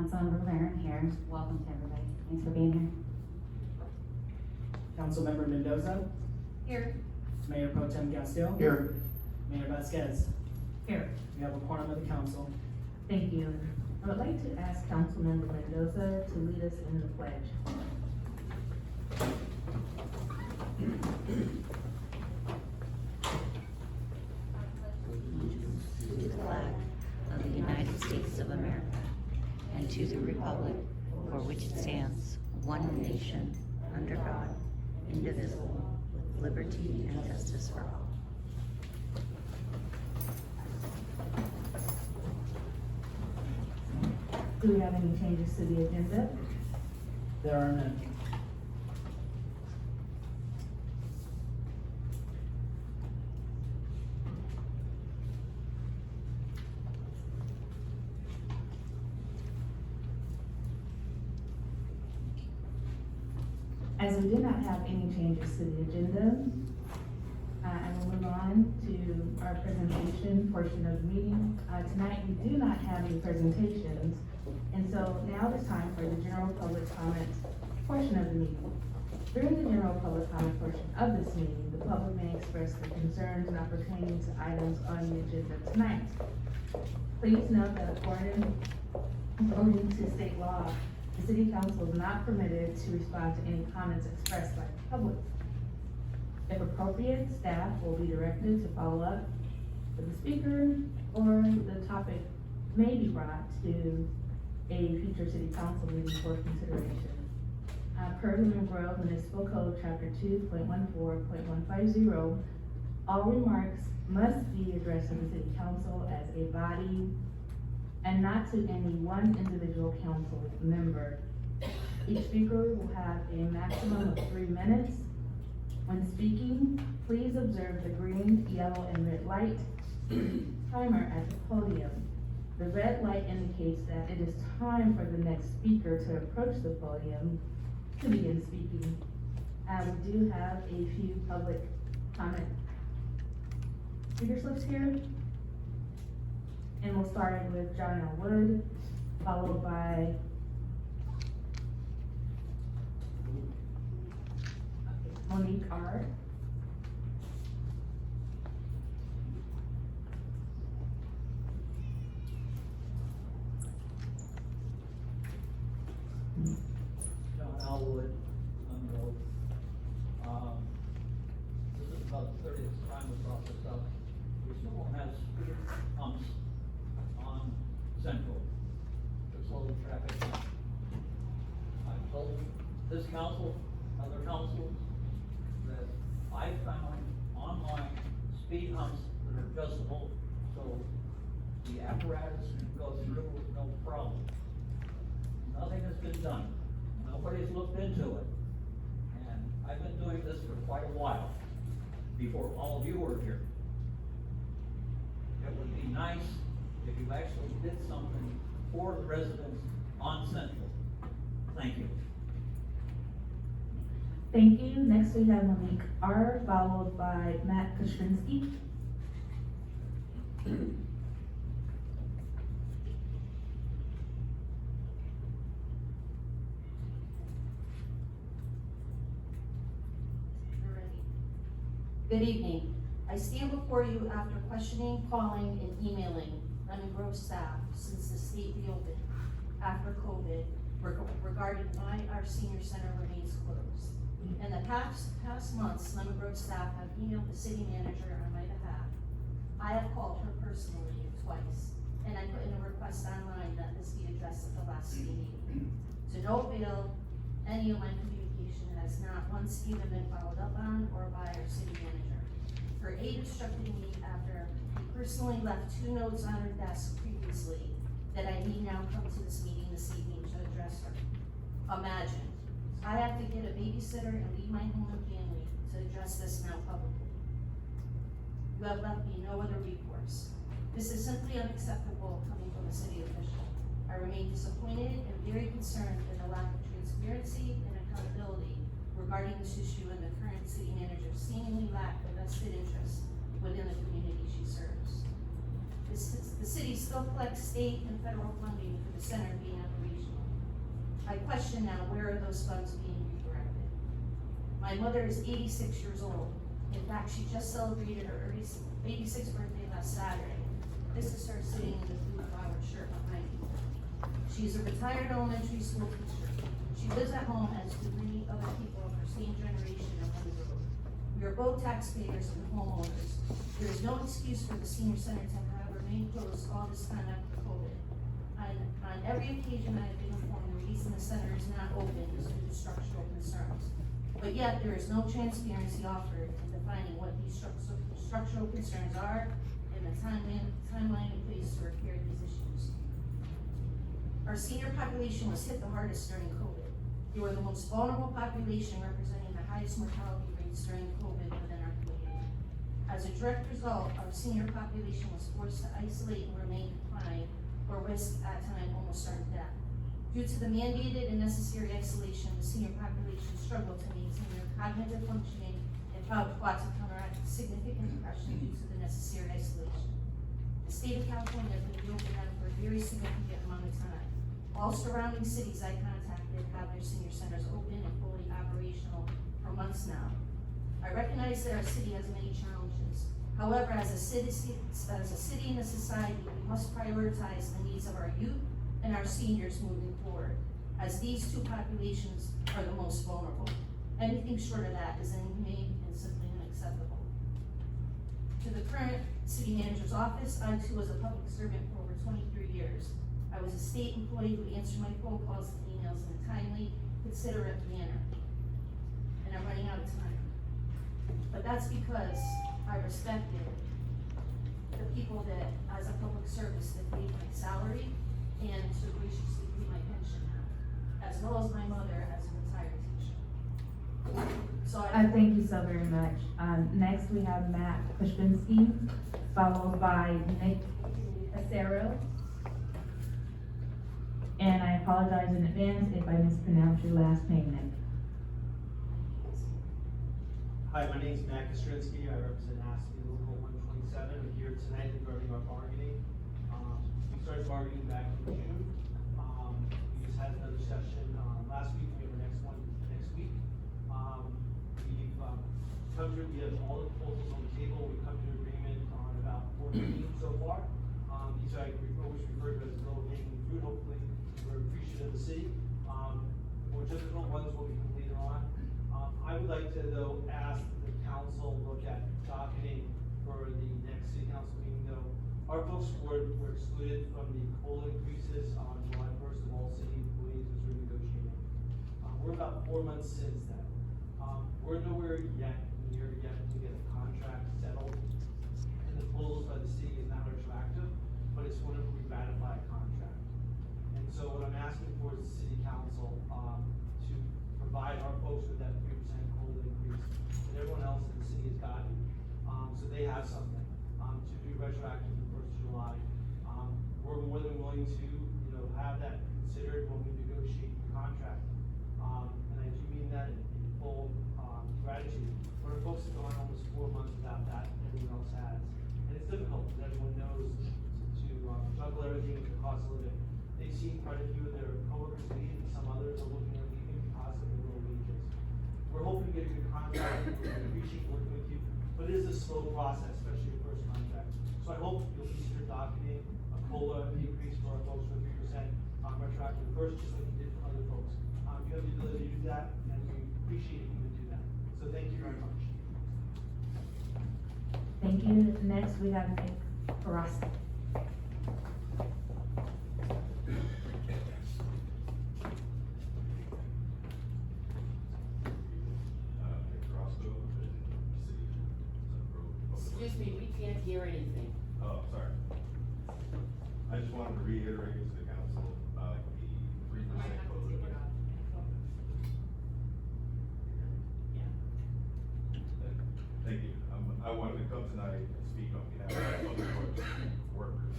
Councilmember Laren here. Welcome to everybody. Thanks for being here. Councilmember Mendoza, Here. Mayor Pro Tem Gastel. Here. Mayor Vasquez. Here. We have a quorum of the council. Thank you. I would like to ask Councilmember Mendoza to lead us in the pledge. To the flag of the United States of America and to the republic for which it stands, one nation, under God, indivisible, with liberty and justice for all. Do we have any changes to the agenda? There are none. As we did not have any changes to the agenda, I will move on to our presentation portion of the meeting. Tonight, we do not have any presentations, and so now it's time for the general public comment portion of the meeting. During the general public comment portion of this meeting, the public may express their concerns not pertaining to items on the agenda tonight. Please note that according to state law, the city council is not permitted to respond to any comments expressed by the public. If appropriate, staff will be directed to follow up with the speaker, or the topic may be brought to a future city council meeting for consideration. Per the Monroe Municipal Code, Chapter 2.14.150, all remarks must be addressed to the city council as a body and not to any one individual council member. Each speaker will have a maximum of 3 minutes. When speaking, please observe the green, yellow, and red light timer at the podium. The red light indicates that it is time for the next speaker to approach the podium to begin speaking. We do have a few public comment speaker slips here. And we'll start with John L. Wood, followed by Monique R. John Elwood, Monroe. This is about the 30th time we brought this up. We still has speed humps on Central to slow the traffic down. I've told this council, other councils, that I found online speed humps that are adjustable, so the apparatus can go through with no problem. Nothing has been done. Nobody's looked into it. And I've been doing this for quite a while, before all of you were here. It would be nice if you actually did something for the residents on Central. Thank you. Thank you. Next we have Monique R, followed by Matt Kushvinsky. Good evening. I stand before you after questioning, calling, and emailing Lemon Grove staff since the state reopened after COVID regarding why our senior center remains closed. In the past months, Lemon Grove staff have emailed the city manager on my behalf. I have called her personally twice, and I put in a request online that this be addressed at the last city meeting. To no avail, any of my communication has not once even been followed up on or by our city manager. Her aide instructed me after he personally left 2 notes on her desk previously that I need now come to this meeting this evening to address her. Imagine, I have to get a babysitter and leave my home and family to address this now publicly. You have left me no other recourse. This is simply unacceptable coming from a city official. I remain disappointed and very concerned in the lack of transparency and accountability regarding this issue and the current city manager's seemingly lack of vested interest within the community she serves. The city still collects state and federal funding for the center being operational. I question now, where are those funds being redirected? My mother is 86 years old. In fact, she just celebrated her 86th birthday last Saturday. This is her sitting in the blue flowered shirt behind me. She's a retired elementary school teacher. She lives at home as do many other people of her same generation and on the road. We are both taxpayers and homeowners. There is no excuse for the senior center to have remained closed all this time after COVID. On every occasion I have been informed, the reason the center is not open is due to structural concerns. But yet, there is no transparency offered in defining what these structural concerns are and the timeline in place to repair these issues. Our senior population was hit the hardest during COVID. They were the most vulnerable population, representing the highest mortality rates during COVID within our community. As a direct result, our senior population was forced to isolate and remain confined, or risk at times almost certain death. Due to the mandated and necessary isolation, the senior population struggled to maintain their cognitive functioning and fought to counteract significant depression due to the necessary isolation. The state of California has been open them for a very significant amount of time. All surrounding cities I contacted have their senior centers open and fully operational for months now. I recognize that our city has many challenges. However, as a city and a society, we must prioritize the needs of our youth and our seniors moving forward, as these two populations are the most vulnerable. Anything short of that is inhumane and simply unacceptable. To the current city manager's office, I too was a public servant for over 23 years. I was a state employee who answered my phone calls and emails in a timely, considerate manner. And I'm running out of time. But that's because I respected the people that, as a public service, that paid my salary and to graciously pay my pension now, as well as my mother as a retired teacher. So Thank you so very much. Next, we have Matt Kushbinsky, followed by Nick Acero. And I apologize in advance if I mispronounce your last name, Nick. Hi, my name is Matt Kostrinsky. I represent ASME Local 127. I'm here tonight regarding our bargaining. We started bargaining back in June. We just had another session last week. We have our next one next week. We've we have all the proposals on the table. We've come to an agreement on about 14 so far. These I always refer to as low-hanging fruit. Hopefully, we're appreciative of the city. The more difficult ones will be completed on. I would like to, though, ask the council look at docketing for the next city council meeting, though. Our folks were excluded from the COLA increases on July 1st of all city employees as we're negotiating. We're about 4 months since then. We're nowhere near yet to get a contract settled. And the proposals by the city is not retroactive, but it's whenever we ratify a contract. And so what I'm asking for is the city council to provide our folks with that 3% COLA increase that everyone else in the city has gotten, so they have something to be retroactive to the 1st of July. We're more than willing to, have that considered when we negotiate the contract. And I do mean that in full gratitude. But our folks have gone almost 4 months without that, and everyone else has. And it's difficult, because everyone knows to juggle everything with the cost of living. They've seen quite a few of their coworkers leave, and some others are looking at leaving because of the low wages. We're hoping to get a good contract, we're appreciate working with you, but it is a slow process, especially your first contract. So I hope you'll consider docketing a COLA increase for our folks with 3% retroactive first, just like you did for other folks. You have the ability to do that, and we appreciate if you would do that. So thank you very much. Thank you. Next, we have Nick Carrasco. Excuse me, we can't hear anything. Oh, sorry. I just wanted to reiterate to the council, the 3% COLA. Thank you. I wanted to come tonight and speak on behalf of public works workers,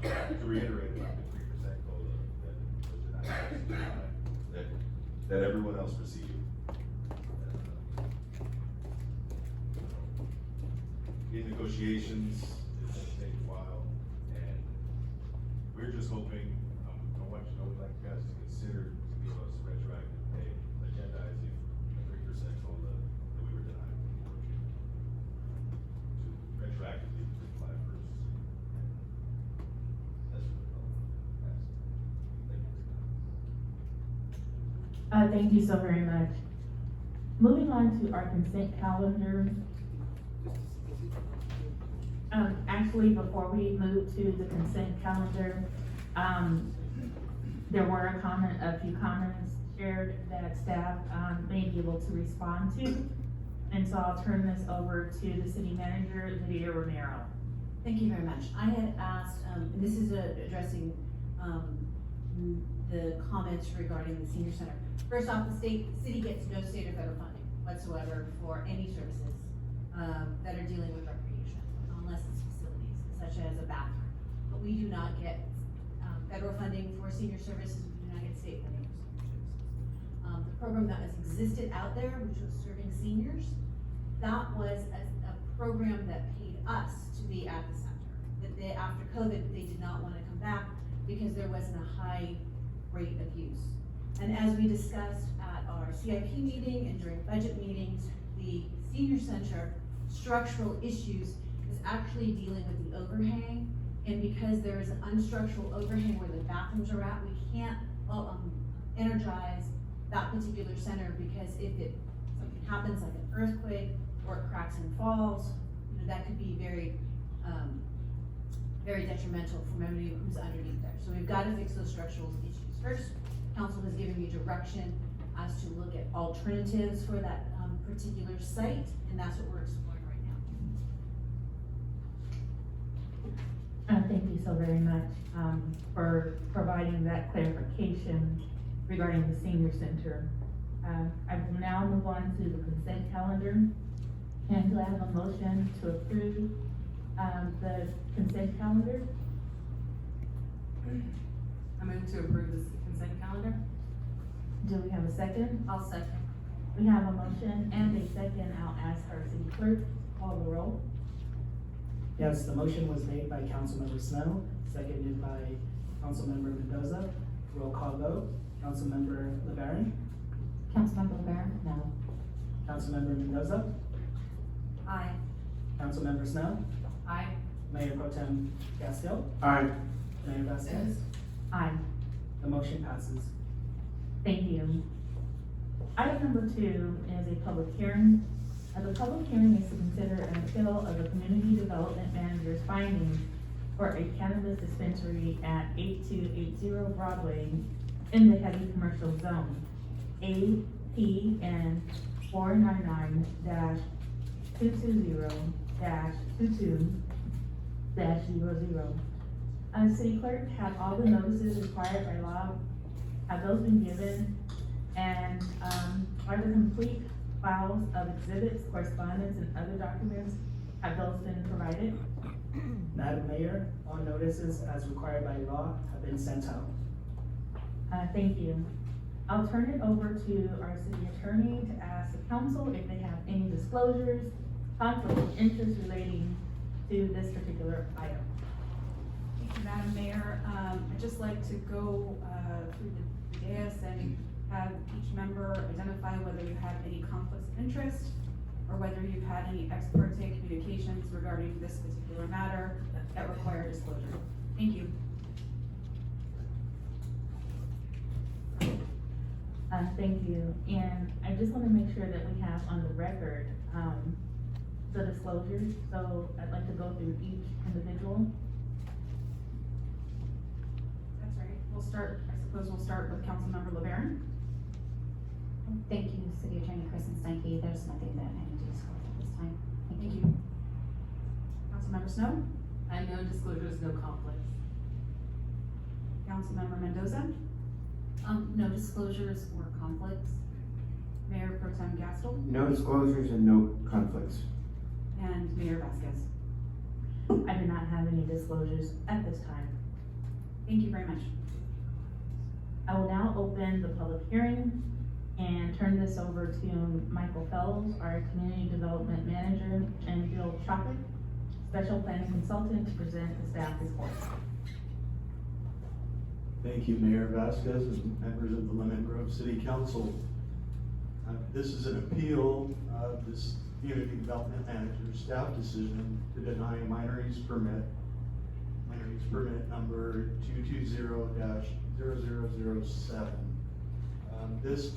to reiterate about the 3% COLA that everyone else received. In negotiations, it's gonna take a while. we're just hoping, I want you to know, we'd like you guys to consider to give us retroactive pay, agendizing a 3% COLA that we were denied before. To retroactively to July 1st. That's what we're asking. Thank you. Thank you so very much. Moving on to our consent calendar. Actually, before we move to the consent calendar, there were a few comments shared that staff, may be able to respond to. And so I'll turn this over to the city manager, Lydia Romero. Thank you very much. I had asked, and this is addressing, the comments regarding the senior center. First off, the city gets no state or federal funding whatsoever for any services, that are dealing with recreation, unless it's facilities, such as a bathroom. But we do not get, federal funding for senior services, we do not get state funding for senior services. The program that has existed out there, which was serving seniors, that was a program that paid us to be at the center. That they, after COVID, they did not want to come back because there wasn't a high rate of use. And as we discussed at our CIP meeting and during budget meetings, the senior center structural issues is actually dealing with the overhang. And because there is an unstructural overhang where the bathrooms are at, we can't energize that particular center, because if something happens like an earthquake or it cracks and falls, you know, that could be very, very detrimental for anybody who's underneath there. So we've got to fix those structural issues first. Council has given me direction as to look at alternatives for that particular site, and that's what we're exploring right now. Thank you so very much, for providing that clarification regarding the senior center. I will now move on to the consent calendar. And do I have a motion to approve, the consent calendar? I move to approve this consent calendar. Do we have a second? I'll second. We have a motion and a second. I'll ask our city clerk to call the roll. Yes, the motion was made by Councilmember Snow, seconded by Councilmember Mendoza. Roll call vote. Councilmember LeBaron, Councilmember Rivera? No. Councilmember Mendoza, Aye. Councilmember Snow, Aye. Mayor Pro Tem Gastel, Aye. Mayor Vasquez. Aye. The motion passes. Thank you. Item number 2 is a public hearing. The public hearing is to consider an appeal of the Community Development Manager's findings for a cannabis dispensary at 8280 Broadway in the heavy commercial zone, APN 499-220-22-00. City clerk, have all the notices required by law, have those been given? And, are the complete files of exhibits, correspondence, and other documents, have those been provided? Madam Mayor, all notices as required by law have been sent out. Thank you. I'll turn it over to our city attorney to ask the council if they have any disclosures, conflict of interest relating to this particular item. Thank you, Madam Mayor. I'd just like to go through the dais and have each member identify whether you have any conflicts of interest or whether you've had any ex parte communications regarding this particular matter that require disclosure. Thank you. Thank you, and I just wanna make sure that we have on the record, the disclosures, so I'd like to go through each individual. That's right. I suppose we'll start with Councilmember LeBaron. Thank you, City Attorney Kristen Steinke. There's nothing that I need to disclose at this time. Thank you. Councilmember Snow? I have no disclosures, no conflicts. Councilmember Mendoza? No disclosures or conflicts. Mayor Pro Tem Gastel? No disclosures and no conflicts. And Mayor Vasquez. I do not have any disclosures at this time. Thank you very much. I will now open the public hearing and turn this over to Michael Fellows, our Community Development Manager, and Bill Chopper, Special Planning Consultant, to present the staff report. Thank you, Mayor Vasquez and members of the Lemon Grove City Council. This is an appeal of this community development manager's staff decision to deny minor use permit number 220-0007. This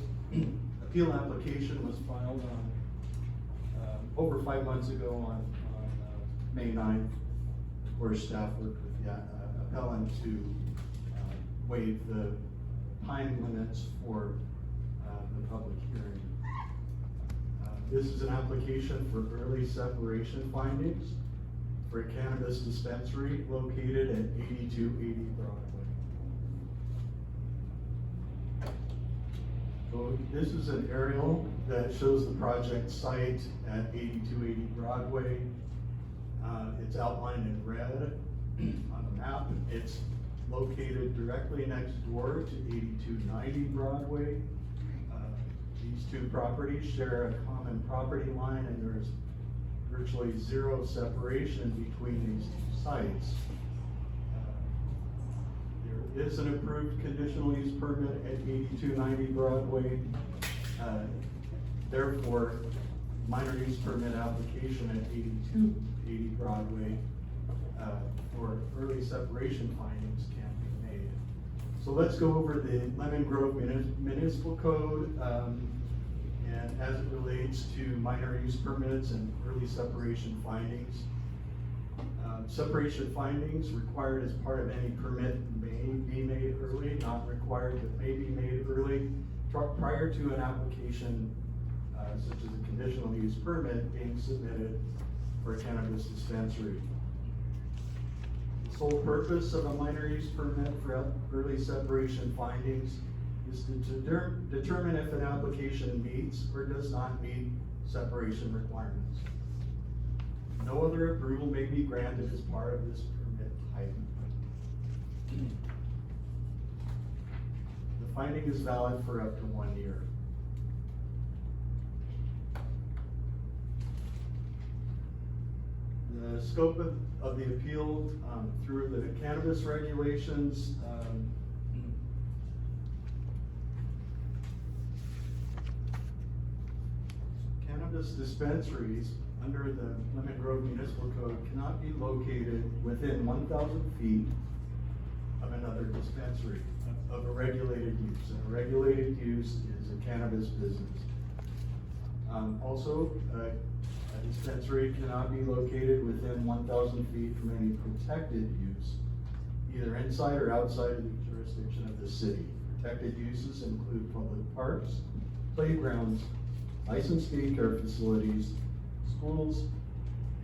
appeal application was filed on, over 5 months ago on May 9th. Of course, staff worked with the appellant to waive the time limits for the public hearing. This is an application for early separation findings for a cannabis dispensary located at 8280 Broadway. So this is an aerial that shows the project site at 8280 Broadway. It's outlined in red on the map. It's located directly next door to 8290 Broadway. These two properties share a common property line, and there's virtually zero separation between these two sites. There is an approved conditional use permit at 8290 Broadway. Therefore, minor use permit application at 8280 Broadway for early separation findings can be made. So let's go over the Lemon Grove Municipal Code and as it relates to minor use permits and early separation findings. Separation findings required as part of any permit may be made early, not required, but may be made early prior to an application such as a conditional use permit being submitted for a cannabis dispensary. The sole purpose of a minor use permit for early separation findings is to determine if an application meets or does not meet separation requirements. No other approval may be granted as part of this permit type. The finding is valid for up to 1 year. The scope of the appeal through the cannabis regulations, cannabis dispensaries under the Lemon Grove Municipal Code cannot be located within 1,000 feet of another dispensary of a regulated use. And a regulated use is a cannabis business. Also, a dispensary cannot be located within 1,000 feet from any protected use, either inside or outside of the jurisdiction of the city. Protected uses include public parks, playgrounds, licensed daycare facilities, schools,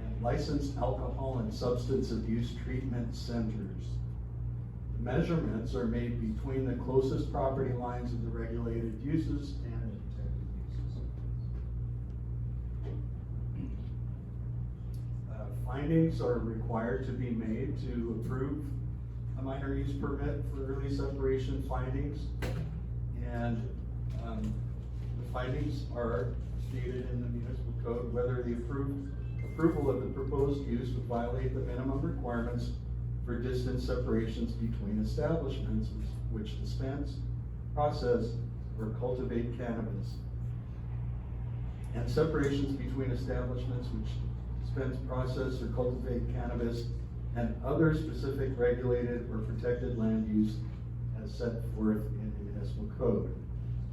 and licensed alcohol and substance abuse treatment centers. The measurements are made between the closest property lines of the regulated uses and the protected uses. Findings are required to be made to approve a minor use permit for early separation findings. And the findings are stated in the municipal code whether the approval of the proposed use would violate the minimum requirements for distance separations between establishments which dispense, process, or cultivate cannabis, and separations between establishments which dispense, process, or cultivate cannabis and other specific regulated or protected land use as set forth in the municipal code.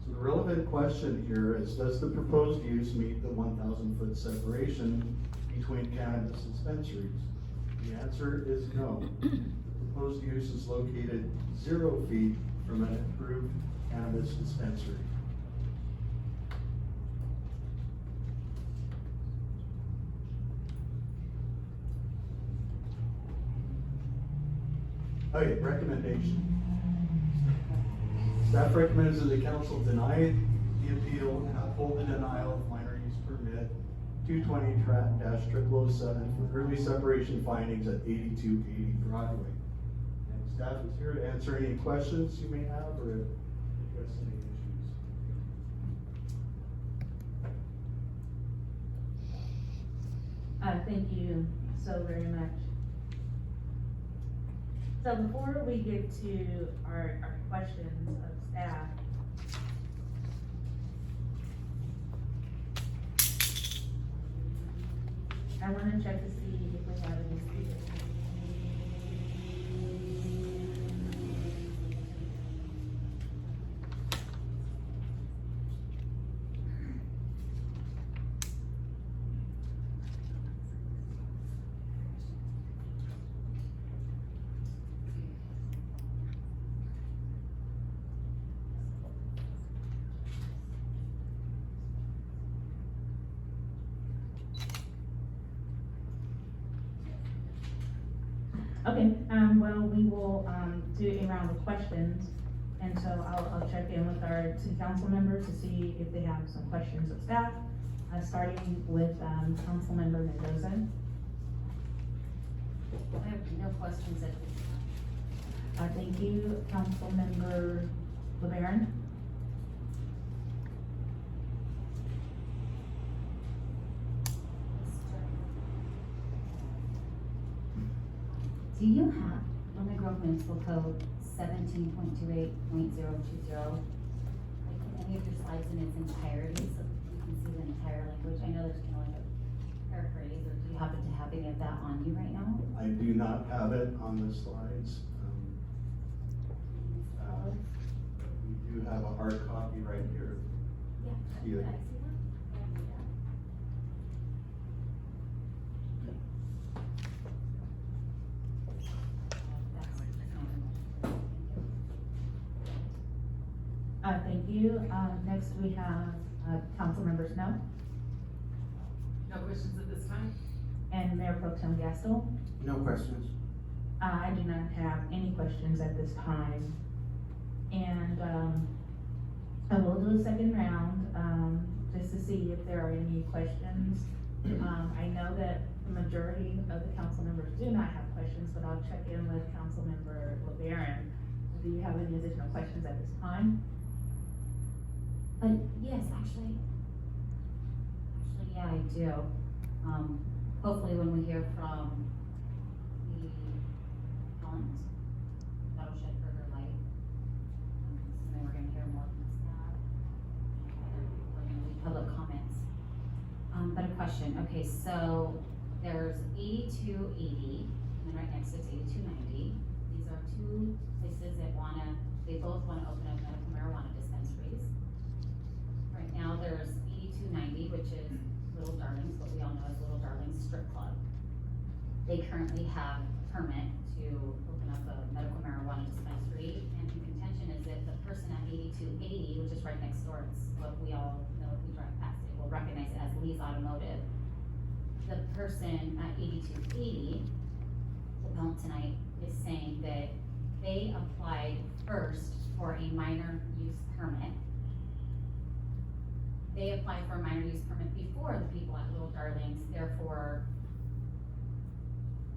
So the relevant question here is, does the proposed use meet the 1,000-foot separation between cannabis dispensaries? The answer is no. The proposed use is located 0 feet from an approved cannabis dispensary. Okay, recommendation. Staff recommends that the council deny the appeal and uphold the denial of minor use permit 220-007 for early separation findings at 8280 Broadway. And staff is here to answer any questions you may have or address any issues. Thank you so very much. So before we get to our questions of staff, I wanna check to see if we have any speakers. Okay, well, we will, do a round of questions, and so I'll check in with our city council members to see if they have some questions of staff, starting with, Councilmember Mendoza. I have no questions at this time. Thank you, Councilmember LeBaron. Do you have, Loma Grove Municipal Code 17.28.020, like in any of your slides in its entirety, so you can see the entire language? I know there's kind of like a paraphrase, or do you happen to have any of that on you right now? I do not have it on the slides. We do have a hard copy right here. Yeah, See it? I see that? Yeah. Thank you. Next we have, Councilmember Snow No questions at this time? and Mayor Pro Tem Gastel. No questions. I do not have any questions at this time. And, I will do a second round, just to see if there are any questions. I know that the majority of the council members do not have questions, but I'll check in with Councilmember LeBaron. Do you have any additional questions at this time? Yes, actually, yeah, I do. Hopefully when we hear from the appellant, that'll shed further light. Assuming we're gonna hear more from staff. We're gonna do public comments. But a question, okay, so there's 8280, and then right next to it's 8290. These are two places that they both wanna open up medical marijuana dispensaries. Right now, there's 8290, which is Little Darlings, what we all know as Little Darlings Strip Club. They currently have a permit to open up a medical marijuana dispensary, and the contention is that the person at 8280, which is right next door, it's what we all know if we drive past it, will recognize it as Lee's Automotive. The person at 8280, the appellant tonight, is saying that they applied first for a minor use permit. They applied for a minor use permit before the people at Little Darlings, therefore,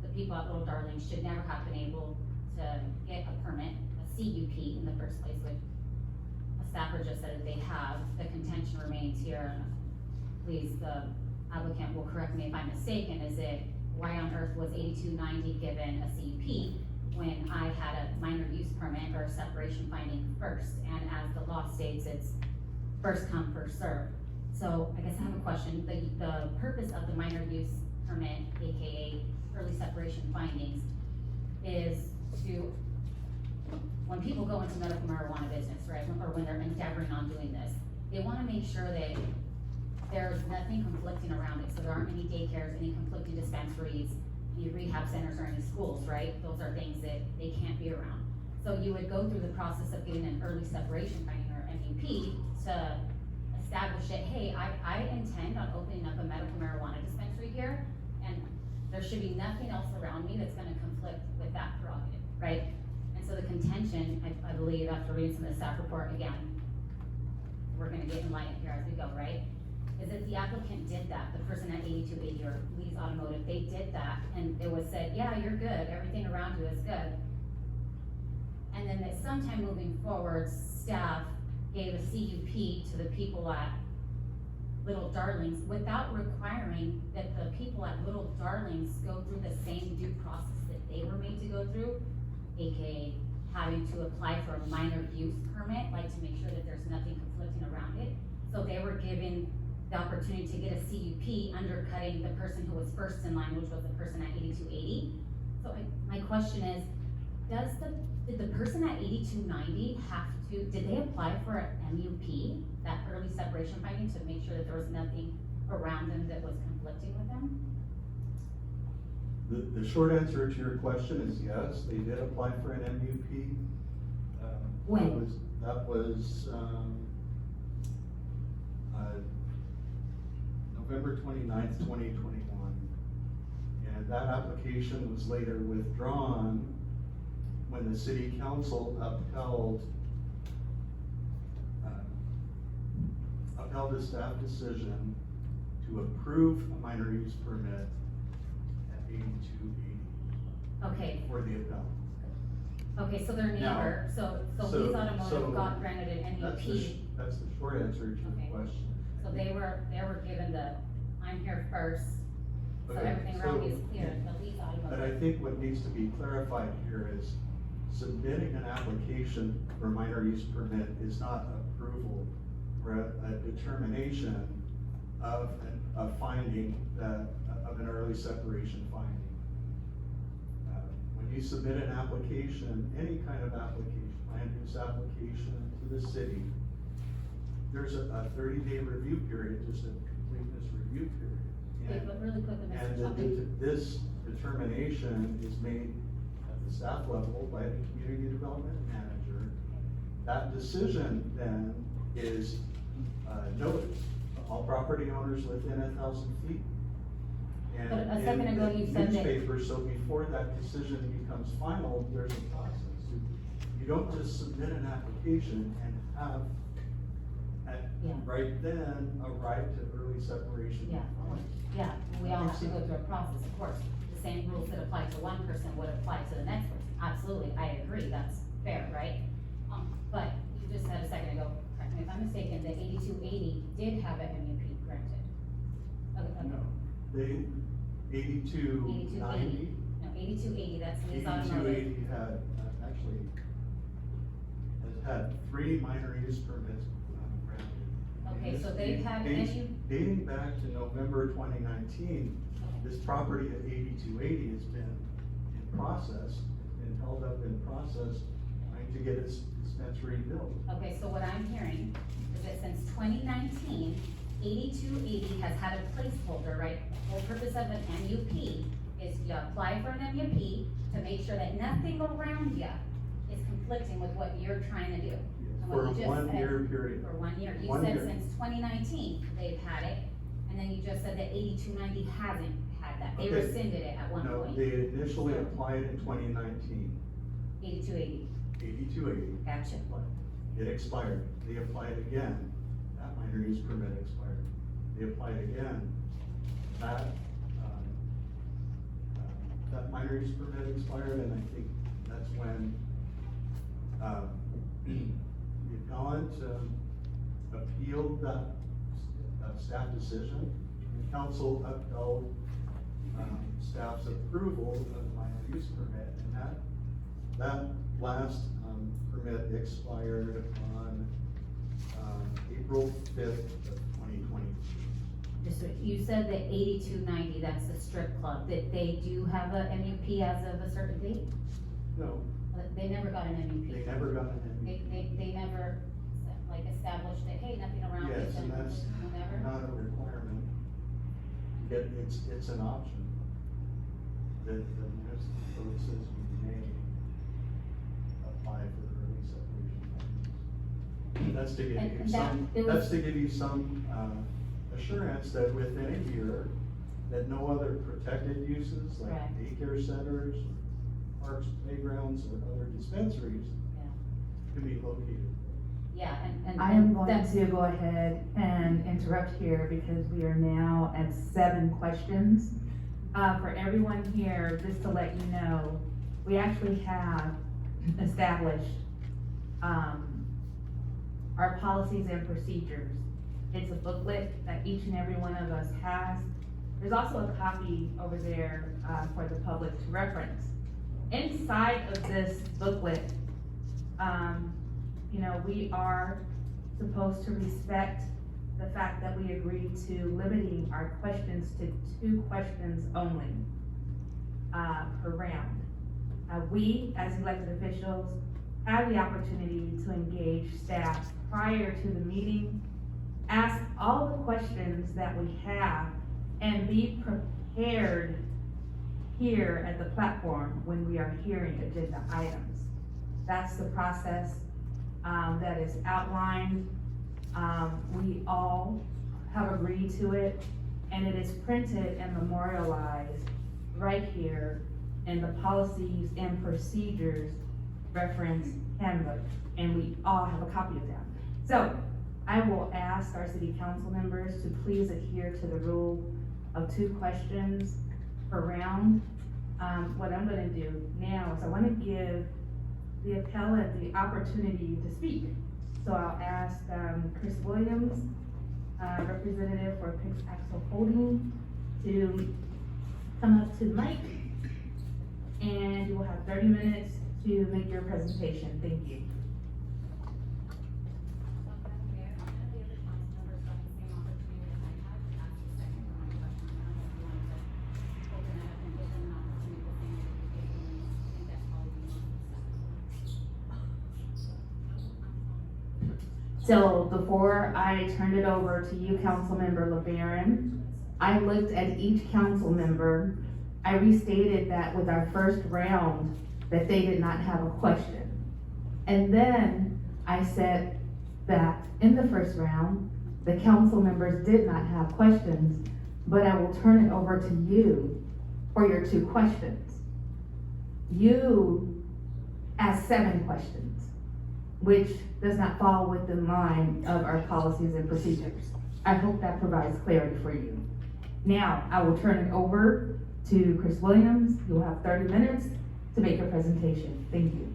the people at Little Darlings should never have been able to get a permit, a CUP in the first place, which a staffer just said that they have. The contention remains here, and please, the applicant will correct me if I'm mistaken, is it why on earth was 8290 given a CUP when I had a minor use permit or a separation finding first? And as the law states, it's first come, first served. So I guess I have a question. The purpose of the minor use permit, AKA early separation findings, is to, when people go into medical marijuana business, right, or when they're endeavoring on doing this, they wanna make sure that there's nothing conflicting around it. So there aren't any daycares, any conflicting dispensaries, any rehab centers, or any schools, right? Those are things that they can't be around. So you would go through the process of getting an early separation finding, or MUP, to establish it, hey, I intend on opening up a medical marijuana dispensary here, and there should be nothing else around me that's gonna conflict with that prerogative, right? And so the contention, I believe, after reading some of the staff report, again, we're gonna get enlightened here as we go, right? Is that the applicant did that, the person at 8280 or Lee's Automotive, they did that, and it was said, yeah, you're good, everything around you is good. And then that sometime moving forward, staff gave a CUP to the people at Little Darlings without requiring that the people at Little Darlings go through the same due process that they were made to go through. AKA having to apply for a minor use permit, like to make sure that there's nothing conflicting around it. So they were given the opportunity to get a CUP, undercutting the person who was first in line, which was the person at 8280. So my question is, did the person at 8290 did they apply for an MUP, that early separation finding, to make sure that there was nothing around them that was conflicting with them? The short answer to your question is yes, they did apply for an MUP. When? That was, November 29th, 2021. And that application was later withdrawn when the city council upheld a staff decision to approve a minor use permit at 8280 Okay, for the appellant. okay, so their neighbor, so Lee's Automotive got granted an MUP. That's the short answer to Okay. your question. So they were given the, I'm here first, so Okay, everything around me is so- clear, the Lee's But I Automotive. think what needs to be clarified here is submitting an application for a minor use permit is not approval or a determination of a finding of an early separation finding. When you submit an application, any kind of application, land use application to the city, there's a 30-day review period, just a completeness review period. Okay, And- but really quick, Mr. And Chapman. this determination is made at the staff level by the community development manager. That decision then is noticed, all property owners within 1,000 feet. And But a second in ago the you said that- newspaper, so before that decision becomes final, there's a process. You don't just submit an application and have, Yeah. right then, a right to early separation. Yeah, of course. Yeah, we all have to go through a process, of course. The same rules that apply to one person would apply to the next person. Absolutely, I agree, that's fair, right? But you just said a second ago, correct me if I'm mistaken, that 8280 did have an MUP granted. Okay, No, they, 8290. No, 8280, that's Lee's Automotive. 8280 had, actually, has had 3 minor use permits granted. Okay, And so this they've had dates- Dating back to November 2019, this property at 8280 has been in process, been held up in process, trying to get its dispensary built. Okay, so what I'm hearing is that since 2019, 8280 has had a placeholder, right? The whole purpose of an MUP is you apply for an MUP to make sure that nothing around you is conflicting with what you're trying to do. And what For a you just said- 1-year period. For 1 year. You 1 said year. since 2019, they've had it, and then you just said that 8290 hasn't had that. They Okay. rescinded it at one No, point. they initially applied in 2019, 8280, 8280. gotcha. It expired. They applied again. That minor use permit expired. They applied again. That, that minor use permit expired, and I think that's when, the appellant, appealed that staff decision. The council upheld, staff's approval of the minor use permit, and that last, permit expired on, April 5th of 2020. You said that 8290, that's the strip club, that they do have a MUP as of a certain date? No, But they never got an MUP. they never got an They never, like, established that, hey, nothing around Yes, this, and that's never? not a requirement. Yet it's an option. The municipal code says you may apply for the early separation findings. That's to give And you that- some, it was- that's to give you some, assurance that within a year, that no other protected uses like Right. daycare centers, parks, playgrounds, or other dispensaries Yeah. can be located. Yeah, and. I am and going that's- to go ahead and interrupt here because we are now at 7 questions. For everyone here, just to let you know, we actually have established, our policies and procedures. It's a booklet that each and every one of us has. There's also a copy over there, for the public to reference. inside of this booklet, we are supposed to respect the fact that we agreed to limiting our questions to 2 questions only, per round. We, as elected officials, have the opportunity to engage staff prior to the meeting, ask all the questions that we have, and be prepared here at the platform when we are hearing agenda items. That's the process that is outlined. We all have agreed to it, and it is printed and memorialized right here in the policies and procedures reference handbook, and we all have a copy of that. So I will ask our city council members to please adhere to the rule of 2 questions per round. What I'm gonna do now is I wanna give the appellant the opportunity to speak. So I'll ask Chris Williams, representative for Pix Axle Holding, to come up to the mic. And you will have 30 minutes to make your presentation. Thank you. So before I turned it over to you, Councilmember LeBaron, I looked at each council member. I restated that with our first round that they did not have a question. And then I said that in the first round, the council members did not have questions, but I will turn it over to you for your 2 questions. You asked 7 questions, which does not fall within line of our policies and procedures. I hope that provides clarity for you. Now, I will turn it over to Chris Williams. You will have 30 minutes to make your presentation. Thank you.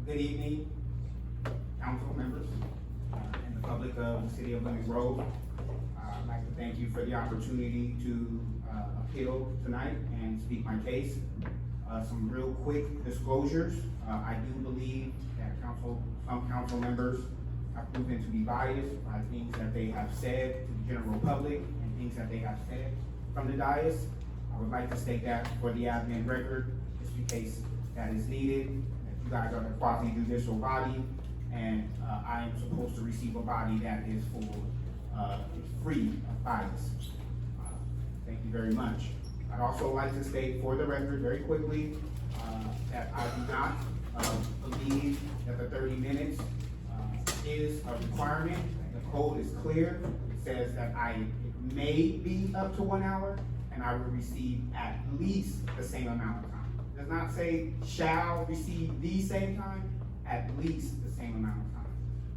Good evening, council members, and the public of the city of Lemon Grove. I'd like to thank you for the opportunity to appeal tonight and speak my case. Some real quick disclosures. I do believe that some council members have proven to be biased by things that they have said to the general public and things that they have said from the dais. I would like to state that for the admin record, just in case that is needed. You guys are the quasi-judicial body, and I am supposed to receive a body that is free of bias. Thank you very much. I'd also like to state for the record very quickly that I do not believe that the 30 minutes is a requirement. The code is clear. It says that it may be up to 1 hour, and I will receive at least the same amount of time. It does not say shall receive the same time, at least the same amount of time.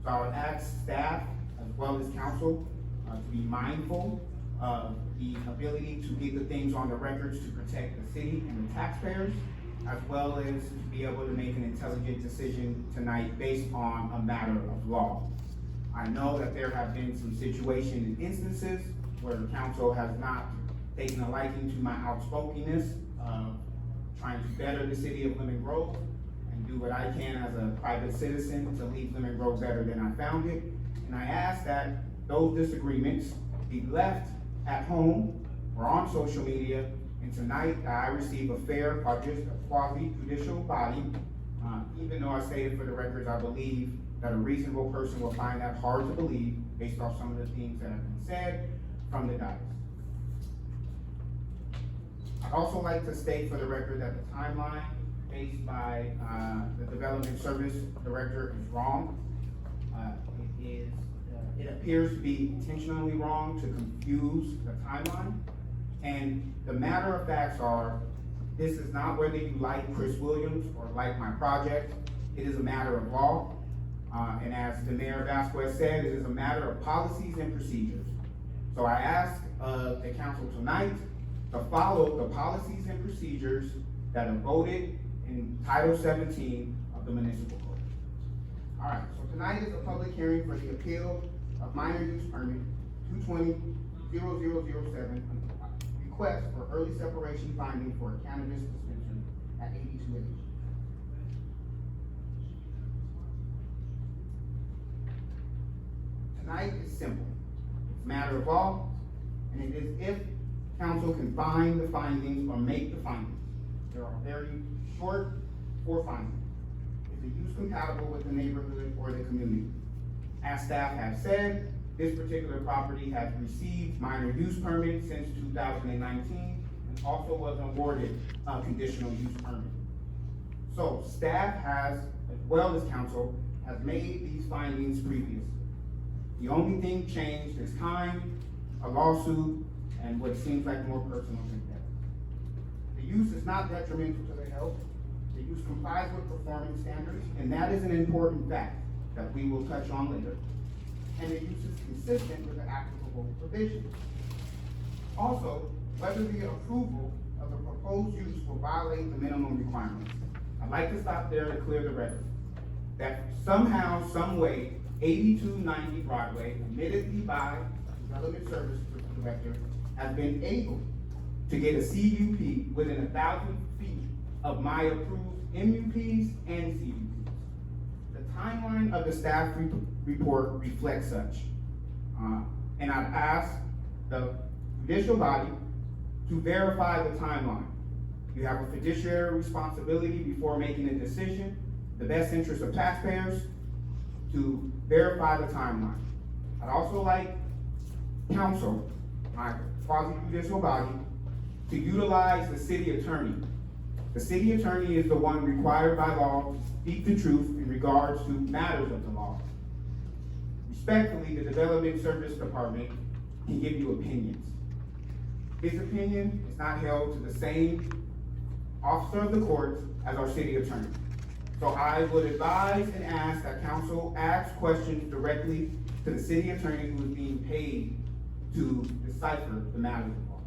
So I would ask staff as well as council to be mindful of the ability to get the things on the records to protect the city and the taxpayers, as well as to be able to make an intelligent decision tonight based on a matter of law. I know that there have been some situations and instances where the council has not taken a liking to my outspokenness of trying to better the city of Lemon Grove and do what I can as a private citizen to leave Lemon Grove better than I found it. And I ask that those disagreements be left at home or on social media, and tonight I receive a fair, quasi-judicial body, even though I stated for the records, I believe that a reasonable person will find that hard to believe based off some of the things that have been said from the dais. I'd also like to state for the record that the timeline based by the Development Service Director is wrong. It appears to be intentionally wrong to confuse the timeline. And the matter of facts are, this is not whether you like Chris Williams or like my project. It is a matter of law. And as the Mayor Vasquez said, it is a matter of policies and procedures. So I ask of the council tonight to follow the policies and procedures that are voted in Title 17 of the municipal code. All right, so tonight is a public hearing for the appeal of minor use permit 220-0007, request for early separation finding for a cannabis dispensary at 8280. Tonight is simple. It's a matter of law, and it is if council can find the findings or make the findings. There are very short 4 findings. Is the use compatible with the neighborhood or the community? As staff have said, this particular property has received minor use permit since 2019 and also was awarded a conditional use permit. So staff has, as well as council, has made these findings previously. The only thing changed is time, a lawsuit, and what seems like more personal than that. The use is not detrimental to the health. The use complies with performance standards, and that is an important fact that we will touch on later. And the use is consistent with the applicable provisions. Also, whether the approval of the proposed use will violate the minimum requirements. I'd like to stop there to clear the record. That somehow, some way, 8290 Broadway, admittedly by the Development Service Director, has been able to get a CUP within 1,000 feet of my approved MUPs and CUPs. The timeline of the staff report reflects such. And I've asked the judicial body to verify the timeline. You have a fiduciary responsibility before making a decision, the best interest of taxpayers, to verify the timeline. I'd also like council, my quasi-judicial body, to utilize the city attorney. The city attorney is the one required by law to speak the truth in regards to matters of the law. Respectfully, the Development Service Department can give you opinions. His opinion is not held to the same officer of the court as our city attorney. So I would advise and ask that council ask questions directly to the city attorney who is being paid to decipher the matters of law.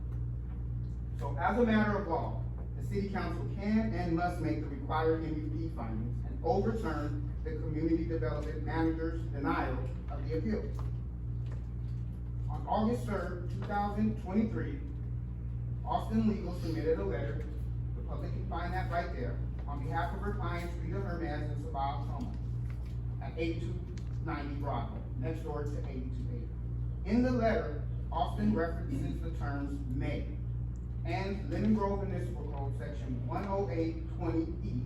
So as a matter of law, the city council can and must make the required MUP findings and overturn the community development manager's denial of the appeal. On August 3rd, 2023, Austin Legal submitted a letter, the public can find that right there, on behalf of her clients Rita Hermes and Sabah Thomas at 8290 Broadway, next door to 8280. In the letter, Austin references the terms may and Lemon Grove Municipal Code section 10820E.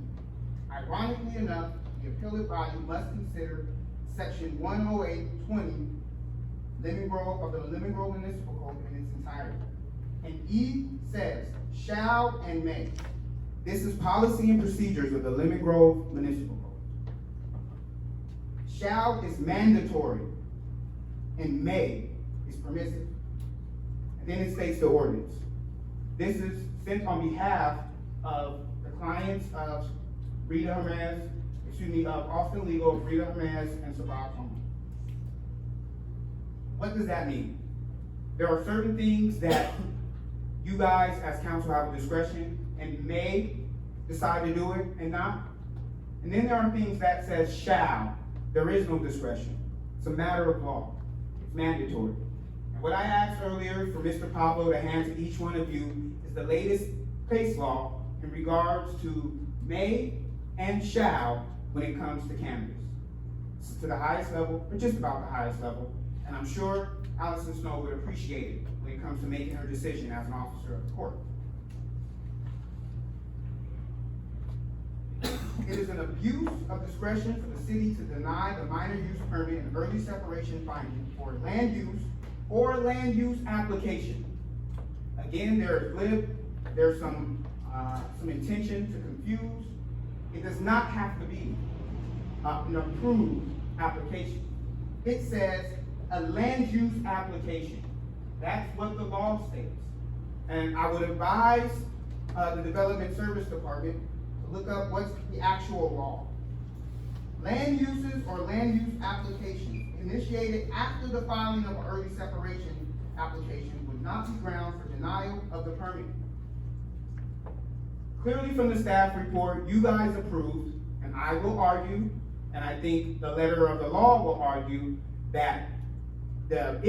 Ironically enough, the appellate body must consider section 10820 of the Lemon Grove Municipal Code in its entirety. And E says shall and may. This is policy and procedures of the Lemon Grove Municipal Code. Shall is mandatory and may is permissive. And then it states the ordinance. This is sent on behalf of the clients of Rita Hermes, of Austin Legal, Rita Hermes, and Sabah Thomas. What does that mean? There are certain things that you guys as council have discretion and may decide to do it and not. And then there are things that says shall. There is no discretion. It's a matter of law. It's mandatory. And what I asked earlier for Mr. Pablo to hand to each one of you is the latest case law in regards to may and shall when it comes to cannabis. It's to the highest level, or just about the highest level. And I'm sure Allison Snow would appreciate it when it comes to making her decision as an officer of the court. It is an abuse of discretion for the city to deny the minor use permit and early separation finding for land use or land use application. Again, there's some intention to confuse. It does not have to be an approved application. It says a land use application. That's what the law states. And I would advise the Development Service Department to look up what's the actual law. Land uses or land use applications initiated after the filing of an early separation application would not be grounds for denial of the permit. Clearly from the staff report, you guys approved, and I will argue, and I think the letter of the law will argue, that the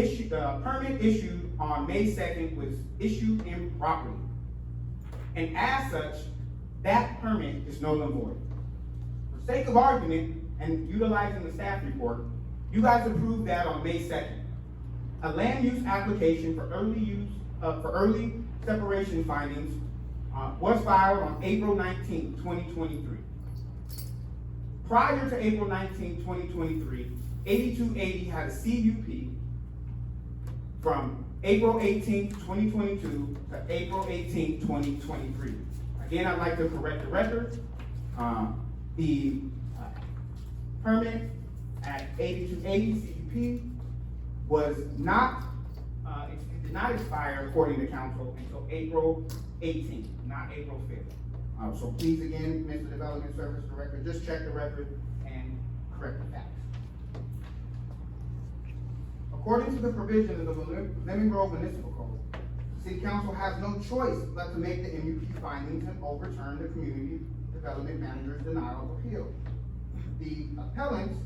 permit issued on May 2nd was issued improperly. And as such, that permit is null and void. For sake of argument, and utilizing the staff report, you guys approved that on May 2nd. A land use application for early separation findings was filed on April 19, 2023. Prior to April 19, 2023, 8280 had a CUP from April 18, 2022 to April 18, 2023. Again, I'd like to correct the record. The permit at 8280 CUP was not, it did not expire according to council until April 18th, not April 5th. So please again, Mr. Development Service Director, just check the record and correct the facts. According to the provisions of the Lemon Grove Municipal Code, City Council has no choice but to make the MUP findings and overturn the Community Development Manager's denial of appeal. The appellants,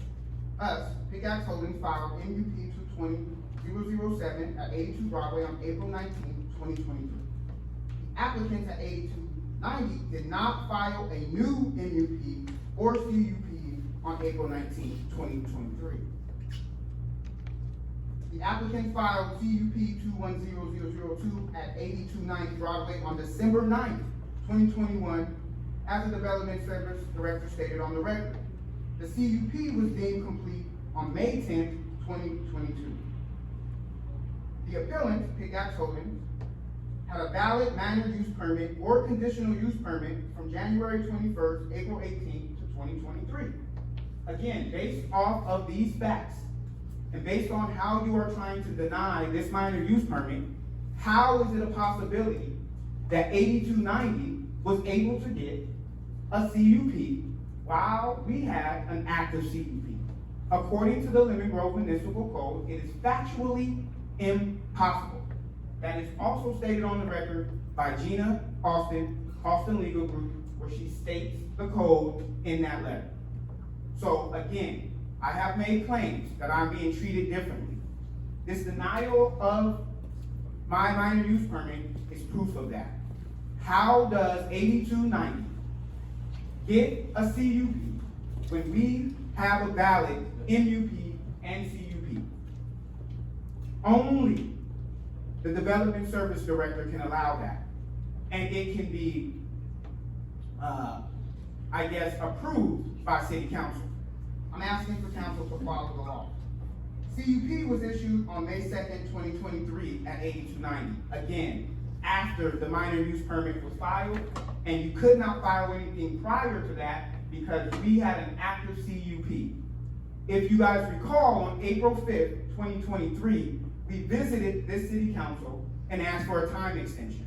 us, Pickaxe Holdings, filed MUP 220-007 at 82 Broadway on April 19, 2023. The applicants at 8290 did not file a new MUP or CUP on April 19, 2023. The applicant filed CUP 210002 at 8290 Broadway on December 9th, 2021, as the Development Service Director stated on the record. The CUP was deemed complete on May 10th, 2022. The appellant, Pickaxe Holdings, had a valid minor use permit or conditional use permit from January 21st, April 18th to 2023. Again, based off of these facts, and based on how you are trying to deny this minor use permit, how is it a possibility that 8290 was able to get a CUP while we had an active CUP? According to the Lemon Grove Municipal Code, it is factually impossible. That is also stated on the record by Gina Austin, Austin Legal Group, where she states the code in that letter. So again, I have made claims that I'm being treated differently. This denial of my minor use permit is proof of that. How does 8290 get a CUP when we have a valid MUP and CUP? Only the Development Service Director can allow that. And it can be, I guess, approved by City Council. I'm asking for council to follow the law. CUP was issued on May 2nd, 2023 at 8290. Again, after the minor use permit was filed, and you could not file anything prior to that because we had an active CUP. If you guys recall, on April 5th, 2023, we visited this City Council and asked for a time extension.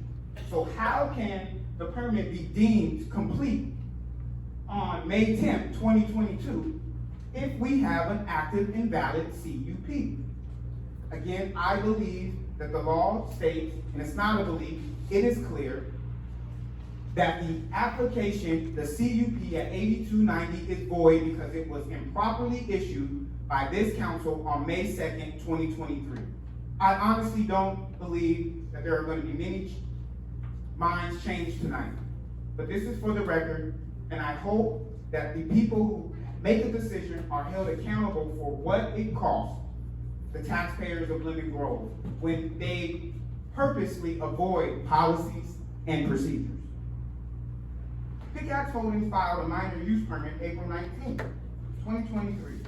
So how can the permit be deemed complete on May 10th, 2022, if we have an active and valid CUP? Again, I believe that the law states, and it's not a belief, it is clear, that the application, the CUP at 8290 is void because it was improperly issued by this council on May 2nd, 2023. I honestly don't believe that there are going to be many minds changed tonight. But this is for the record, and I hope that the people who make a decision are held accountable for what it costs the taxpayers of Lemon Grove when they purposely avoid policies and procedures. Pickaxe Holdings filed a minor use permit April 19, 2023.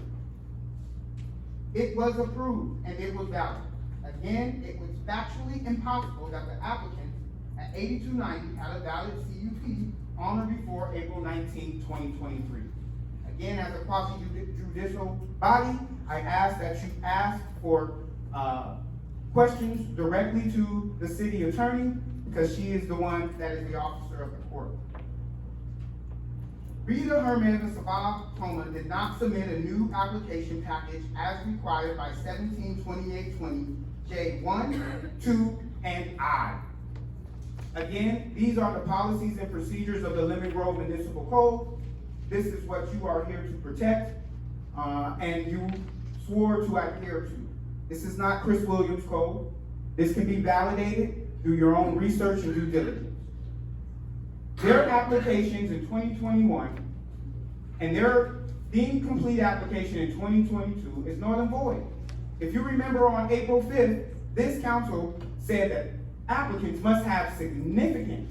It was approved and it was valid. Again, it was factually impossible that the applicant at 8290 had a valid CUP on or before April 19, 2023. Again, as a quasi-judicial body, I ask that you ask for questions directly to the city attorney because she is the one that is the officer of the court. Rita Herman Sabah Toma did not submit a new application package as required by 172820 J1, 2, and I. Again, these are the policies and procedures of the Lemon Grove Municipal Code. This is what you are here to protect, and you swore to adhere to. This is not Chris Williams' code. This can be validated through your own research and due diligence. Their applications in 2021 and their deemed complete application in 2022 is null and void. If you remember on April 5th, this council said that applicants must have significant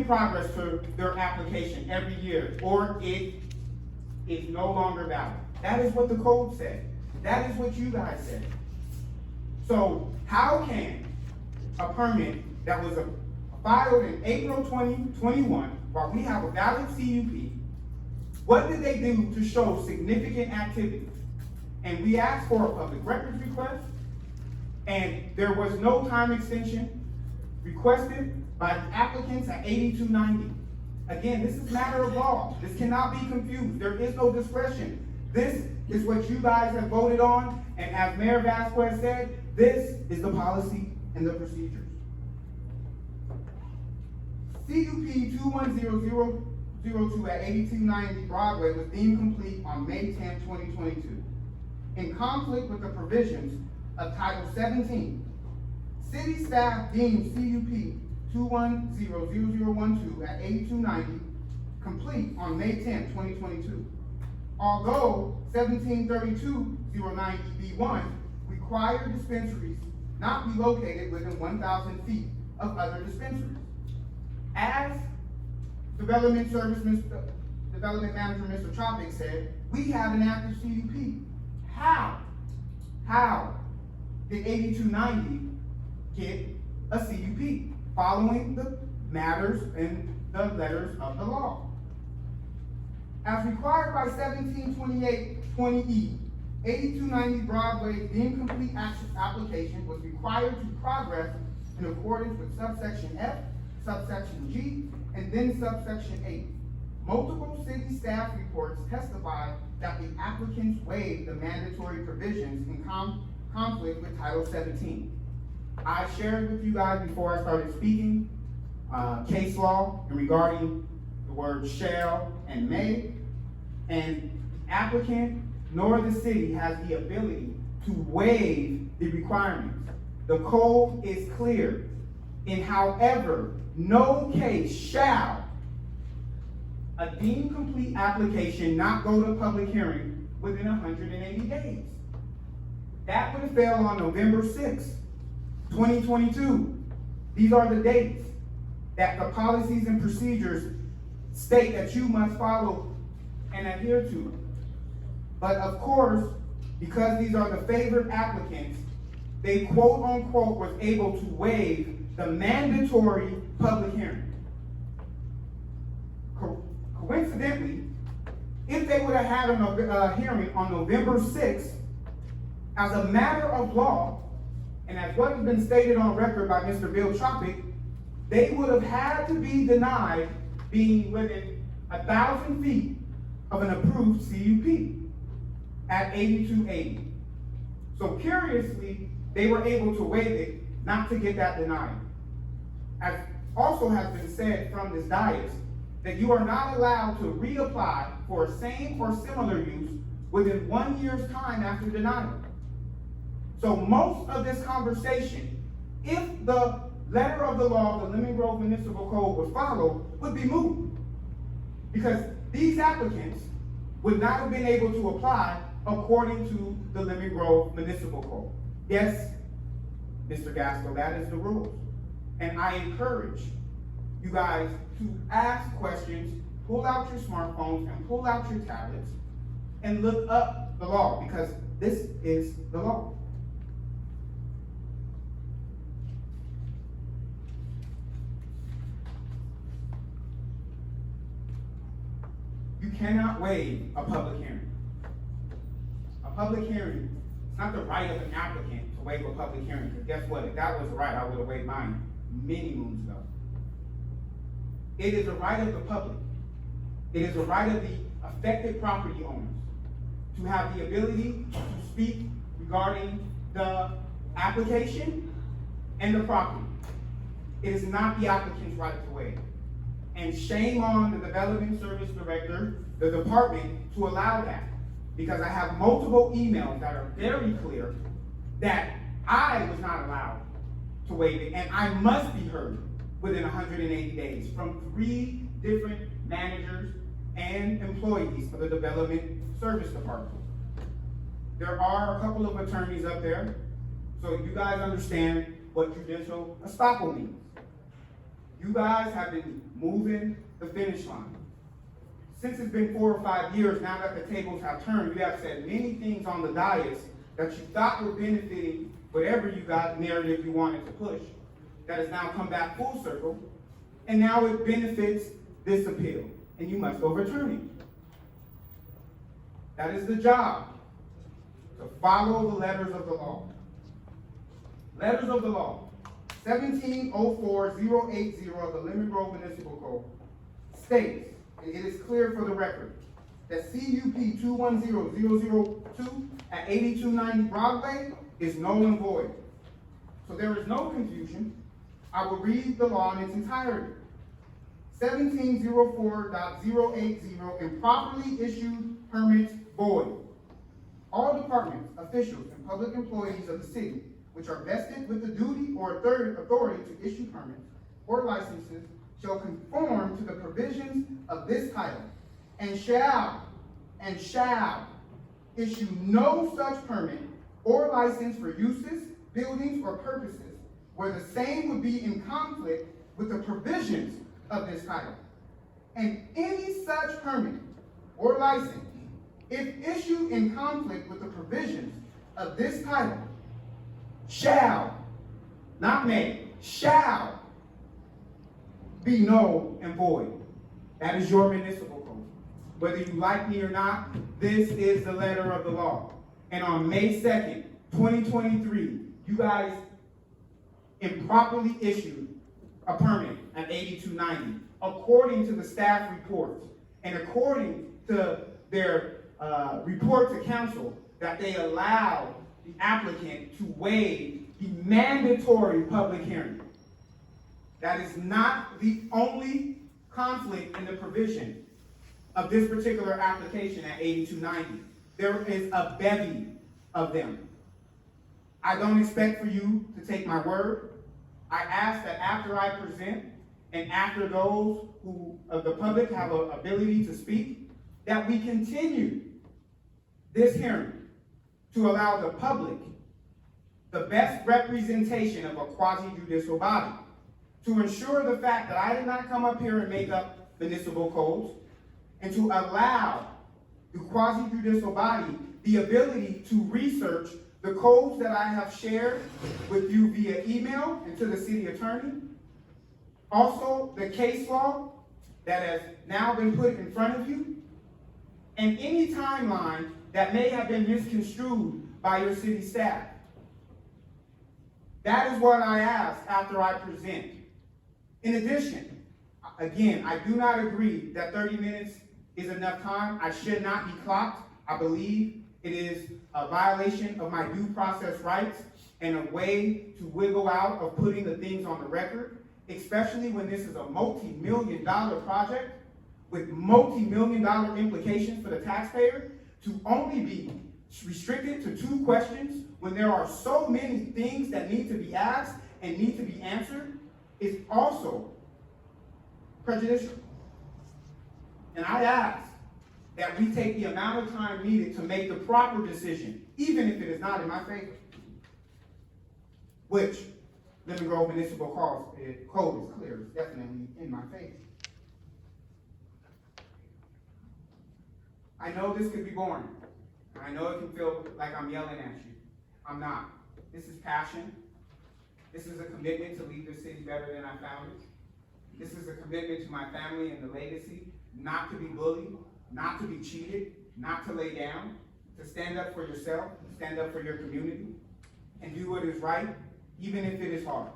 progress to their application every year, or it is no longer valid. That is what the code said. That is what you guys said. So how can a permit that was filed in April 2021, while we have a valid CUP, what did they do to show significant activity? And we asked for a public records request, and there was no time extension requested by the applicants at 8290. Again, this is matter of law. This cannot be confused. There is no discretion. This is what you guys have voted on, and as Mayor Vasquez said, this is the policy and the procedures. CUP 210002 at 8290 Broadway was deemed complete on May 10, 2022. In conflict with the provisions of Title 17, city staff deemed CUP 210012 at 8290 complete on May 10, 2022. Although 1732-090B1 required dispensaries not be located within 1,000 feet of other dispensaries. As Development Manager Mr. Tropic said, we have an active CUP. How did 8290 get a CUP following the matters and the letters of the law? As required by 1728-20E, 8290 Broadway deemed complete application was required to progress in accordance with subsection F, subsection G, and then subsection 8. Multiple city staff reports testify that the applicants waived the mandatory provisions in conflict with Title 17. I shared with you guys before I started speaking, case law regarding the word shall and may, and applicant nor the city has the ability to waive the requirements. The code is clear. In however, no case shall a deemed complete application not go to public hearing within 180 days. That would have failed on November 6, 2022. These are the dates that the policies and procedures state that you must follow and adhere to. But of course, because these are the favored applicants, they quote unquote was able to waive the mandatory public hearing. Coincidentally, if they would have had a hearing on November 6th, as a matter of law, and as what has been stated on record by Mr. Bill Tropic, they would have had to be denied being within 1,000 feet of an approved CUP at 8280. So curiously, they were able to waive it, not to get that denied. As also has been said from this dais, that you are not allowed to reapply for same or similar use within 1 year's time after denial. So most of this conversation, if the letter of the law of the Lemon Grove Municipal Code was followed, would be moot. Because these applicants would not have been able to apply according to the Lemon Grove Municipal Code. Yes, Mr. Gasco, that is the rules. And I encourage you guys to ask questions, pull out your smartphones and pull out your tablets and look up the law, because this is the law. You cannot waive a public hearing. A public hearing, it's not the right of an applicant to waive a public hearing, because guess what? If that was the right, I would have waived mine many moons ago. It is a right of the public. It is a right of the affected property owners to have the ability to speak regarding the application and the property. It is not the applicant's right to waive. And shame on the Development Service Director, the department, to allow that. Because I have multiple emails that are very clear that I was not allowed to waive it, and I must be heard within 180 days from 3 different managers and employees of the Development Service Department. There are a couple of attorneys up there, so you guys understand what judicial estoppel means. You guys have been moving the finish line. Since it's been 4 or 5 years, now that the tables have turned, you have said many things on the dais that you thought were benefiting whatever you got narrative you wanted to push, that has now come back full circle, and now it benefits this appeal, and you must overturn it. That is the job, to follow the letters of the law. Letters of the law. 1704080 of the Lemon Grove Municipal Code states, and it is clear for the record, that CUP 210002 at 8290 Broadway is null and void. So there is no confusion. I will read the law in its entirety. 1704.080 improperly issued permits void. All departments, officials, and public employees of the city which are vested with the duty or authority to issue permits or licenses shall conform to the provisions of this title and shall issue no such permit or license for uses, buildings, or purposes where the same would be in conflict with the provisions of this title. And any such permit or license, if issued in conflict with the provisions of this title, shall, not may, shall be null and void. That is your municipal code. Whether you like me or not, this is the letter of the law. And on May 2nd, 2023, you guys improperly issued a permit at 8290, according to the staff reports, and according to their report to council, that they allowed the applicant to waive the mandatory public hearing. That is not the only conflict in the provision of this particular application at 8290. There is a bevy of them. I don't expect for you to take my word. I ask that after I present, and after those who of the public have an ability to speak, that we continue this hearing to allow the public the best representation of a quasi-judicial body, to ensure the fact that I did not come up here and make up municipal codes, and to allow the quasi-judicial body the ability to research the codes that I have shared with you via email and to the city attorney. Also, the case law that has now been put in front of you, and any timeline that may have been misconstrued by your city staff. That is what I ask after I present. In addition, again, I do not agree that 30 minutes is enough time. I should not be clocked. I believe it is a violation of my due process rights and a way to wiggle out of putting the things on the record, especially when this is a multi-million-dollar project with multi-million-dollar implications for the taxpayer, to only be restricted to 2 questions when there are so many things that need to be asked and need to be answered is also prejudicial. And I ask that we take the amount of time needed to make the proper decision, even if it is not in my favor, which Lemon Grove Municipal Code is clear, it's definitely in my favor. I know this could be boring. I know it can feel like I'm yelling at you. I'm not. This is passion. This is a commitment to leave this city better than I found it. This is a commitment to my family and the legacy, not to be bullied, not to be cheated, not to lay down, to stand up for yourself, stand up for your community, and do what is right, even if it is hard.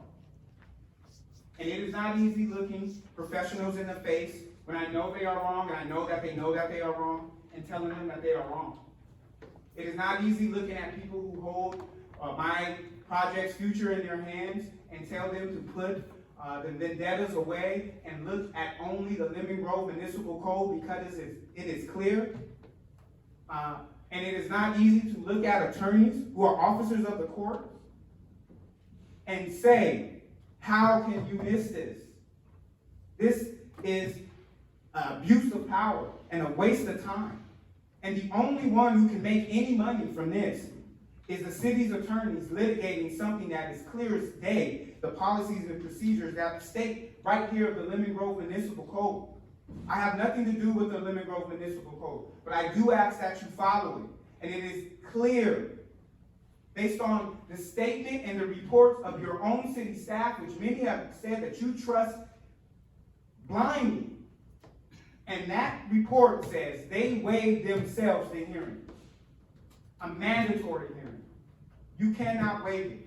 And it is not easy looking professionals in the face when I know they are wrong, and I know that they are wrong, and telling them that they are wrong. It is not easy looking at people who hold my project's future in their hands and tell them to put the vendettas away and look at only the Lemon Grove Municipal Code because it is clear. And it is not easy to look at attorneys who are officers of the court and say, how can you miss this? This is abuse of power and a waste of time. And the only one who can make any money from this is the city's attorneys litigating something that is clear as day, the policies and procedures that state right here of the Lemon Grove Municipal Code. I have nothing to do with the Lemon Grove Municipal Code, but I do ask that you follow it. And it is clear, based on the statement and the reports of your own city staff, which many have said that you trust blindly. And that report says they waived themselves the hearing. A mandatory hearing. You cannot waive it.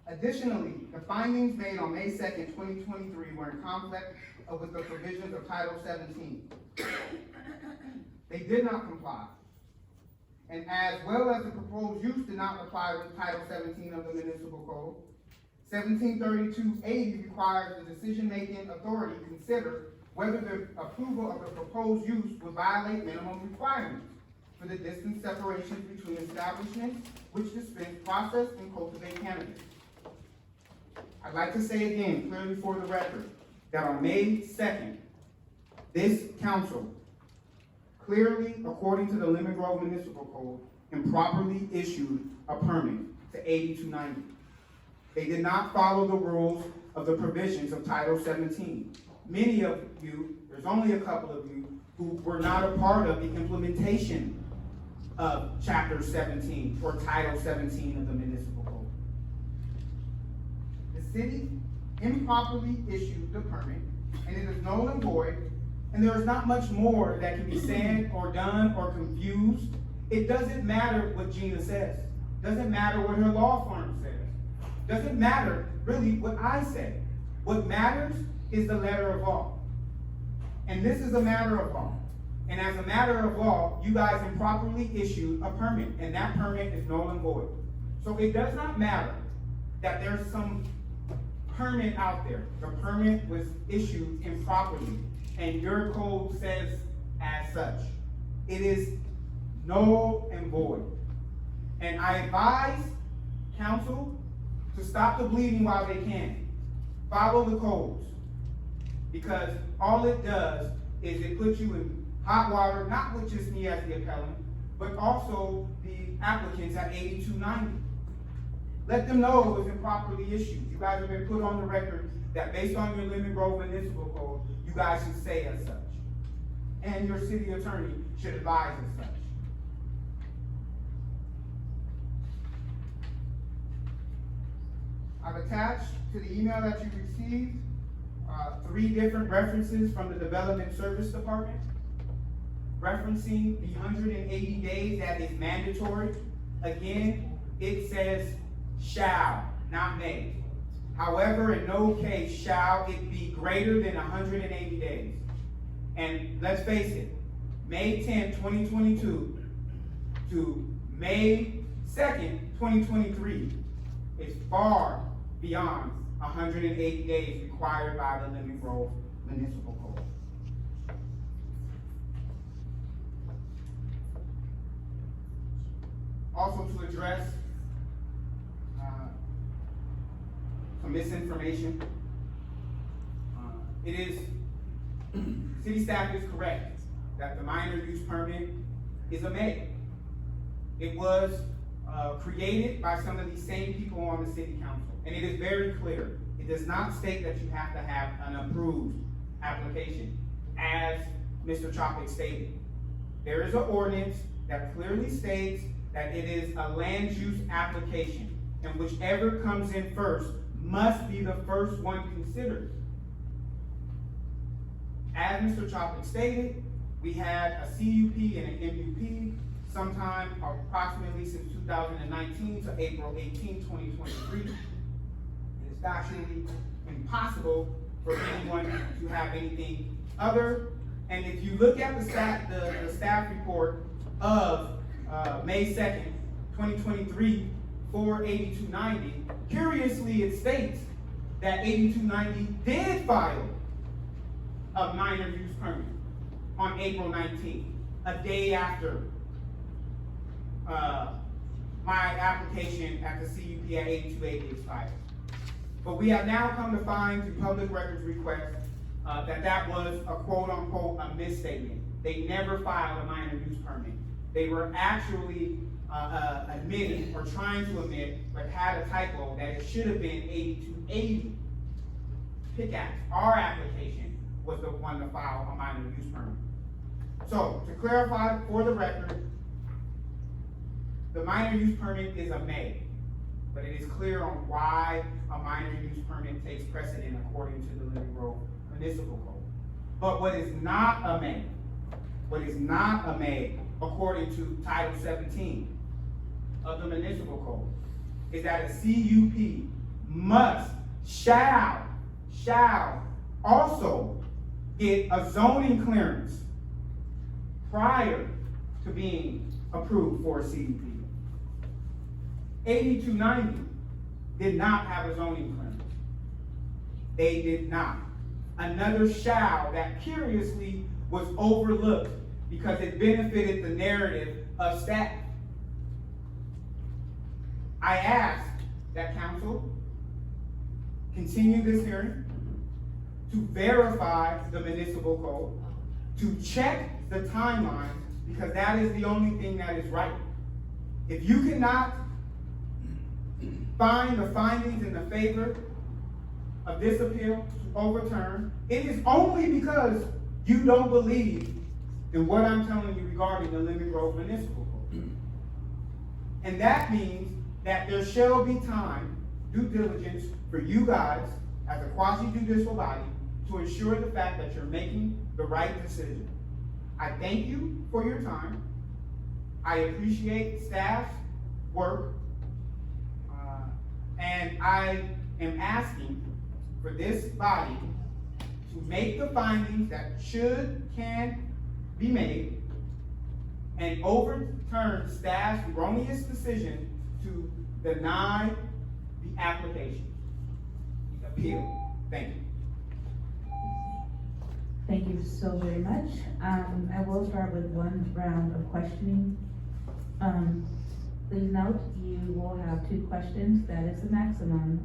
Additionally, the findings made on May 2nd, 2023 were in conflict with the provisions of Title 17. They did not comply. And as well as the proposed use did not comply with Title 17 of the Municipal Code, 1732-80 requires the decision-making authority to consider whether the approval of the proposed use would violate minimum requirements for the distance separations between establishments which dispense, process, and cultivate cannabis. I'd like to say again, clearly for the record, that on May 2nd, this council, clearly according to the Lemon Grove Municipal Code, improperly issued a permit to 8290. They did not follow the rules of the provisions of Title 17. Many of you, there's only a couple of you, who were not a part of the implementation of Chapter 17 or Title 17 of the Municipal Code. The city improperly issued the permit, and it is null and void, and there is not much more that can be said or done or confused. It doesn't matter what Gina says. Doesn't matter what her law firm says. Doesn't matter really what I say. What matters is the letter of law. And this is a matter of law. And as a matter of law, you guys improperly issued a permit, and that permit is null and void. So it does not matter that there's some permit out there. The permit was issued improperly, and your code says as such. It is null and void. And I advise council to stop the bleeding while they can. Follow the codes. Because all it does is it puts you in hot water, not with just me as the appellant, but also the applicants at 8290. Let them know it was improperly issued. You guys have been put on the record that based on your Lemon Grove Municipal Code, you guys should say as such. And your city attorney should advise as such. I've attached to the email that you received 3 different references from the Development Service Department, referencing the 180 days that is mandatory. Again, it says shall, not may. However, in no case shall it be greater than 180 days. And let's face it, May 10, 2022 to May 2nd, 2023 is far beyond 180 days required by the Lemon Grove Municipal Code. Also to address some misinformation. It is, city staff is correct that the minor use permit is a may. It was created by some of these same people on the city council. And it is very clear. It does not state that you have to have an approved application, as Mr. Chopic stated. There is an ordinance that clearly states that it is a land use application, and whichever comes in first must be the first one considered. As Mr. Chopic stated, we had a CUP and an MUP sometime approximately since 2019 to April 18, 2023. It is actually impossible for anyone to have anything and if you look at the staff report of, May 2nd, 2023, for 8290, curiously, it states that 8290 did file a minor use permit on April 19th, a day after my application at the CUP at 8280 expired. But we have now come to find through public records request that was a quote-unquote a misstatement. They never filed a minor use permit. They were actually admitting or trying to admit, but had a typo that it should have been 8280. Pickaxe, our application was the one to file a minor use permit. So, to clarify for the record, the minor use permit is a may, but it is clear on why a minor use permit takes precedent according to the Living Grove Municipal Code. But what is not a may, according to Title 17 of the Municipal Code, is that a CUP shall also get a zoning clearance prior to being approved for a CUP. 8290 did not have a zoning clearance. They did not. Another shall that curiously was overlooked because it benefited the narrative of staff. I ask that council continue this hearing to verify the municipal code, to check the timeline, because that is the only thing that is right. If you cannot find the findings in the favor of this appeal to overturn, it is only because you don't believe in what I'm telling you regarding the Living Grove Municipal Code. And that means that there shall be time, due diligence, for you guys as a quasi-judicial body to ensure the fact that you're making the right decision. I thank you for your time. I appreciate staff's work. And I am asking for this body to make the findings that can be made and overturn staff's erroneous decision to deny the application, the appeal. Thank you. Thank you so very much. I will start with one round of questioning. Please note, you will have 2 questions. That is the maximum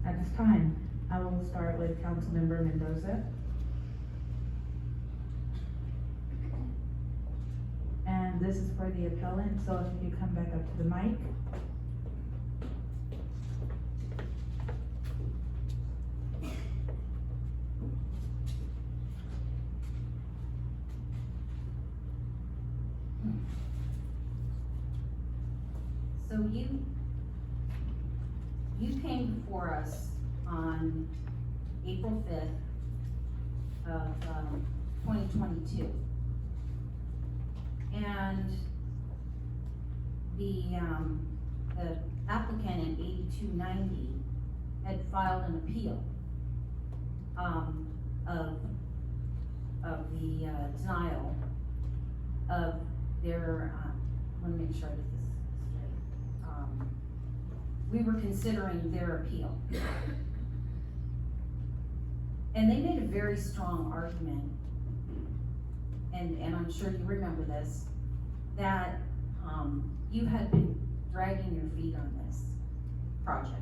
at this time. I will start with Councilmember Mendoza. And this is for the appellant, so if you come back up to the mic. So you came before us on April 5th of 2022. And the applicant in 8290 had filed an appeal of the denial of their, I want to make sure that this is straight. We were considering their appeal. And they made a very strong argument, and I'm sure you remember this, that you had been dragging your feet on this project.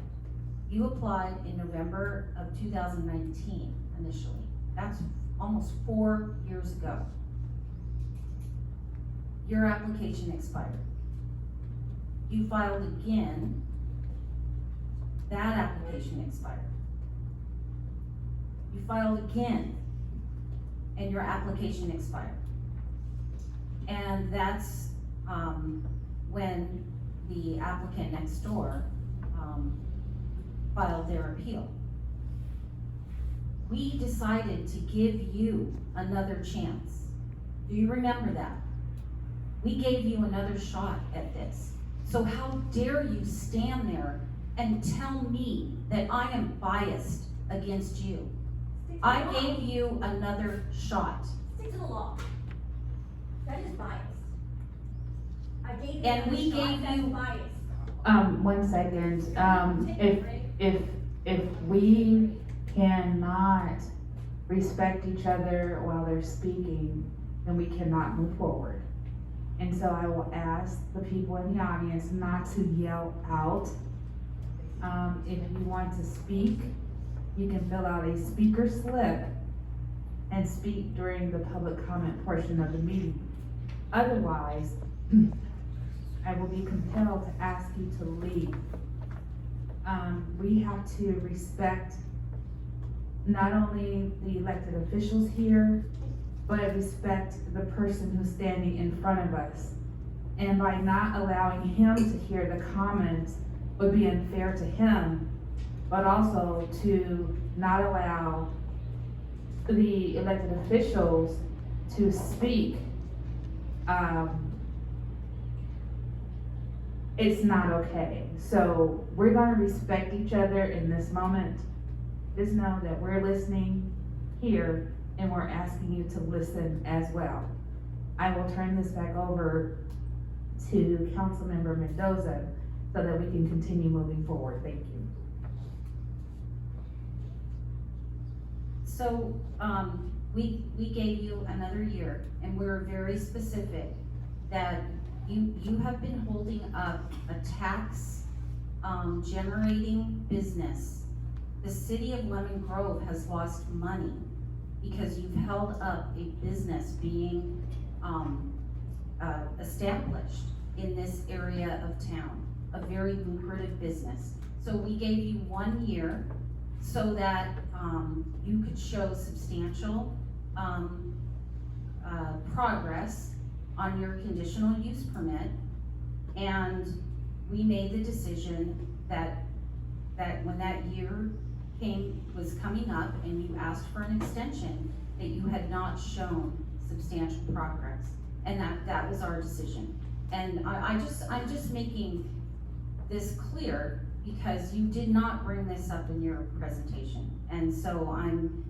You applied in November of 2019 initially. That's almost 4 years ago. Your application expired. You filed again, that application expired. You filed again, and your application expired. And that's when the applicant next door filed their appeal. We decided to give you another chance. Do you remember that? We gave you another shot at this. So how dare you stand there and tell me that I am biased against you? I gave you another shot. Stick to the law. That is biased. I gave you And another we shot, gave that's you- biased. 1 second, Take it, right? if we cannot respect each other while they're speaking, then we cannot move forward. And so I will ask the people in the audience not to yell out. If you want to speak, you can fill out a speaker slip and speak during the public comment portion of the meeting. Otherwise, I will be compelled to ask you to leave. We have to respect not only the elected officials here, but respect the person who's standing in front of us. And by not allowing him to hear the comments would be unfair to him, but also to not allow the elected officials to speak. It's not okay. So we're gonna respect each other in this moment. Just know that we're listening here and we're asking you to listen as well. I will turn this back over to Councilmember Mendoza so that we can continue moving forward. Thank you. So, we gave you another year, and we were very specific that you have been holding up a tax, generating business. The city of Lemon Grove has lost money because you've held up a business being, established in this area of town, a very lucrative business. So we gave you 1 year so that, you could show substantial, progress on your conditional use permit. And we made the decision that when that year was coming up and you asked for an extension, that you had not shown substantial progress. And that was our decision. And I'm just making this clear because you did not bring this up in your presentation. And so I'm,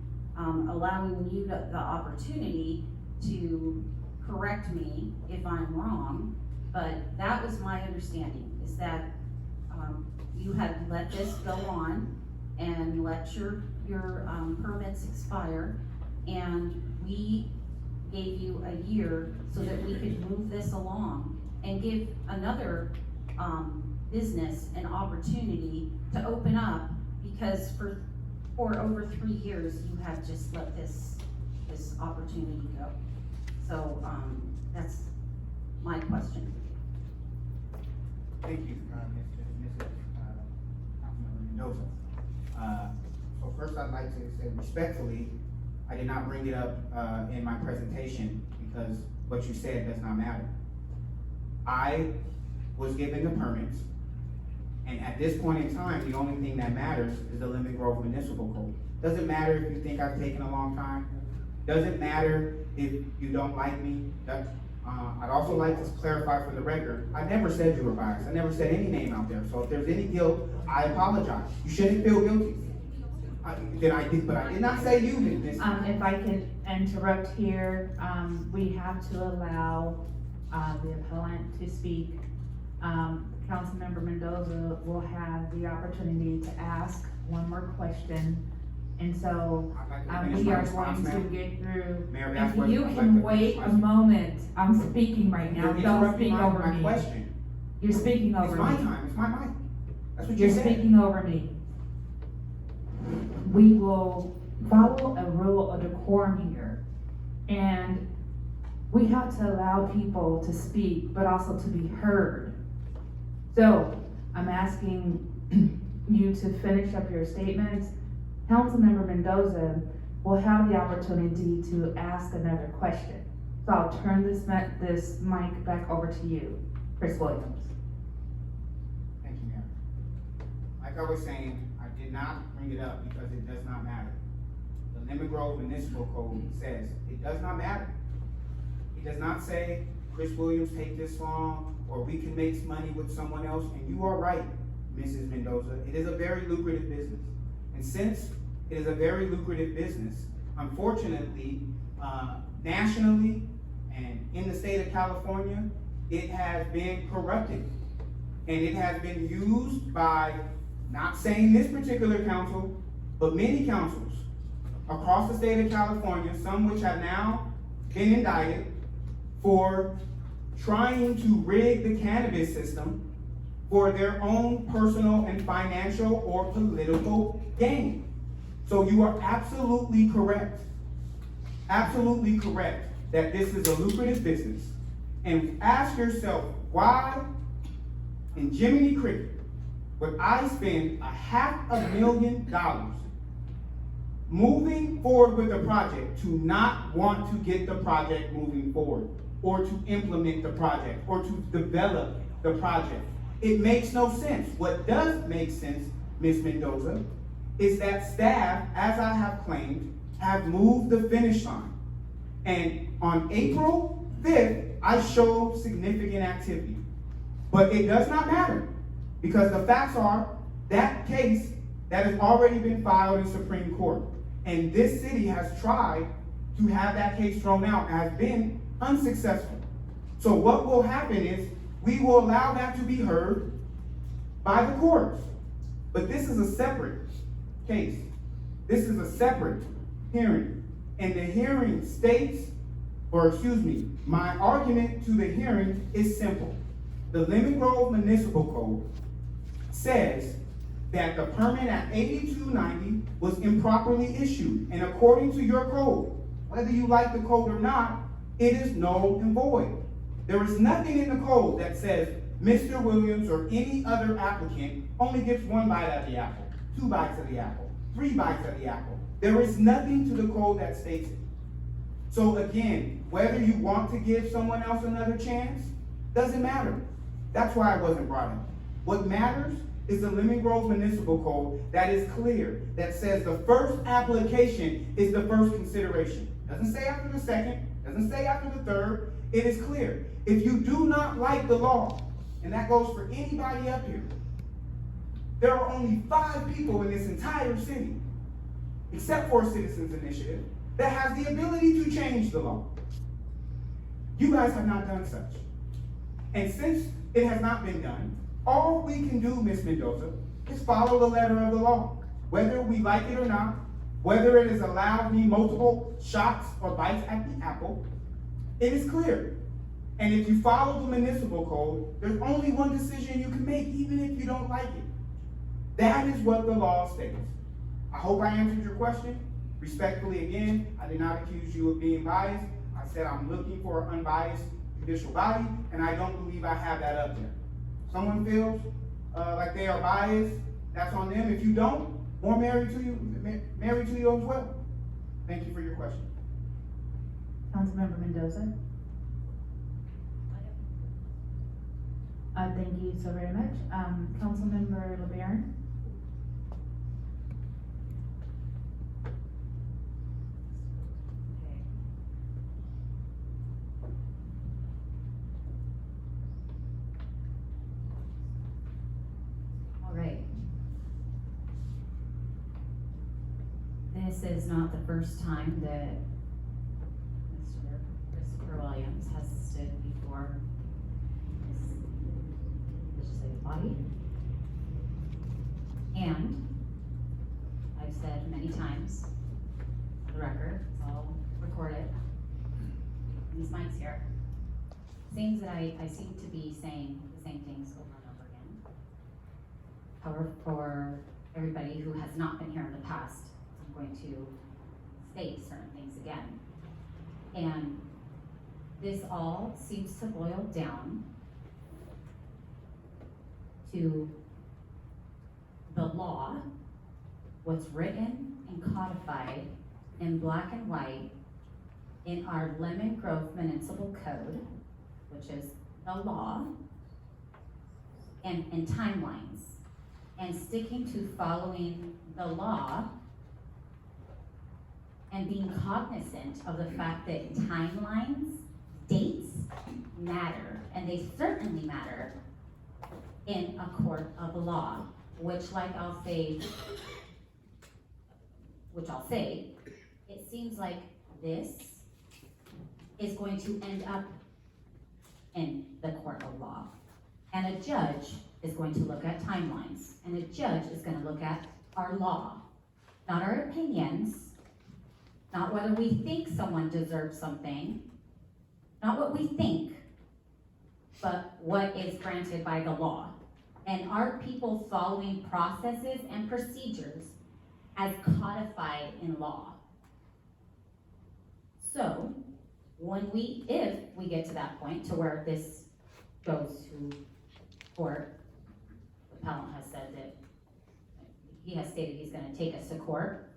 allowing you the opportunity to correct me if I'm wrong, but that was my understanding, is that, you had let this go on and let your permits expire, and we gave you a year so that we could move this along and give another, business an opportunity to open up, because for over 3 years, you have just let this opportunity go. So, that's my question. Thank you, Mrs. Councilmember Mendoza. So first I'd like to say respectfully, I did not bring it up, in my presentation because what you said does not matter. I was given the permits, and at this point in time, the only thing that matters is the Lemon Grove Municipal Code. Doesn't matter if you think I've taken a long time. Doesn't matter if you don't like me. I'd also like to clarify for the record, I never said you were biased. I never said any name out there. So if there's any guilt, I apologize. You shouldn't feel guilty. But I did not say you did this. If I can interrupt here, we have to allow, the appellant to speak. Councilmember Mendoza will have the opportunity to ask one more question. And so, I'd like to finish we my are response, going to ma'am. get through. Mayor, that's If what you I'd like can to wait finish a my- moment, I'm speaking right now, You're don't interrupting speak over my me. question. You're speaking It's over my me. time, it's my mic. That's what you You're said. speaking over me. We will follow a rule of decorum here. And we have to allow people to speak, but also to be heard. So, I'm asking you to finish up your statements. Councilmember Mendoza will have the opportunity to ask another question. So I'll turn this mic back over to you, Chris Williams. Thank you, Mayor. Like I was saying, I did not bring it up because it does not matter. The Lemon Grove Municipal Code says it does not matter. It does not say, Chris Williams, take this long, or we can make money with someone else, and you are right, Mrs. Mendoza. It is a very lucrative business. And since It is a very lucrative business. Unfortunately, nationally and in the state of California, it has been corrupted. And it has been used by, not saying this particular council, but many councils across the state of California, some which have now been indicted for trying to rig the cannabis system for their own personal and financial or political gain. So you are absolutely correct that this is a lucrative business. And ask yourself, why in Jiminy Cricket would I spend $500,000 moving forward with the project to not want to get the project moving forward, or to implement the project, or to develop the project? It makes no sense. What does make sense, Ms. Mendoza, is that staff, as I have claimed, have moved the finish line. And on April 5th, I showed significant activity. But it does not matter, because the facts are that case that has already been filed in Supreme Court. And this city has tried to have that case thrown out and has been unsuccessful. So what will happen is we will allow that to be heard by the courts. But this is a separate case. This is a separate hearing. And the hearing states, my argument to the hearing is simple. The Lemon Grove Municipal Code says that the permit at 8290 was improperly issued. And according to your code, whether you like the code or not, it is null and void. There is nothing in the code that says Mr. Williams or any other applicant only gets 1 bite of the apple, 2 bites of the apple, 3 bites of the apple. There is nothing to the code that states it. So again, whether you want to give someone else another chance, doesn't matter. That's why it wasn't brought up. What matters is the Lemon Grove Municipal Code that is clear, that says the first application is the first consideration. Doesn't say after the second, doesn't say after the third. It is clear. If you do not like the law, and that goes for anybody up here, there are only 5 people in this entire city, except for Citizens Initiative, that has the ability to change the law. You guys have not done such. And since it has not been done, all we can do, Ms. Mendoza, is follow the letter of the law. Whether we like it or not, whether it has allowed me multiple shots or bites at the apple, it is clear. And if you follow the municipal code, there's only one decision you can make, even if you don't like it. That is what the law states. I hope I answered your question. Respectfully, again, I did not accuse you of being biased. I said I'm looking for an unbiased judicial body, and I don't believe I have that up there. Someone feels like they are biased, that's on them. If you don't, more married to you as well. Thank you for your question. Councilmember Mendoza? Thank you so very much. Councilmember LeBaron? All right. This is not the first time that Mr. Christopher Williams has stood before this legislative body. And I've said many times, for the record, it's all recorded, and these mics here, things that I seem to be saying the same things over and over again. However, for everybody who has not been here in the past, I'm going to state certain things again. And this all seems to boil down to the law, what's written and codified in black and white in our Lemon Grove Municipal Code, which is the law, and timelines, and sticking to following the law and being cognizant of the fact that timelines, dates matter, and they certainly matter in a court of law, which, like I'll say, which I'll say, it seems like this is going to end up in the court of law. And a judge is going to look at timelines, and a judge is gonna look at our law, not our opinions, not whether we think someone deserves something, not what we think, but what is granted by the law. And are people following processes and procedures as codified in law? So, if we get to that point to where this goes to court, the appellant has said that he has stated he's gonna take us to court,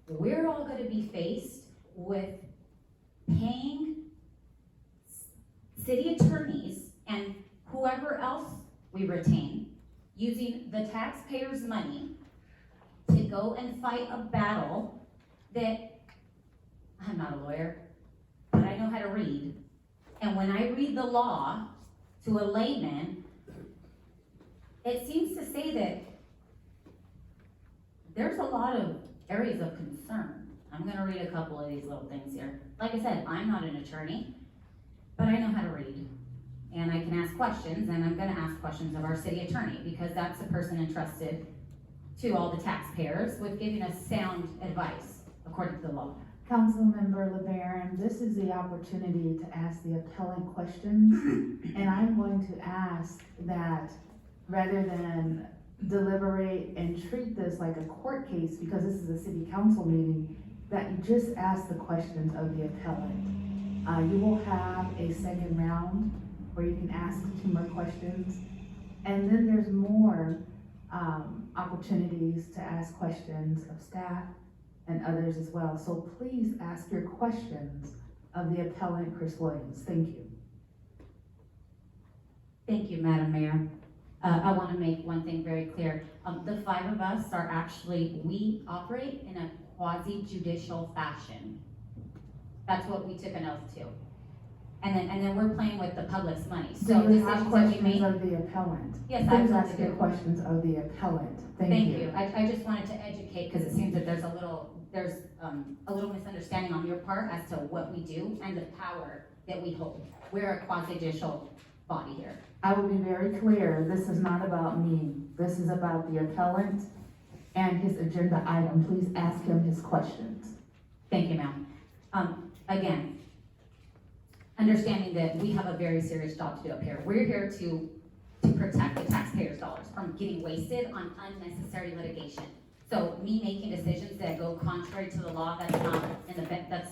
we're all gonna be faced with paying city attorneys and whoever else we retain, using the taxpayers' money to go and fight a battle that, I'm not a lawyer, but I know how to read. And when I read the law to a layman, it seems to say that there's a lot of areas of concern. I'm gonna read a couple of these little things here. Like I said, I'm not an attorney, but I know how to read. And I can ask questions, and I'm gonna ask questions of our city attorney, because that's the person entrusted to all the taxpayers with giving us sound advice according to the law. Councilmember LeBaron, this is the opportunity to ask the appellant questions. And I'm going to ask that rather than deliberate and treat this like a court case, because this is a city council meeting, that you just ask the questions of the appellant. You will have a second round where you can ask 2 more questions. And then there's more opportunities to ask questions of staff and others as well. So please ask your questions of the appellant, Chris Williams. Thank you. Thank you, Madam Mayor. I want to make one thing very clear. The 5 of us are actually, we operate in a quasi-judicial fashion. That's what we took an oath to. And then we're playing with the public's money. So Do you have decisions that we questions make. of the appellant? Yes, Please absolutely. ask your questions of the appellant. Thank you. I just wanted to educate, because it seems that there's a little misunderstanding on your part as to what we do and the power that we hold. We're a quasi-judicial body here. I will be very clear, this is not about me. This is about the appellant and his agenda item. Please ask him his questions. Thank you, ma'am. Again, understanding that we have a very serious job to do up here. We're here to protect the taxpayers' dollars from getting wasted on unnecessary litigation. So me making decisions that go contrary to the law, that's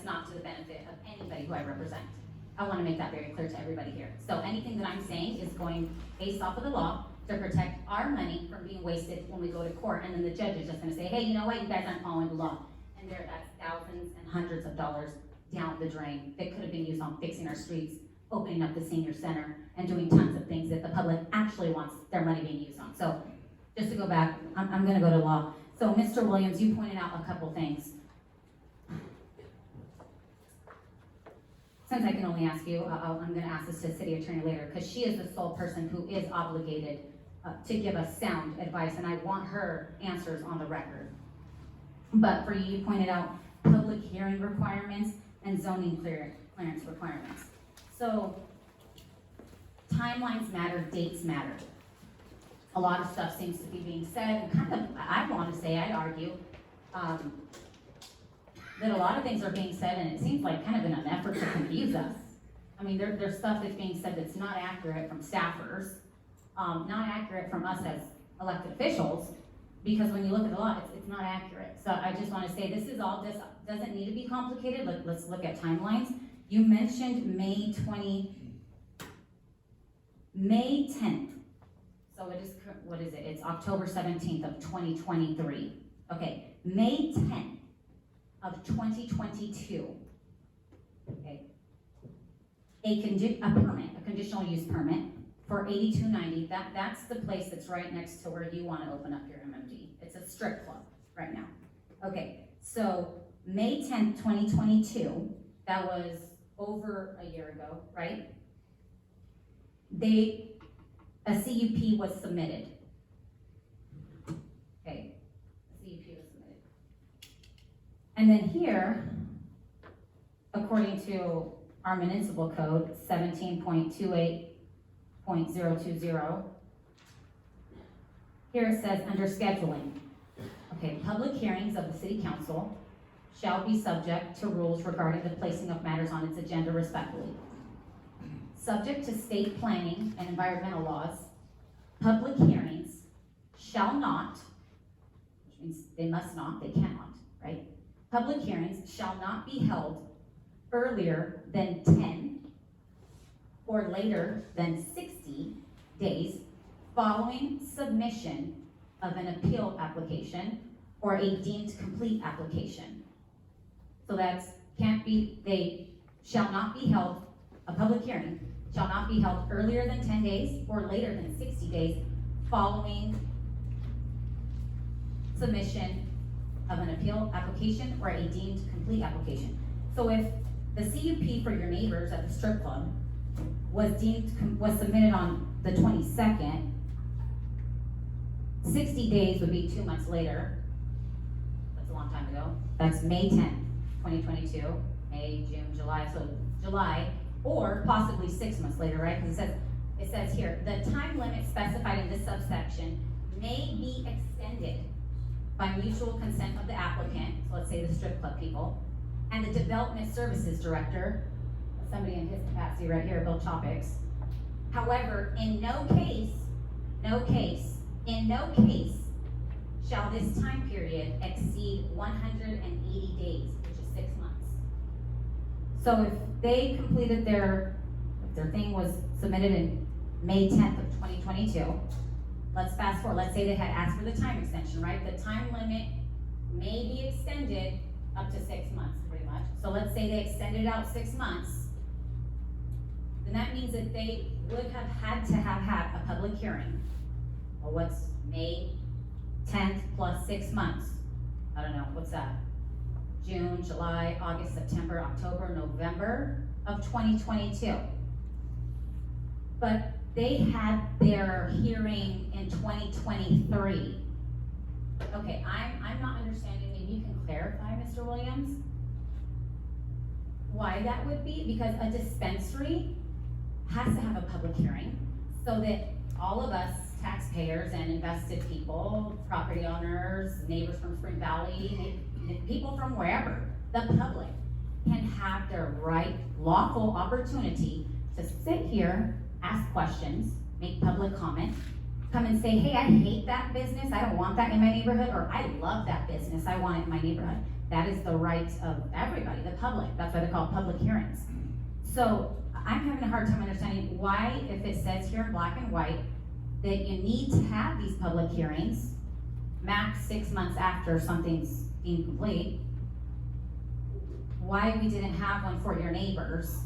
not to the benefit of anybody who I represent. I want to make that very clear to everybody here. So anything that I'm saying is going based off of the law to protect our money from being wasted when we go to court, and then the judge is just going to say, hey, you know what, you guys aren't following the law. And that's thousands and hundreds of dollars down the drain that could have been used on fixing our streets, opening up the senior center, and doing tons of things that the public actually wants their money being used on. So just to go back, I'm going to go to law. So Mr. Williams, you pointed out a couple things. Since I can only ask you, I'm going to ask this to the city attorney later, because she is the sole person who is obligated to give us sound advice, and I want her answers on the record. But for you, you pointed out public hearing requirements and zoning clearance requirements. So timelines matter, dates matter. A lot of stuff seems to be being said, and kind of, I want to say, I'd argue, that a lot of things are being said, and it seems like kind of in an effort to confuse us. I mean, there's stuff that's being said that's not accurate from staffers, not accurate from us as elected officials, because when you look at the law, it's not accurate. So I just want to say, this doesn't need to be complicated. Let's look at timelines. You mentioned May 10th. So it is, what is it? It's October 17th of 2023. Okay, May 10th of 2022. Okay. A conditional use permit for 8290, that's the place that's right next to where you want to open up your MMD. It's a strip club right now. Okay, so May 10th, 2022, that was over a year ago, right? A CUP was submitted. Okay, a CUP was submitted. And then here, according to our municipal code, 17.28.020, here it says, under scheduling, okay, public hearings of the city council shall be subject to rules regarding the placing of matters on its agenda respectively. Subject to state planning and environmental laws, public hearings shall not, which means they must not, they cannot, right? Public hearings shall not be held earlier than 10 or later than 60 days following submission of an appeal application or a deemed complete application. So that's, they shall not be held, a public hearing shall not be held earlier than 10 days or later than 60 days following submission of an appeal application or a deemed complete application. So if the CUP for your neighbors at the strip club was submitted on the 22nd, 60 days would be 2 months later. That's a long time ago. That's May 10th, 2022, May, June, July, so July, or possibly 6 months later, right? Because it says here, the time limit specified in this subsection may be extended by mutual consent of the applicant, so let's say the strip club people, and the development services director, somebody in his capacity right here, Bill Chopix. However, in no case shall this time period exceed 180 days, which is 6 months. So if they completed if their thing was submitted in May 10th of 2022, let's fast forward, let's say they had asked for the time extension, right? The time limit may be extended up to 6 months, pretty much. So let's say they extended out 6 months, then that means that they would have had to have had a public hearing. Well, what's May 10th plus 6 months? I don't know, what's that? June, July, August, September, October, November of 2022. But they had their hearing in 2023. Okay, I'm not understanding, maybe you can clarify, Mr. Williams, why that would be, because a dispensary has to have a public hearing so that all of us taxpayers and invested people, property owners, neighbors from Spring Valley, people from wherever, the public can have their right, lawful opportunity to sit here, ask questions, make public comment, come and say, hey, I hate that business, I don't want that in my neighborhood, or I love that business, I want it in my neighborhood. That is the right of everybody, the public. That's why they're called public hearings. So I'm having a hard time understanding why, if it says here in black and white, that you need to have these public hearings, max 6 months after something's deemed complete, why we didn't have one for your neighbors.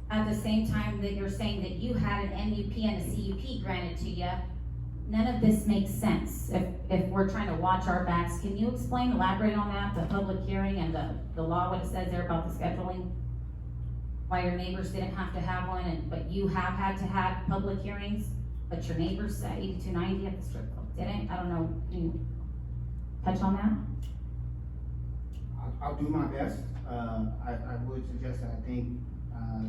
At the same time that you're saying that you had an MUP and a CUP granted to you, none of this makes sense. If we're trying to watch our backs, can you explain, elaborate on that, the public hearing and the law, what it says there about the scheduling? Why your neighbors didn't have to have one, but you have had to have public hearings, but your neighbors at 8290 at the strip club didn't? I don't know, can you touch on that? I'll do my best. I would suggest that I think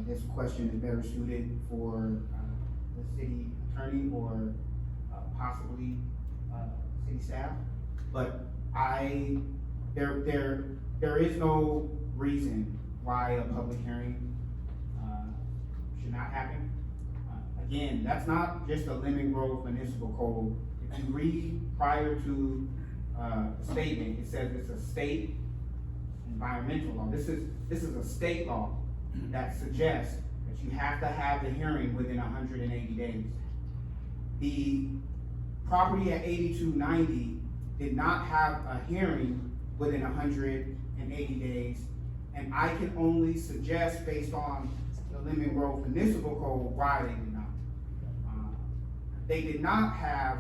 this question is better suited for the city attorney or possibly city staff. But there is no reason why a public hearing should not happen. Again, that's not just a Lemon Grove Municipal Code. If you read prior to the statement, it says it's a state environmental law. This is a state law that suggests that you have to have the hearing within 180 days. The property at 8290 did not have a hearing within 180 days, and I can only suggest based on the Lemon Grove Municipal Code why they did not. They did not have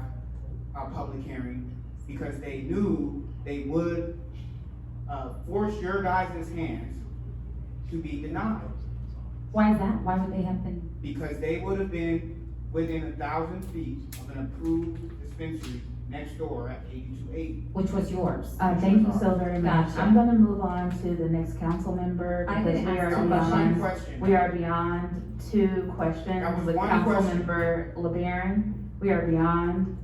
a public hearing because they knew they would force your guys' hands to be denied. Why is that? Why would they have been? Because they would have been within 1,000 feet of an approved dispensary next door at 8280. which was yours. Thank you so very much. Gotcha. I'm gonna move on to the next council member I because didn't we are ask you That was one beyond, question. we are beyond 2 questions That was with one council question. member LeBaron. We are beyond,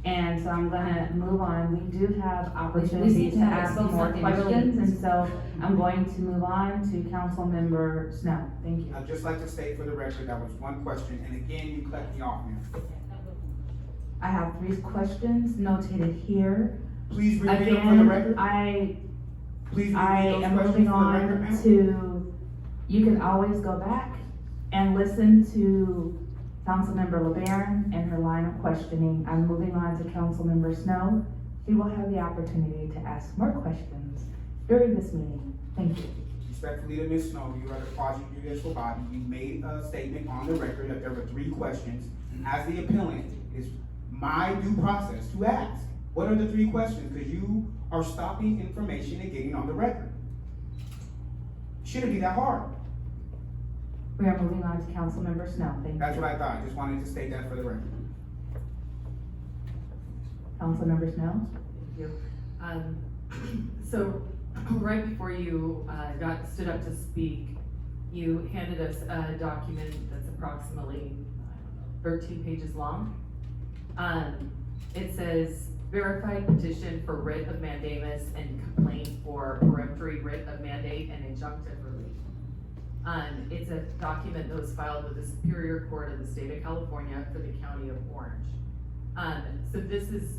and so I'm gonna move on. We do have opportunities to have ask exposed more something really- questions, and so I'm going to move on to council member Snow. Thank you. I'd just like to state for the record, that was one question, and again, you cut me off, ma'am. I have 3 questions notated here. Please repeat them for the Again, record. Please I repeat those am questions moving for the record, on ma'am. to, you can always go back and listen to Councilmember LeBaron and her line of questioning. I'm moving on to Councilmember Snow. She will have the opportunity to ask more questions during this meeting. Thank you. Respectfully to Ms. Snow, you are the quasi-judicial body. You made a statement on the record that there were 3 questions. As the appellant, it is my due process to ask, what are the 3 questions? Because you are stopping information and getting on the record. Shouldn't be that hard. We are moving on to Councilmember Snow. Thank That's you. what I thought. I just wanted to state that for the record. Councilmember Snow? Thank you. So, right before you, stood up to speak, you handed us a document that's approximately, 13 pages long. It says verified petition for writ of mandamus and complaint for peremptory writ of mandate and injunctive relief. It's a document that was filed with the Superior Court of the State of California for the County of Orange. So this is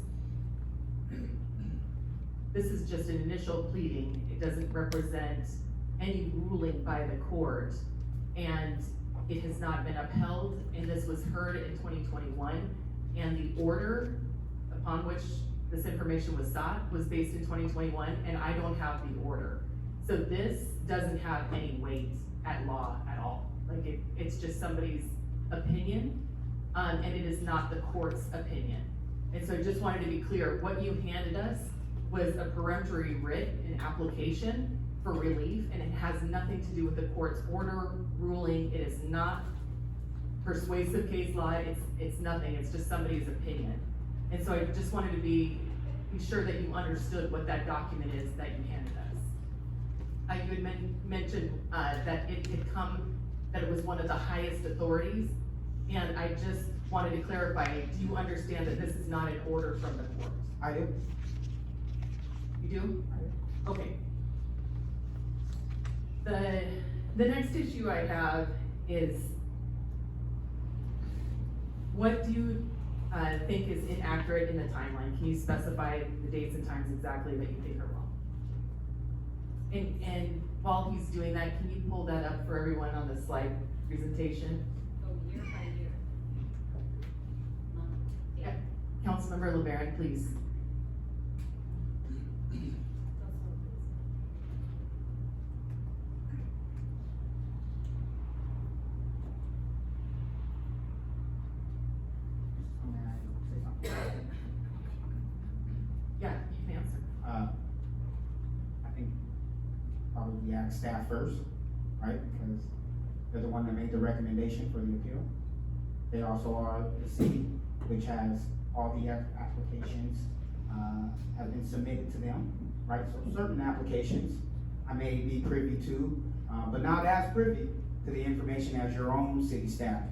just an initial pleading. It doesn't represent any ruling by the court. And it has not been upheld, and this was heard in 2021. And the order upon which this information was sought was based in 2021, and I don't have the order. So this doesn't have any weight at law at all. Like it's just somebody's opinion, and it is not the court's opinion. And so I just wanted to be clear, what you handed us was a peremptory writ, an application for relief, and it has nothing to do with the court's order, ruling. It is not persuasive case law, it's nothing, it's just somebody's opinion. And so I just wanted to be sure that you understood what that document is that you handed us. You had mentioned, that it had come, that it was one of the highest authorities, and I just wanted to clarify, do you understand that this is not an order from the court? I do. You do? Okay. The next issue I have is, what do you think is inaccurate in the timeline? Can you specify the dates and times exactly that you think are wrong? And while he's doing that, can you pull that up for everyone on the slide presentation? Go year by year. Yeah. Councilmember LeBaron, please. Yeah, you can answer. I think probably ask staff first, right? Because they're the one that made the recommendation for the appeal. They also are the city, which has all the applications, have been submitted to them, right? So certain applications I may be privy to, but not as privy to the information as your own city staff.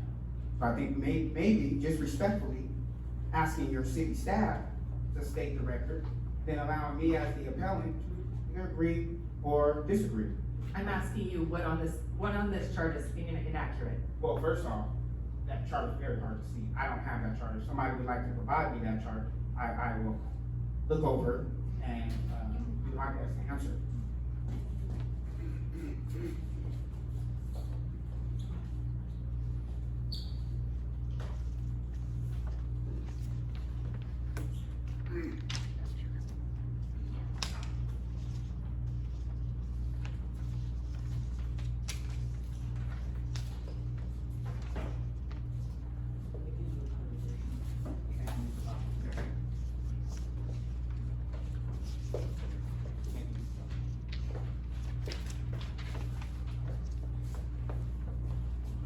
So I think maybe just respectfully asking your city staff to state the record, then allowing me as the appellant to agree or disagree. I'm asking you what on this chart is inaccurate? Well, first off, that chart is very hard to see. I don't have that chart. If somebody would like to provide me that chart, I will look over and do my best to answer.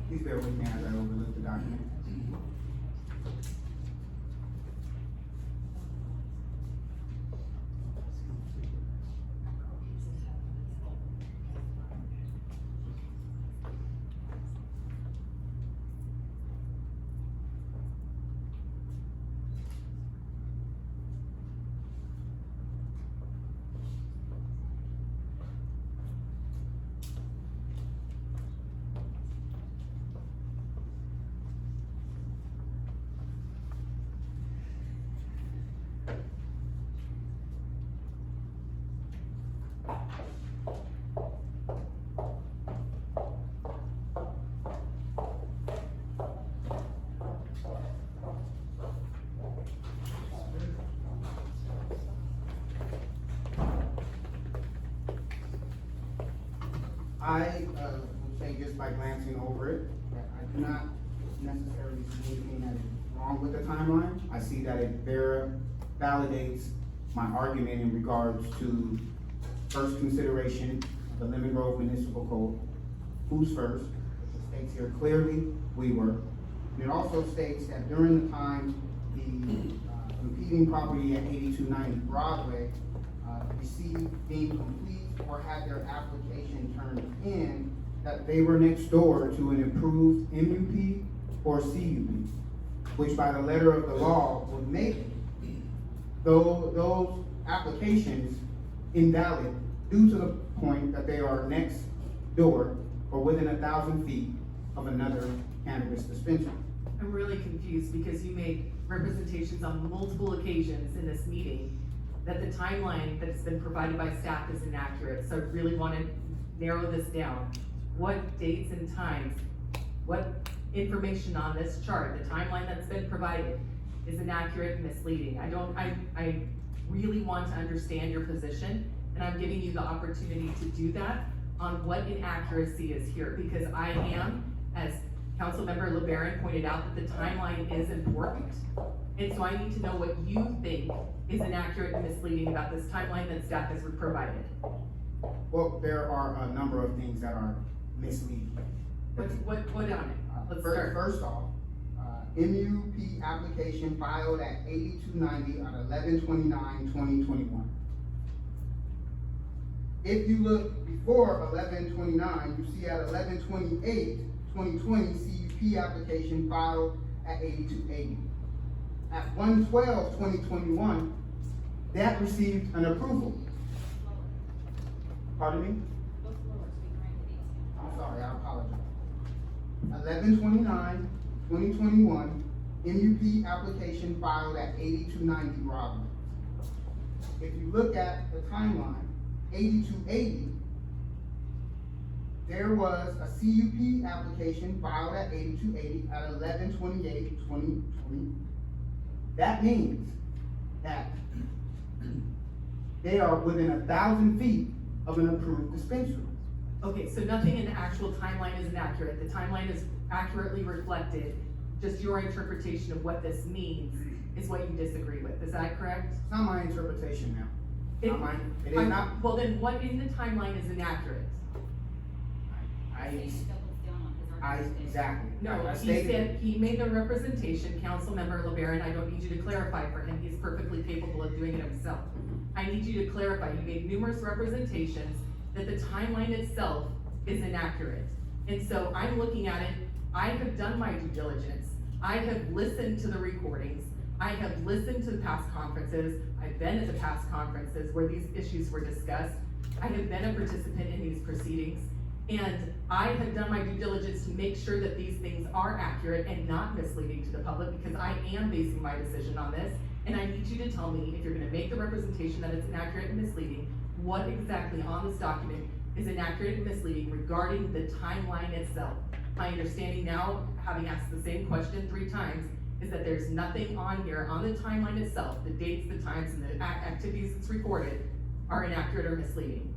Please bear with me as I overlook the document. I would say just by glancing over it, that I do not necessarily see anything that is wrong with the timeline. I see that it validates my argument in regards to first consideration of the Lemon Grove Municipal Code. Who's first? It states here clearly, we were. And it also states that during the time the competing property at 8290 Broadway received deemed complete or had their application turned in, that they were next door to an approved MUP or CUP, which by the letter of the law would make those applications invalid due to the point that they are next door or within 1,000 feet of another cannabis dispensary. I'm really confused because you made representations on multiple occasions in this meeting that the timeline that has been provided by staff is inaccurate, so I really want to narrow this down. What dates and times, what information on this chart, the timeline that's been provided is inaccurate and misleading? I really want to understand your position, and I'm giving you the opportunity to do that on what inaccuracy is here, because I am, as Councilmember LeBaron pointed out, that the timeline is important. And so I need to know what you think is inaccurate and misleading about this timeline that staff has provided. Well, there are a number of things that are misleading. What on it? Let's start. First off, MUP application filed at 8290 on 11/29/2021. If you look before 11/29, you see at 11/28/2020, CUP application filed at 8280. At 1/12/2021, that received an approval. Pardon me? I'm sorry, I apologize. 11/29/2021, MUP application filed at 8290 Broadway. If you look at the timeline, 8280, there was a CUP application filed at 8280 at 11/28/2020. That means that they are within 1,000 feet of an approved dispensary. Okay, so nothing in the actual timeline is inaccurate. The timeline is accurately reflected. Just your interpretation of what this means is what you disagree with. Is that correct? It's not my interpretation now. Not mine. It is not. Well, then what in the timeline is inaccurate? Exactly. No, I he stated- said, he made the representation, Councilmember LeBaron, I don't need you to clarify for him, he's perfectly capable of doing it himself. I need you to clarify, you made numerous representations that the timeline itself is inaccurate. And so I'm looking at it, I have done my due diligence, I have listened to the recordings, I have listened to the past conferences, I've been at the past conferences where these issues were discussed, I have been a participant in these proceedings, and I have done my due diligence to make sure that these things are accurate and not misleading to the public, because I am basing my decision on this, and I need you to tell me, if you're gonna make the representation that it's inaccurate and misleading, what exactly on this document is inaccurate and misleading regarding the timeline itself. My understanding now, having asked the same question 3 times, is that there's nothing on here on the timeline itself, the dates, the times, and the activities that's recorded are inaccurate or misleading.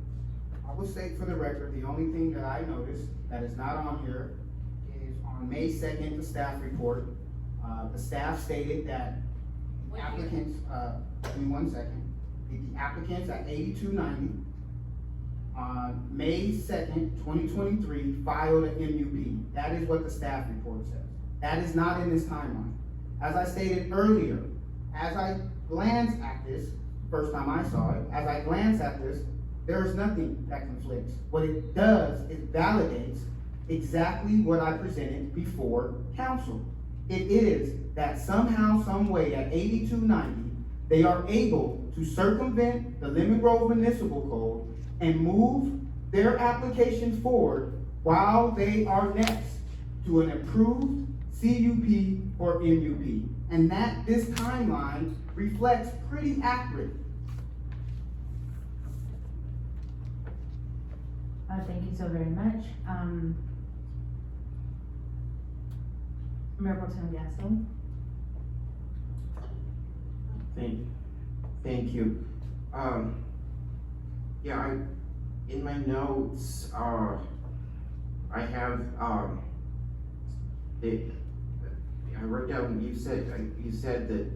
I will state for the record, the only thing that I noticed that is not on here is on May 2nd, the staff report. The staff stated that applicants, give me 1 second. The applicants at 8290, on May 2nd, 2023, filed an MUP. That is what the staff report says. That is not in this timeline. As I stated earlier, as I glanced at this, first time I saw it, as I glanced at this, there is nothing that conflicts. What it does, it validates exactly what I presented before council. It is that somehow, some way at 8290, they are able to circumvent the Lemon Grove Municipal Code and move their applications forward while they are next to an approved CUP or MUP. And that, this timeline reflects pretty accurate. Thank you so very much. Mayor Pro Tem Gaston. Thank you. Yeah, in my notes, I have, I wrote down, you said that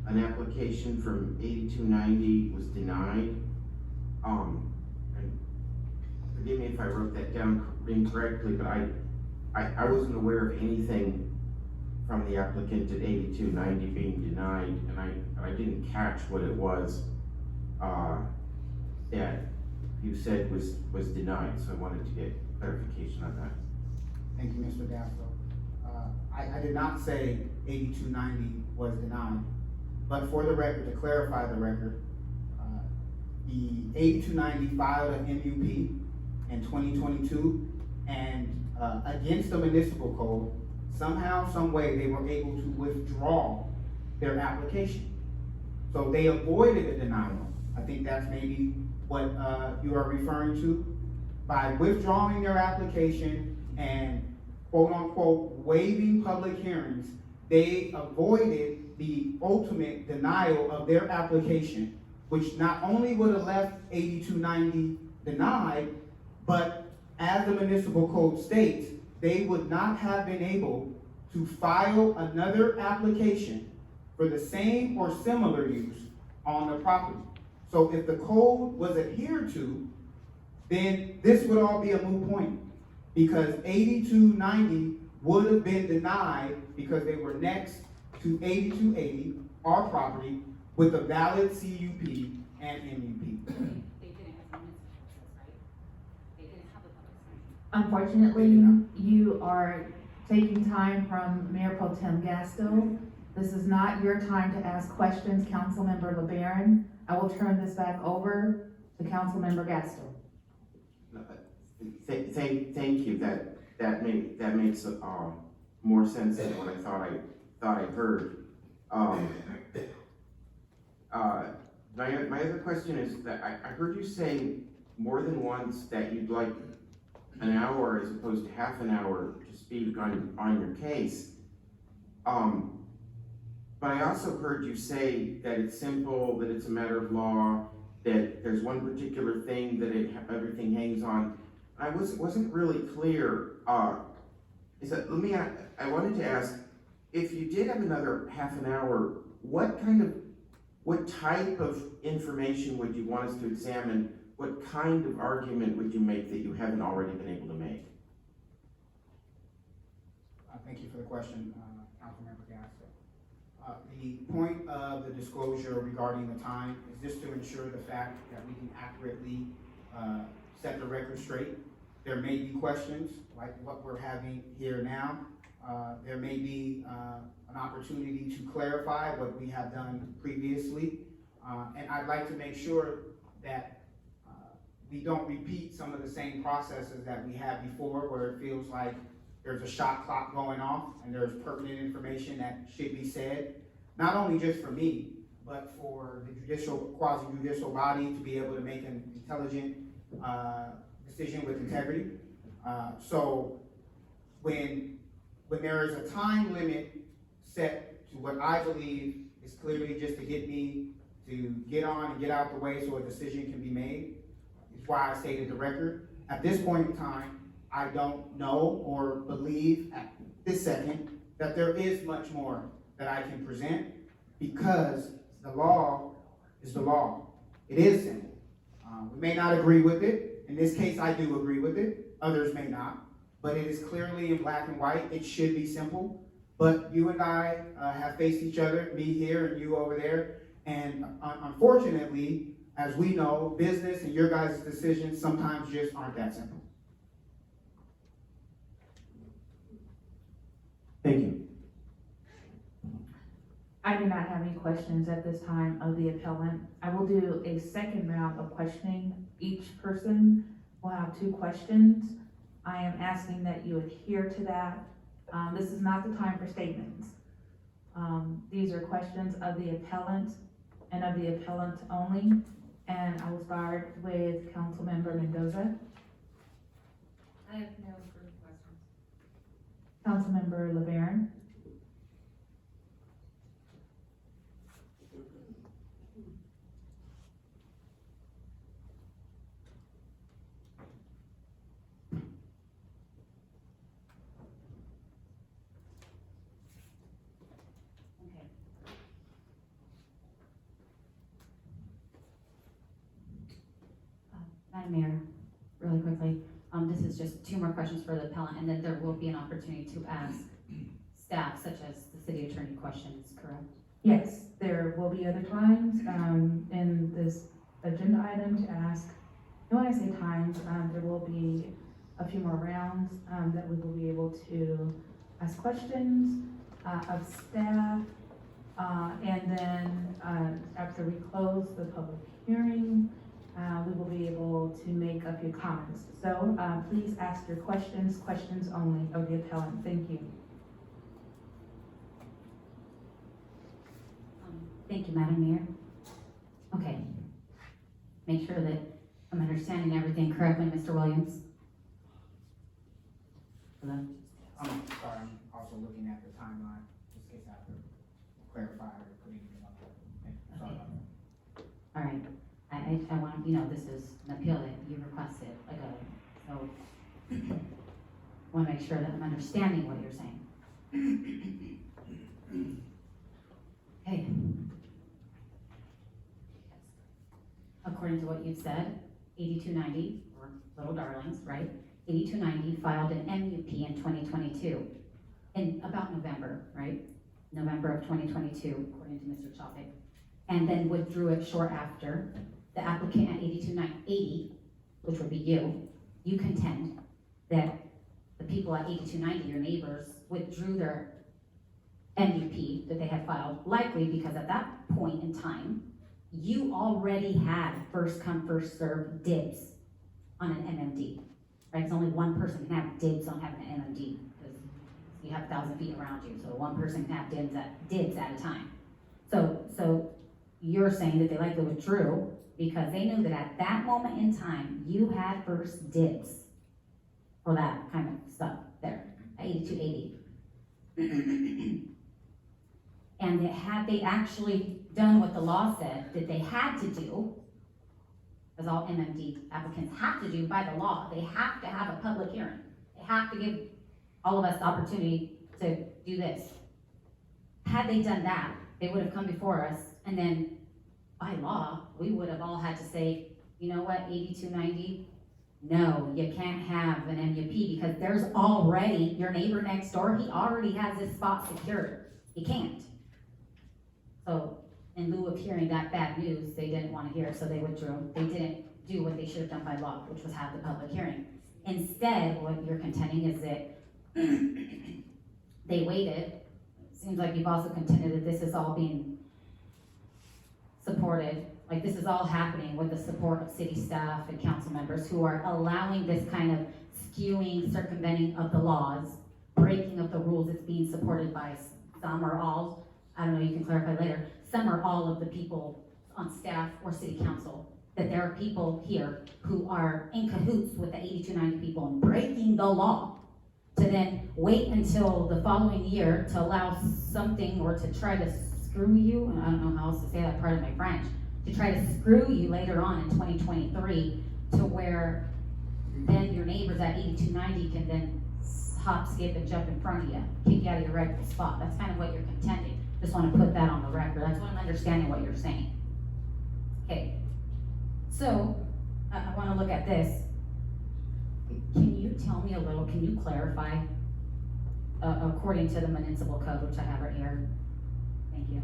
an application from 8290 was denied. And forgive me if I wrote that down incorrectly, but I wasn't aware of anything from the applicant at 8290 being denied, and I didn't catch what it was, that you said was denied, so I wanted to get clarification on that. Thank you, Mr. Gaston. I did not say 8290 was denied, but for the record, to clarify the record, the 8290 filed an MUP in 2022, and against the municipal code, somehow, some way, they were able to withdraw their application. So they avoided a denial. I think that's maybe what you are referring to. By withdrawing their application and quote unquote waiving public hearings, they avoided the ultimate denial of their application, which not only would have left 8290 denied, but as the municipal code states, they would not have been able to file another application for the same or similar use on the property. So if the code was adhered to, then this would all be a moot point, because 8290 would have been denied because they were next to 8280, our property, with a valid CUP and MUP. They didn't have a municipal process, right? They didn't have a public hearing. Unfortunately, you are taking time from Mayor Pro Tem Gasto. This is not your time to ask questions, Councilmember LeBaron. I will turn this back over to Councilmember Gasto. Thank you. That makes more sense than what I thought I heard. My other question is that I heard you say more than once that you'd like an hour as opposed to half an hour to speak on your case. But I also heard you say that it's simple, that it's a matter of law, that there's one particular thing that everything hangs on. I wasn't really clear. I wanted to ask, if you did have another half an hour, what type of information would you want us to examine? What kind of argument would you make that you haven't already been able to make? Thank you for the question, Councilmember Gaston. The point of the disclosure regarding the time is just to ensure the fact that we can accurately set the record straight. There may be questions like what we're having here now. There may be an opportunity to clarify what we have done previously. And I'd like to make sure that we don't repeat some of the same processes that we had before, where it feels like there's a shot clock going off and there's pertinent information that should be said, not only just for me, but for the quasi-judicial body to be able to make an intelligent decision with integrity. So when there is a time limit set to what I believe is clearly just to get me to get on and get out the way so a decision can be made, is why I stated the record. At this point in time, I don't know or believe at this second that there is much more that I can present, because the law is the law. It is simple. We may not agree with it. In this case, I do agree with it. Others may not. But it is clearly in black and white. It should be simple. But you and I have faced each other, me here and you over there. And unfortunately, as we know, business and your guys' decisions sometimes just aren't that simple. Thank you. I do not have any questions at this time of the appellant. I will do a second round of questioning. Each person will have 2 questions. I am asking that you adhere to that. This is not the time for statements. These are questions of the appellant and of the appellant only. And I will start with Councilmember Mendoza. I have no further questions. Councilmember LeBaron. is just 2 more questions for the appellant, and then there will be an opportunity to ask staff, such as the city attorney, questions, correct? Yes, there will be other times, in this agenda item to ask, and when I say times, there will be a few more rounds, that we will be able to ask questions, of staff, and then, after we close the public hearing, we will be able to make a few comments. So, please ask your questions only of the appellant. Thank you. Thank you, Madam Mayor. Okay. Make sure that I'm understanding everything correctly, Mr. Williams. Hello? I'm sorry, I'm also looking at the timeline, just in case I have to clarify or put anything on there. Okay, sorry about that. All right. I want, this is an appeal that you requested, so I want to make sure that I'm understanding what you're saying. Okay. According to what you've said, 8290, or Little Darlings, right? 8290 filed an MUP in 2022, in about November, right? November of 2022, according to Mr. Chopik, and then withdrew it short after. The applicant at 82980, which would be you contend that the people at 8290, your neighbors, withdrew their MUP that they had filed, likely because at that point in time, you already had first come, first served dibs on an MMD, right? It's only one person can have dibs on having an MMD, because you have 1,000 feet around you, so one person can have dibs at a time. So you're saying that they likely withdrew because they knew that at that moment in time, you had first dibs for that kind of stuff there, at 8280. And that had they actually done what the law said that they had to do, as all MMD applicants have to do by the law, they have to have a public hearing. They have to give all of us the opportunity to do this. Had they done that, they would have come before us, and then by law, we would have all had to say, you know what, 8290, no, you can't have an MUP because there's already, your neighbor next door, he already has his spot secured. He can't. So in lieu of hearing that bad news, they didn't want to hear it, so they withdrew. They didn't do what they should have done by law, which was have the public hearing. Instead, what you're contending is that they waited. It seems like you've also contended that this is all being supported, like this is all happening with the support of city staff and council members who are allowing this kind of skewing, circumventing of the laws, breaking of the rules. It's being supported by some or all, I don't know, you can clarify later, some or all of the people on staff or city council, that there are people here who are in cahoots with the 8290 people and breaking the law to then wait until the following year to allow something or to try to screw you, and I don't know how else to say that, part of my French, to try to screw you later on in 2023 to where then your neighbors at 8290 can then hop, skip, and jump in front of you, kick you out of your rightful spot. That's kind of what you're contending. Just want to put that on the record. That's what I'm understanding what you're saying. Okay, so I want to look at this. Can you tell me a little, can you clarify, according to the municipal code, which I have right here, thank you.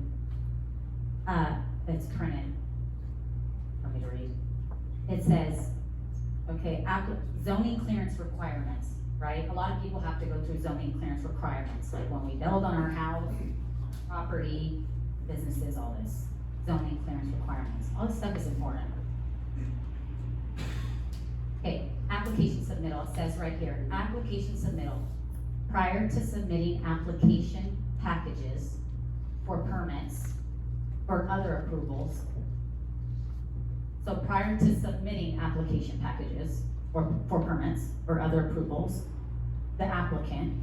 It's printed for me to read. It says, okay, zoning clearance requirements, right? A lot of people have to go through zoning clearance requirements, like when we build on our house, property, businesses, all this. Zoning clearance requirements. All this stuff is important. Okay, application submittal, it says right here, application submittal. Prior to submitting application packages for permits or other approvals. So prior to submitting application packages or for permits or other approvals, the applicant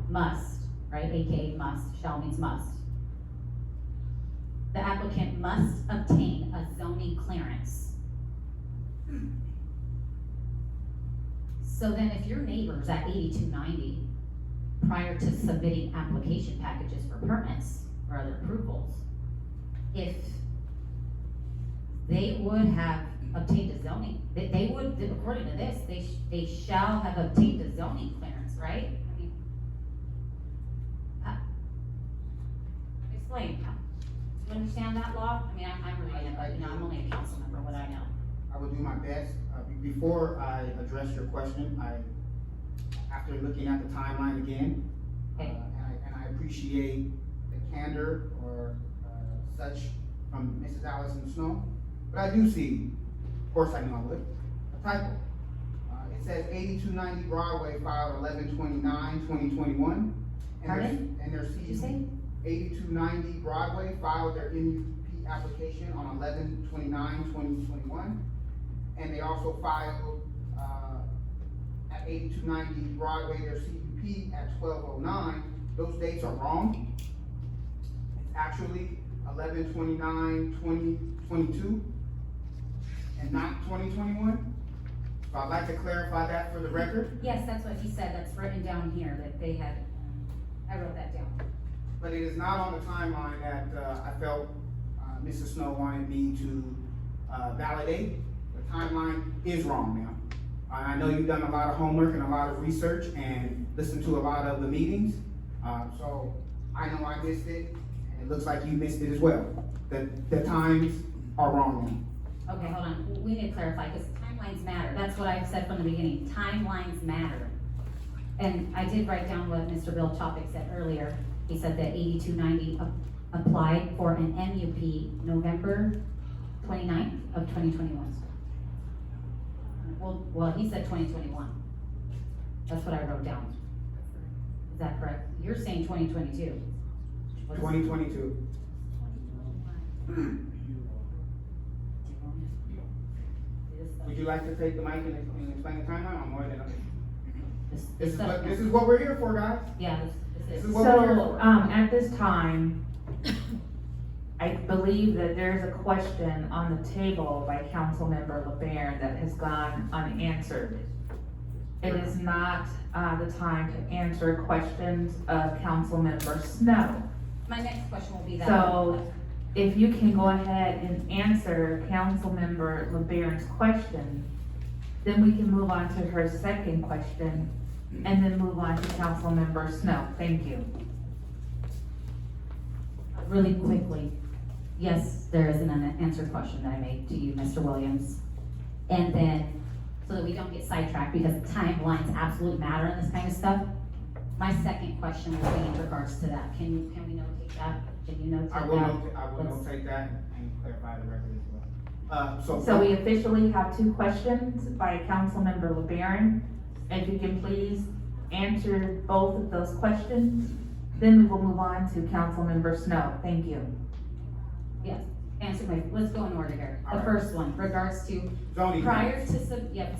must, right? AKA must, shall means must. The applicant must obtain a zoning clearance. So then if your neighbor's at 8290, prior to submitting application packages for permits or other approvals, if they would have obtained a zoning, they would, according to this, they shall have obtained a zoning clearance, right? I mean, explain, do you understand that law? I mean, I'm reading it, but, you know, I'm only a council member, what I know. I will do my best. Before I address your question, after looking at the timeline again, Okay. and I appreciate the candor or such from Mrs. Allison Snow, but I do see, of course I knew I would, a typo. It says 8290 Broadway filed 11/29/2021. Pardon? And their Did you say? 8290 Broadway filed their MUP application on 11/29/2021. And they also filed, at 8290 Broadway, their CUP at 1209. Those dates are wrong. It's actually 11/29/2022 and not 2021. So I'd like to clarify that for the record. Yes, that's what he said, that's written down here, that they had, I wrote that down. But it is not on the timeline that, I felt, Mrs. Snow wanted me to, validate. The timeline is wrong now. I know you've done a lot of homework and a lot of research and listened to a lot of the meetings. So I know I missed it, and it looks like you missed it as well. The times are wrong now. Okay, hold on, we need to clarify, because timelines matter, that's what I've said from the beginning, timelines matter. And I did write down what Mr. Bill Topic said earlier, he said that 8290 applied for an MUP November 29th of 2021. Well, he said 2021, that's what I wrote down. Is that correct? You're saying 2022. 2022. Would you like to take the mic and explain the timeline? I'm more than, this is what we're here for, guys. Yeah, This is what we're here So, for. at this time, I believe that there's a question on the table by Councilmember LeBaron that has gone unanswered. It is not, the time to answer questions of Councilmember Snow. my next question will be that. So, if you can go ahead and answer Councilmember LeBaron's question, then we can move on to her second question, and then move on to Councilmember Snow. Thank you. Really quickly, yes, there is an unanswered question that I made to you, Mr. Williams. And then, so that we don't get sidetracked, because timelines absolutely matter in this kind of stuff, my second question will be in regards to that. Can we notate that? Can you notate that? I will notate that and clarify the record as well. So we officially have two questions by Councilmember LeBaron. If you can please answer both of those questions, then we will move on to Councilmember Snow. Thank you. Yes, let's go in order here. The Alright. first one, regards to Zoning. prior to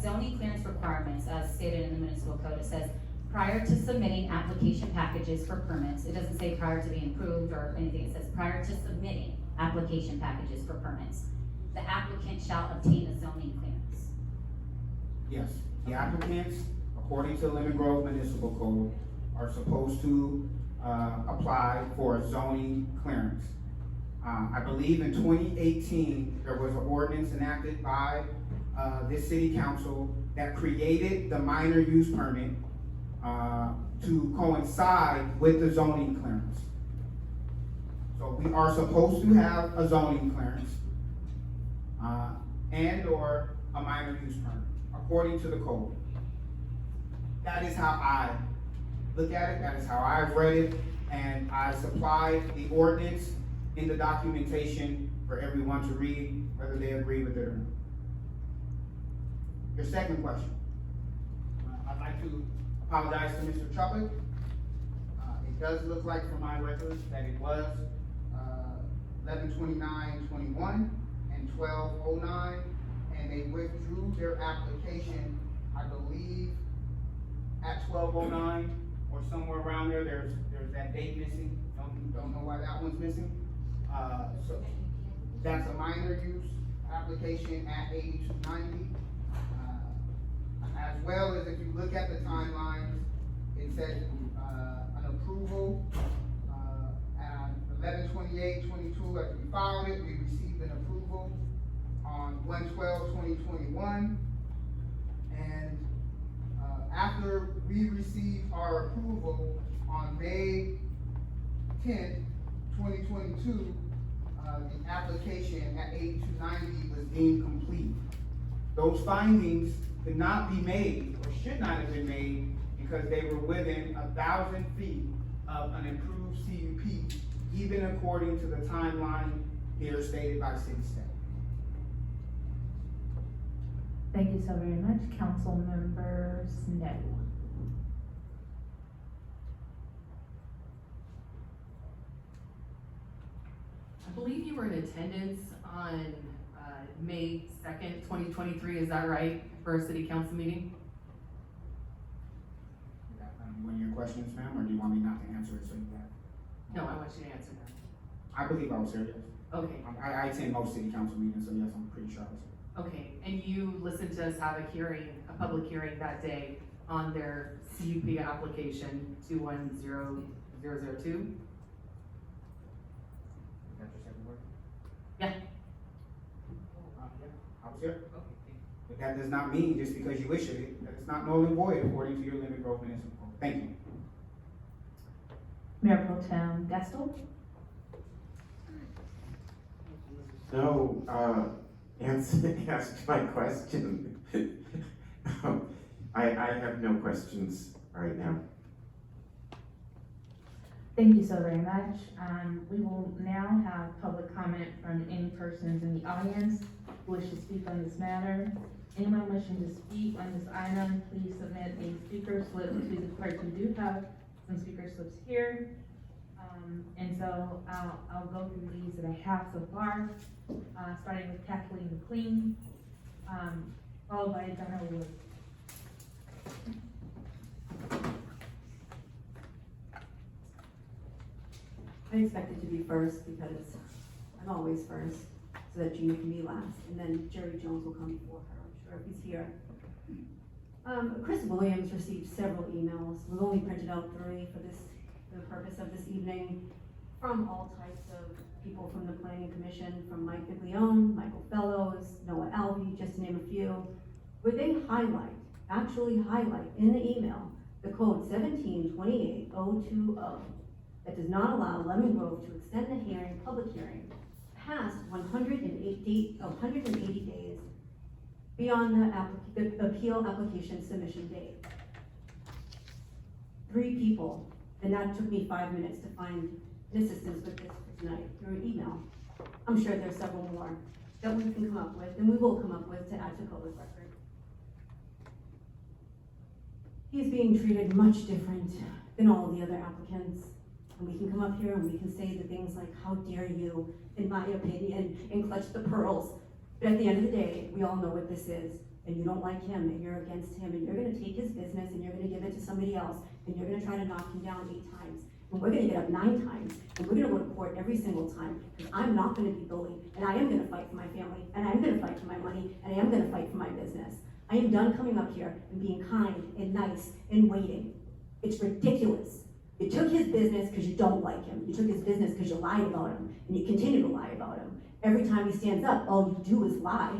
zoning clearance requirements, as stated in the municipal code, it says, prior to submitting application packages for permits, it doesn't say prior to being approved or anything, it says prior to submitting application packages for permits, the applicant shall obtain a zoning clearance. Yes, the applicants, according to Lemon Grove Municipal Code, are supposed to, apply for a zoning clearance. I believe in 2018, there was an ordinance enacted by, this city council that created the minor use permit, to coincide with the zoning clearance. So we are supposed to have a zoning clearance, and or a minor use permit, according to the code. That is how I look at it, that is how I've read it, and I supplied the ordinance in the documentation for everyone to read, whether they agree with it or not. Your second question. I'd like to apologize to Mr. Chuppick. It does look like from my records that it was 11/29/21 and 12/09, and they withdrew their application, I believe, at 12/09 or somewhere around there. There's that date missing. Don't know why that one's missing. So that's a minor use application at 8290. As well as if you look at the timelines, it says, an approval, at 11/28/22, as we filed it, we received an approval on 1/12/2021. And after we received our approval on May 10th, 2022, the application at 8290 was deemed complete. Those findings could not be made, or should not have been made, because they were within 1,000 feet of an improved CUP, even according to the timeline here stated by city staff. Thank you so very much, Councilmember Snow. I believe you were in attendance on, May 2nd, 2023, is that right, for a city council meeting? Is that one of your questions, ma'am, or do you want me not to answer it so you have? No, I want you to answer that. I believe I was here, yes. Okay, I attend most city council meetings, so yes, I'm pretty sure I was here. okay, and you listened to us have a hearing, a public hearing that day on their CUP application 210002? Is that your second word? Yeah. Yeah, I was here. But that does not mean, just because you issued it, that it's not null and void according to your Lemon Grove Municipal Code. Thank you. Mayor Pro Tem Gaston. No, asked my question. I have no questions right now. Thank you so very much. We will now have public comment from any persons in the audience who wish to speak on this matter. Anyone wishing to speak on this item, please submit a speaker slip to the clerk. We do have some speaker slips here. And so I'll go through these that I have so far, starting with Kathleen McLean, followed by Donna Wood. I expected to be first because I'm always first, so that Gina can be last, and then Jerry Jones will come before her, I'm sure, if he's here. Chris Williams received several emails. We've only printed out 3 for the purpose of this evening, from all types of people from the Planning Commission, from Mike Biglione, Michael Fellows, Noah Alvey, just to name a few, where they actually highlight in the email, the code 1728020 that does not allow Lemon Grove to extend the public hearing past 180 days beyond the appeal application submission date. 3 people, and that took me 5 minutes to find an assistance with this for tonight through an email. I'm sure there's several more that we can come up with, and we will come up with to add to public record. He's being treated much different than all of the other applicants. And we can come up here and we can say the things like, how dare you, in my opinion, and clutch the pearls. But at the end of the day, we all know what this is, and you don't like him, and you're against him, and you're gonna take his business, and you're gonna give it to somebody else, and you're gonna try to knock him down 8 times. And we're gonna get up 9 times, and we're gonna go to court every single time, because I'm not gonna be bullied, and I am gonna fight for my family, and I'm gonna fight for my money, and I am gonna fight for my business. I am done coming up here and being kind and nice and waiting. It's ridiculous. You took his business because you don't like him. You took his business because you lied about him, and you continue to lie about him. Every time he stands up, all you do is lie.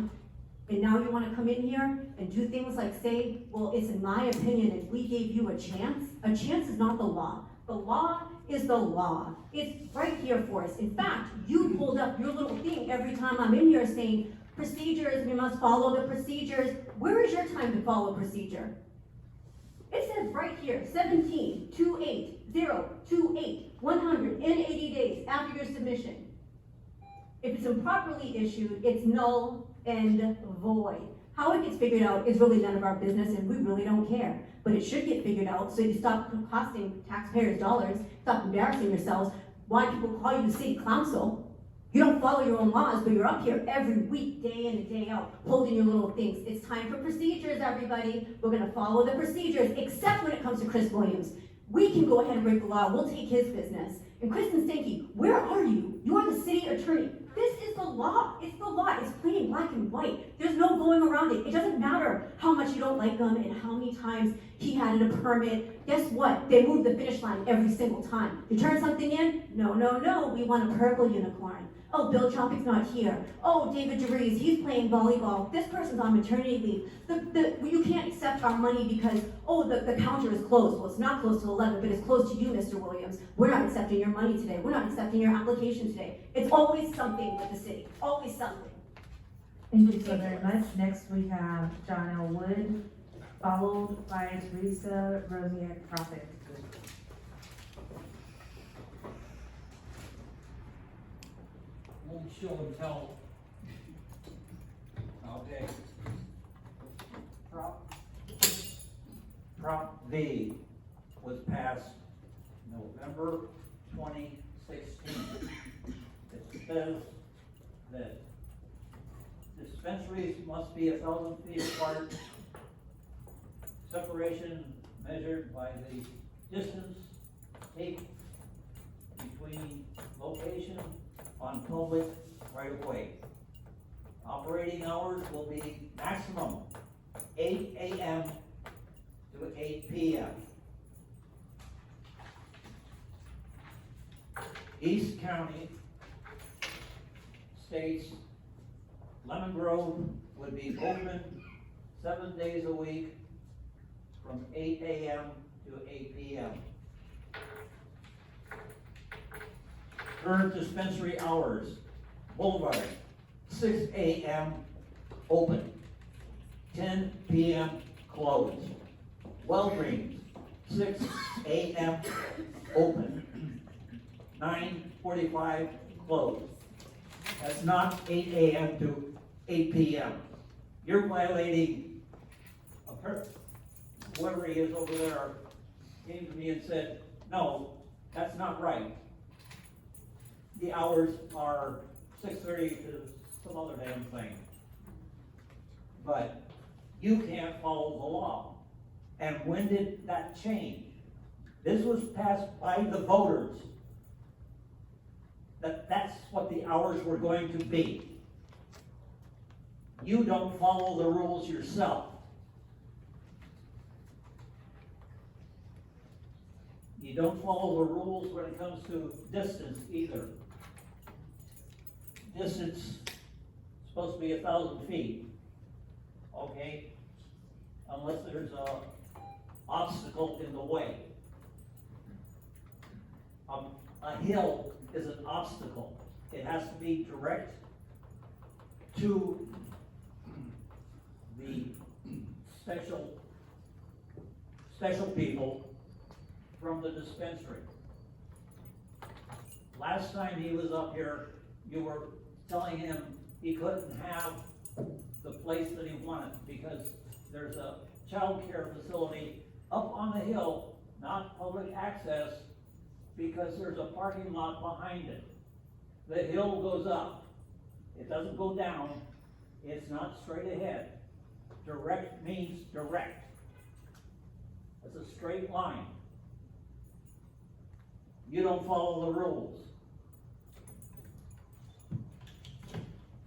And now you wanna come in here and do things like say, well, it's in my opinion, and we gave you a chance. A chance is not the law. The law is the law. It's right here for us. In fact, you pulled up your little thing every time I'm in here saying, procedures, we must follow the procedures. Where is your time to follow procedure? It says right here, 17-28-028, 180 days after your submission. If it's improperly issued, it's null and void. How it gets figured out is really none of our business, and we really don't care. But it should get figured out so you stop costing taxpayers dollars, stop embarrassing yourselves. Why people call you city council? You don't follow your own laws, but you're up here every week, day in and day out, holding your little things. It's time for procedures, everybody. We're gonna follow the procedures, except when it comes to Chris Williams. We can go ahead and break the law. We'll take his business. And Kristen Stanky, where are you? You are the city attorney. This is the law. It's the law. It's plain black and white. There's no going around it. It doesn't matter how much you don't like him and how many times he had a permit. Guess what? They move the finish line every single time. You turn something in? No, no, no. We want a purple unicorn. Oh, Bill Chompik's not here. Oh, David DeRees, he's playing volleyball. This person's on maternity leave. You can't accept our money because, oh, the counter is closed. Well, it's not closed till 11, but it's closed to you, Mr. Williams. We're not accepting your money today. We're not accepting your application today. It's always something with the city, always something. Thank you so very much. Next, we have John L. Wood, followed by Teresa Rosiak Prophet. Won't show and tell. Okay. Prop V was passed November 2016. It says that dispensaries must be 1,000 feet apart. Separation measured by the distance taken between location on public right of way. Operating hours will be maximum 8 a.m. to 8 p.m. East County states Lemon Grove would be open 7 days a week from 8 a.m. to 8 p.m. Current dispensary hours: Boulevard, 6 a.m. open, 10 p.m. closed. Walgreens, 6 a.m. open, 9:45 closed. That's not 8 a.m. to 8 p.m. You're violating, whoever he is over there came to me and said, no, that's not right. The hours are 6:30 to some other damn thing. But you can't follow the law. And when did that change? This was passed by the voters. That's what the hours were going to be. You don't follow the rules yourself. You don't follow the rules when it comes to distance either. Distance is supposed to be 1,000 feet, okay? Unless there's a obstacle in the way. A hill is an obstacle. It has to be direct to the special people from the dispensary. Last time he was up here, you were telling him he couldn't have the place that he wanted because there's a child care facility up on the hill, not public access, because there's a parking lot behind it. The hill goes up. It doesn't go down. It's not straight ahead. Direct means direct. It's a straight line. You don't follow the rules.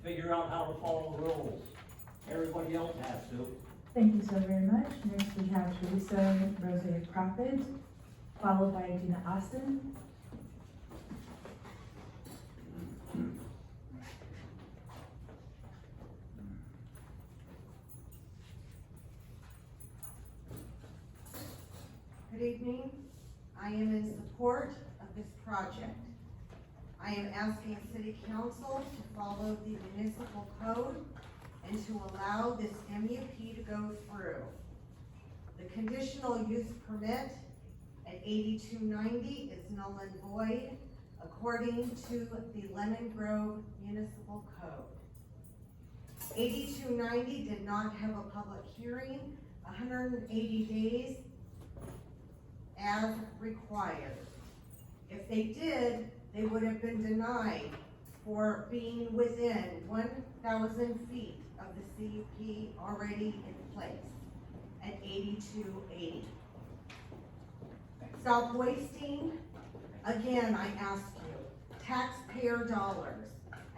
Figure out how to follow the rules. Everybody else has to. Thank you so very much. Next, we have Teresa Rosiak Prophet, followed by Gina Austin. Good evening. I am in support of this project. I am asking City Council to follow the municipal code and to allow this MUP to go through. The conditional use permit at 8290 is null and void according to the Lemon Grove Municipal Code. 8290 did not have a public hearing 180 days as required. If they did, they would have been denied for being within 1,000 feet of the CUP already in place at 8280. Stop wasting, again, I ask you, taxpayer dollars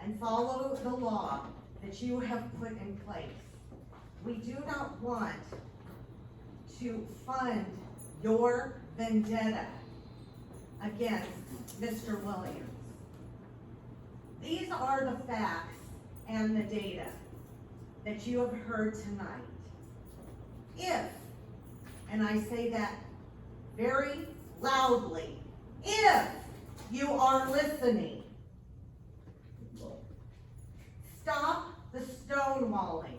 and follow the law that you have put in place. We do not want to fund your vendetta against Mr. Williams. These are the facts and the data that you have heard tonight. If, and I say that very loudly, if you are listening, stop the stonewalling.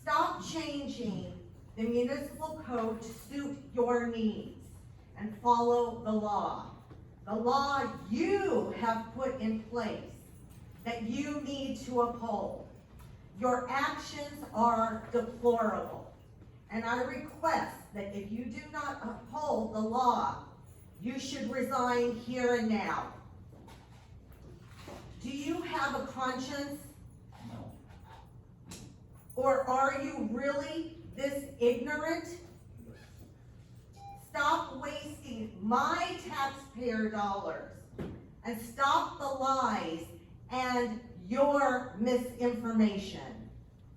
Stop changing the municipal code to suit your needs and follow the law. The law you have put in place that you need to uphold. Your actions are deplorable. And I request that if you do not uphold the law, you should resign here and now. Do you have a conscience? No. Or are you really this ignorant? Stop wasting my taxpayer dollars and stop the lies and your misinformation.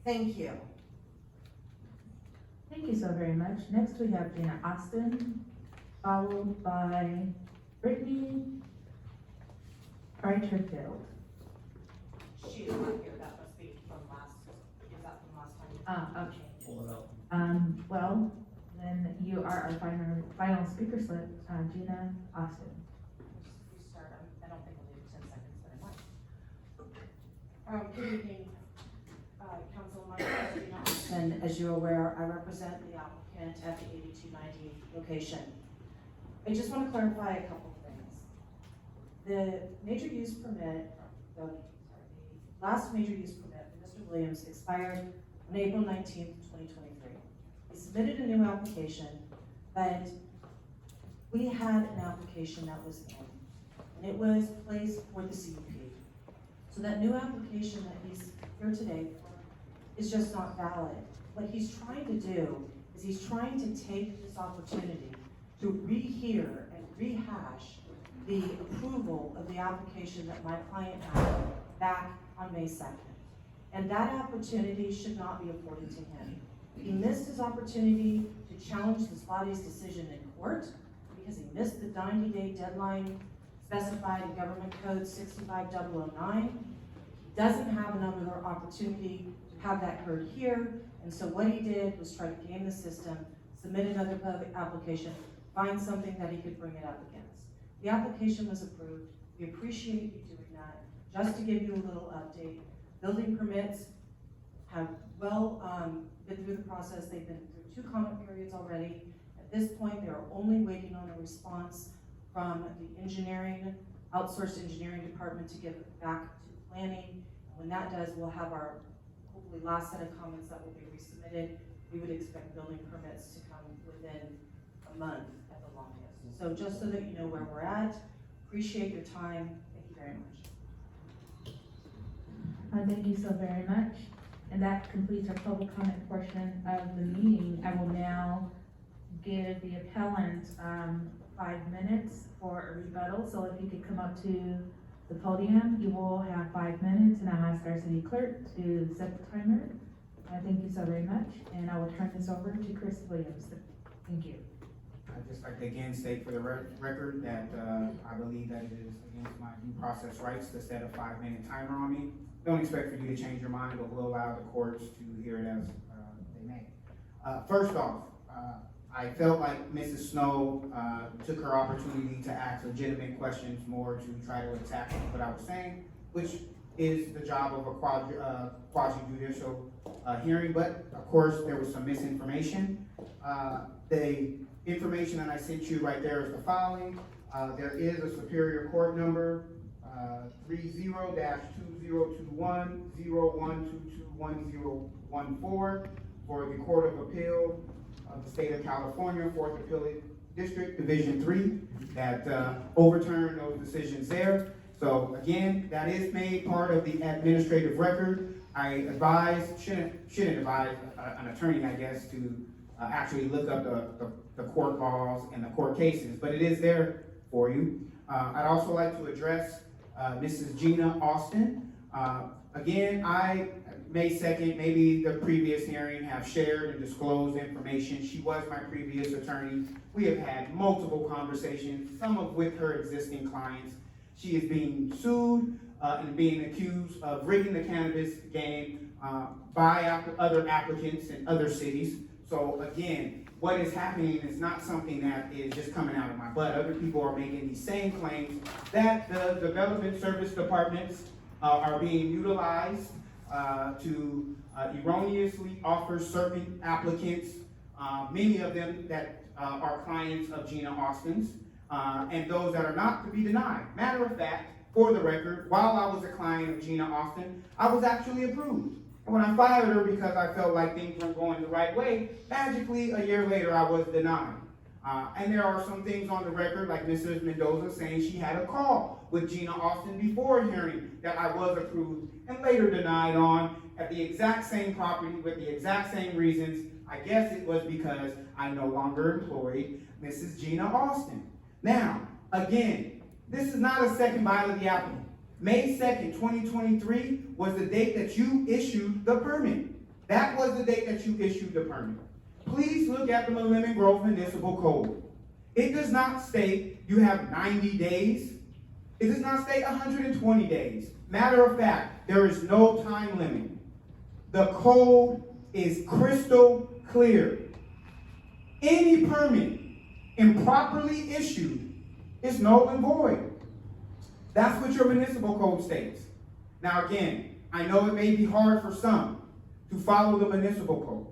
Thank you. Thank you so very much. Next, we have Gina Austin, followed by Brittany Reiterfield. She is not here, that must be from last, is that from last time? Okay. Pull it out. Well, then you are our final speaker slip, Gina Austin. Restart, I don't think we'll do 10 seconds, but I might. Good evening, Council, my name is Gina Austin. As you're aware, I represent the applicant at the 8290 location. I just want to clarify a couple of things. The major use permit, the last major use permit for Mr. Williams expired on April 19th, 2023. He submitted a new application, but we had an application that was in, and it was placed for the CUP. So that new application that he's here today for is just not valid. What he's trying to do is he's trying to take this opportunity to rehear and rehash the approval of the application that my client had back on May 2nd. And that opportunity should not be afforded to him. He missed his opportunity to challenge this body's decision in court because he missed the 90-day deadline specified in Government Code 65009. He doesn't have another opportunity to have that heard here, and so what he did was try to game the system, submit another public application, find something that he could bring it up against. The application was approved. We appreciate you doing that. Just to give you a little update, building permits have been through the process. They've been through 2 comment periods already. At this point, they're only waiting on a response from the outsourced engineering department to give it back to planning. When that does, we'll have our hopefully last set of comments that will be resubmitted. We would expect building permits to come within a month at the longest. So just so that you know where we're at, appreciate your time. Thank you very much. Thank you so very much. And that completes our public comment portion of the meeting. I will now give the appellant 5 minutes for a rebuttal. So if you could come up to the podium, you will have 5 minutes, and I'll ask our city clerk to set the timer. Thank you so very much, and I will turn this over to Chris Williams. Thank you. I'd just like to again state for the record that I believe that it is against my due process rights to set a 5-minute timer on me. Don't expect for you to change your mind, but we'll allow the courts to hear it as they may. First off, I felt like Mrs. Snow took her opportunity to ask legitimate questions more to try to attack what I was saying, which is the job of a quasi-judicial hearing, but of course there was some misinformation. The information that I sent you right there is the following. There is a Superior Court number 30-2021-01221014 for the Court of Appeal of the State of California, 4th Appellate District, Division 3, that overturned those decisions there. So again, that is made part of the administrative record. I advise, shouldn't advise an attorney, I guess, to actually look up the court laws and the court cases, but it is there for you. I'd also like to address Mrs. Gina Austin. Again, I, May 2nd, maybe the previous hearing, have shared and disclosed information. She was my previous attorney. We have had multiple conversations, some of with her existing clients. She is being sued and being accused of rigging the cannabis game by other applicants in other cities. So again, what is happening is not something that is just coming out of my butt. Other people are making these same claims that the development service departments are being utilized to erroneously offer certain applicants, many of them that are clients of Gina Austin's, and those that are not to be denied. Matter of fact, for the record, while I was a client of Gina Austin, I was actually approved. And when I fired her because I felt like things weren't going the right way, magically a year later I was denied. And there are some things on the record, like Mrs. Mendoza saying she had a call with Gina Austin before hearing that I was approved and later denied on at the exact same property with the exact same reasons. I guess it was because I no longer employed Mrs. Gina Austin. Now, again, this is not a second bite of the apple. May 2nd, 2023 was the date that you issued the permit. That was the date that you issued the permit. Please look at the Lemon Grove Municipal Code. It does not state you have 90 days. It does not state 120 days. Matter of fact, there is no time limit. The code is crystal clear. Any permit improperly issued is null and void. That's what your municipal code states. Now again, I know it may be hard for some to follow the municipal code.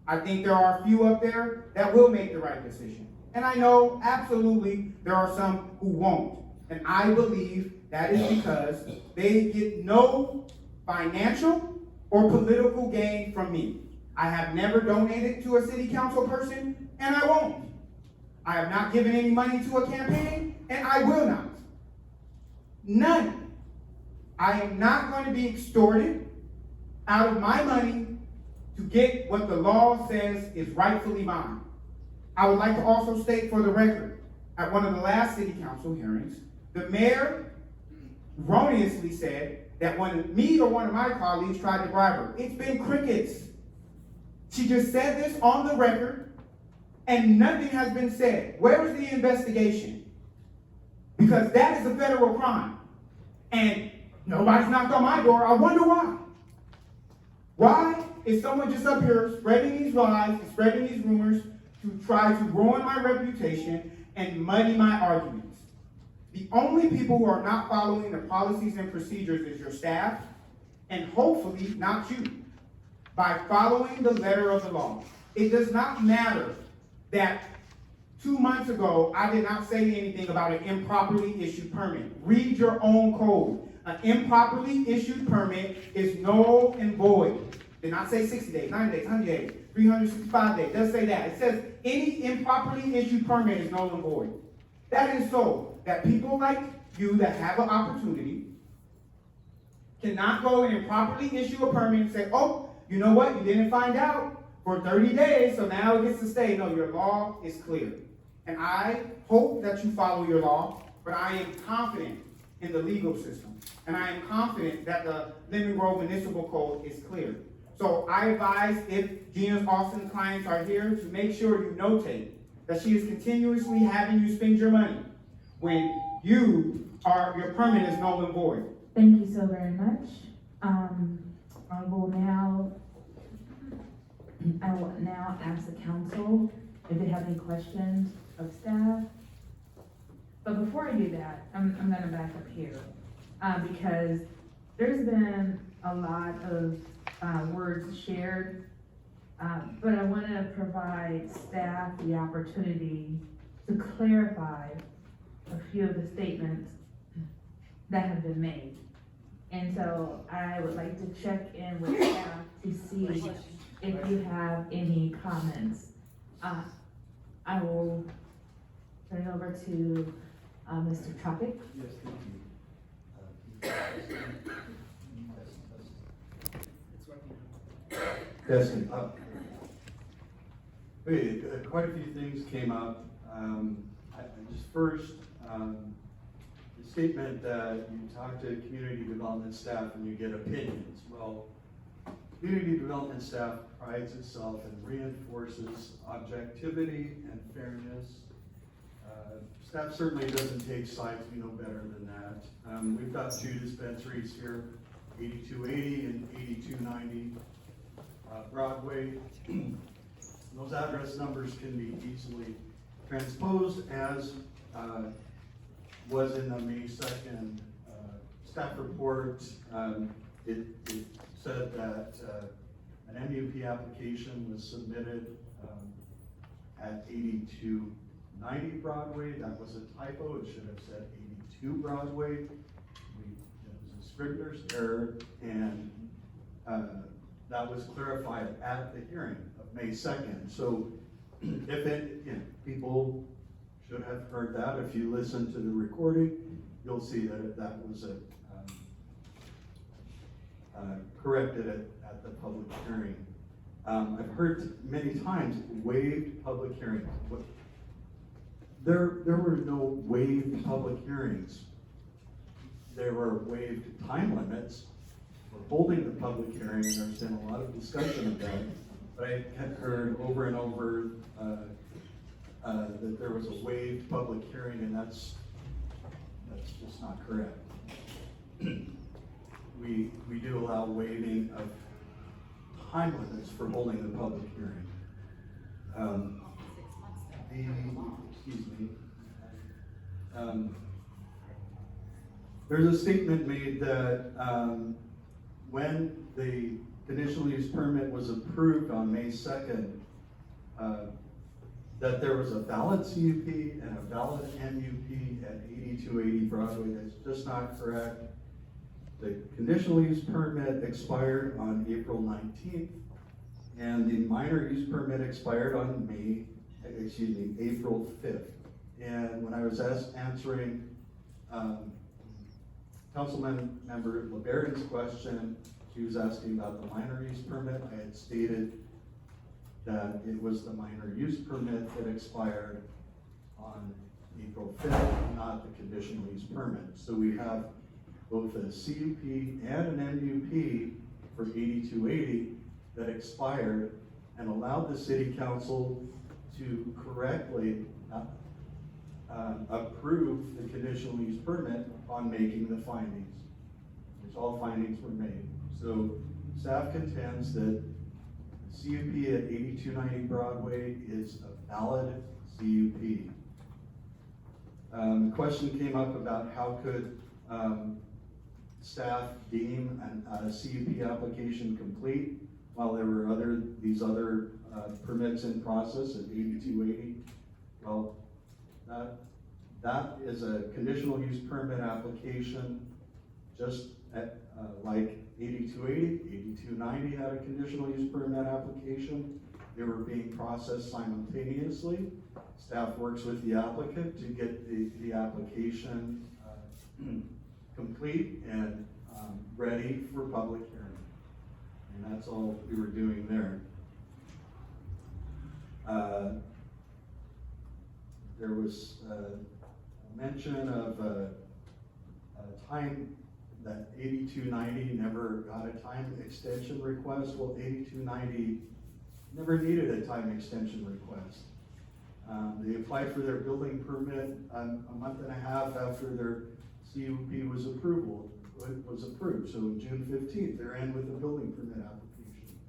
I think there are a few up there that will make the right decision. And I know absolutely there are some who won't. And I believe that is because they get no financial or political gain from me. I have never donated to a city council person, and I won't. I have not given any money to a campaign, and I will not. None. I am not going to be extorted out of my money to get what the law says is rightfully mine. I would like to also state for the record, at one of the last city council hearings, the mayor erroneously said that when me or one of my colleagues tried to bribe her, it's been crickets. She just said this on the record, and nothing has been said. Where is the investigation? Because that is a federal crime. And nobody's knocked on my door. I wonder why. Why is someone just up here spreading these lies, spreading these rumors to try to ruin my reputation and muddy my arguments? The only people who are not following the policies and procedures is your staff, and hopefully not you, by following the letter of the law. It does not matter that 2 months ago, I did not say anything about an improperly issued permit. Read your own code. An improperly issued permit is null and void. Did not say 60 days, 90 days, 100 days, 365 days. It does say that. It says any improperly issued permit is null and void. That is so that people like you that have an opportunity cannot go and improperly issue a permit and say, oh, you know what, you didn't find out for 30 days, so now it gets to stay. No, your law is clear. And I hope that you follow your law, but I am confident in the legal system. And I am confident that the Lemon Grove Municipal Code is clear. So I advise, if Gina Austin clients are here, to make sure you notate that she is continuously having you spend your money when your permit is null and void. Thank you so very much. I will now ask the council if they have any questions of staff. But before I do that, I'm gonna back up here, because there's been a lot of words shared, but I wanna provide staff the opportunity to clarify a few of the statements that have been made. And so I would like to check in with staff to see if you have any comments. I will turn it over to Mr. Tropic. Yes, thank you. Testing. Quite a few things came up. Just first, the statement that you talk to community development staff and you get opinions. Well, community development staff prides itself and reinforces objectivity and fairness. Staff certainly doesn't take sides, we know better than that. We've got two dispensaries here, 8280 and 8290 Broadway. Those address numbers can be easily transposed as was in the May 2nd staff report. It said that an MUP application was submitted at 8290 Broadway. That was a typo, it should have said 82 Broadway. It was a scrivener's error, and that was clarified at the hearing of May 2nd. So if it, people should have heard that. If you listen to the recording, you'll see that that was corrected at the public hearing. I've heard many times waived public hearings. There were no waived public hearings. There were waived time limits for holding the public hearing, and there's been a lot of discussion of that. But I had heard over and over that there was a waived public hearing, and that's just not correct. We do allow waiving of time limits for holding the public hearing. There's a statement made that when the conditional use permit was approved on May 2nd, that there was a valid CUP and a valid MUP at 8280 Broadway. That's just not correct. The conditional use permit expired on April 19th, and the minor use permit expired on April 5th. And when I was answering Councilman Member LeBaron's question, she was asking about the minor use permit. I had stated that it was the minor use permit that expired on April 5th, not the conditional use permit. So we have both a CUP and an MUP for 8280 that expired and allowed the city council to correctly approve the conditional use permit on making the findings, which all findings were made. So staff contends that the CUP at 8290 Broadway is a valid CUP. The question came up about how could staff deem a CUP application complete while there were these other permits in process at 8280. Well, that is a conditional use permit application, just like 8280, 8290 had a conditional use permit application. They were being processed simultaneously. Staff works with the applicant to get the application complete and ready for public hearing. And that's all we were doing there. There was a mention of a time that 8290 never got a time extension request. Well, 8290 never needed a time extension request. They applied for their building permit a month and a half after their CUP was approved. So June 15th, they're in with the building permit application.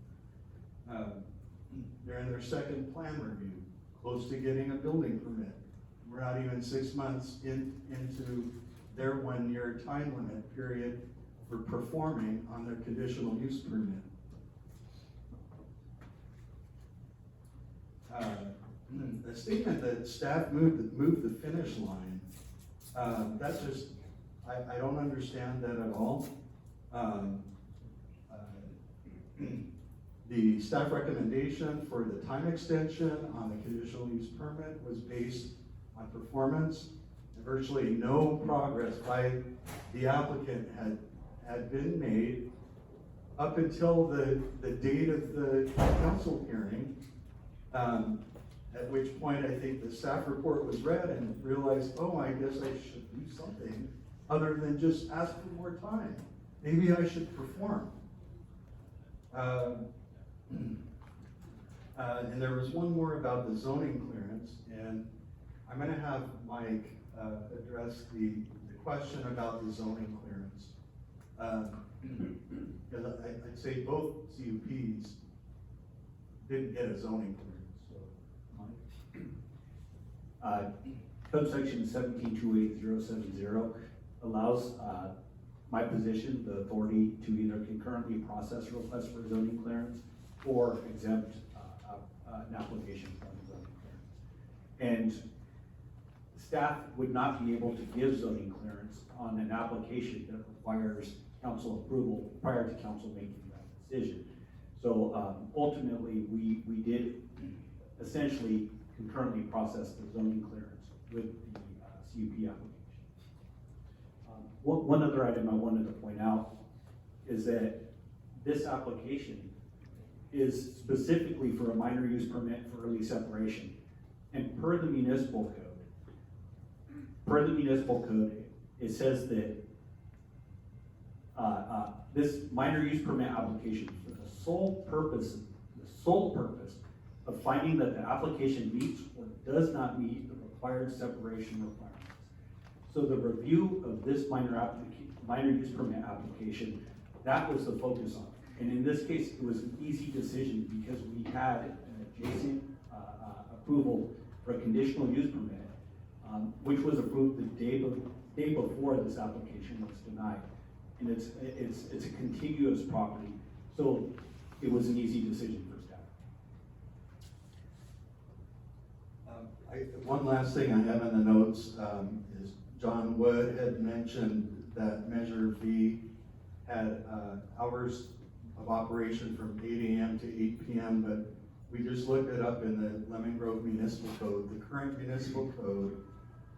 They're in their second plan review, close to getting a building permit. We're not even 6 months into their 1-year time limit period for performing on their conditional use permit. The statement that staff moved the finish line, that's just, I don't understand that at all. The staff recommendation for the time extension on the conditional use permit was based on performance, and virtually no progress by the applicant had been made up until the date of the council hearing, at which point I think the staff report was read and realized, oh, I guess I should do something other than just ask for more time. Maybe I should perform. And there was one more about the zoning clearance, and I'm gonna have Mike, address the question about the zoning clearance. Because I'd say both CUPs didn't get a zoning clearance, so, Mike? Code section 1728070 allows, my position, the authority to either concurrently process requests for zoning clearance or exempt, an application from zoning clearance. And staff would not be able to give zoning clearance on an application that requires council approval prior to council making that decision. So ultimately, we did essentially concurrently process the zoning clearance with the CUP application. One other item I wanted to point out is that this application is specifically for a minor use permit for early separation. And per the municipal code, it says that this minor use permit application for the sole purpose of finding that the application meets or does not meet the required separation requirements. So the review of this minor use permit application, that was the focus on. And in this case, it was an easy decision because we had an adjacent approval for a conditional use permit, which was approved the day before this application was denied. And it's a contiguous property, so it was an easy decision for staff. One last thing I have in the notes, is John Wood had mentioned that Measure V had, hours of operation from 8 a.m. to 8 p.m., but we just looked it up in the Lemon Grove Municipal Code. The current municipal code,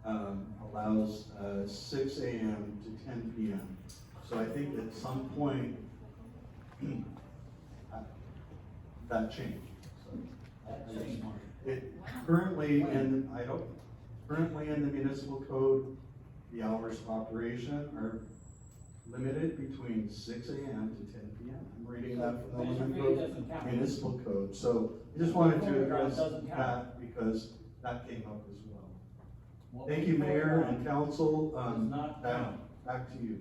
allows, 6 a.m. to 10 p.m. So I think at some point, that changed. So, it currently in the municipal code, the hours of operation are limited between 6 a.m. to 10 p.m. I'm reading that from the Lemon Grove Municipal Code. So I just wanted to address that because that came up as well. Thank you, Mayor and Council. Back to you.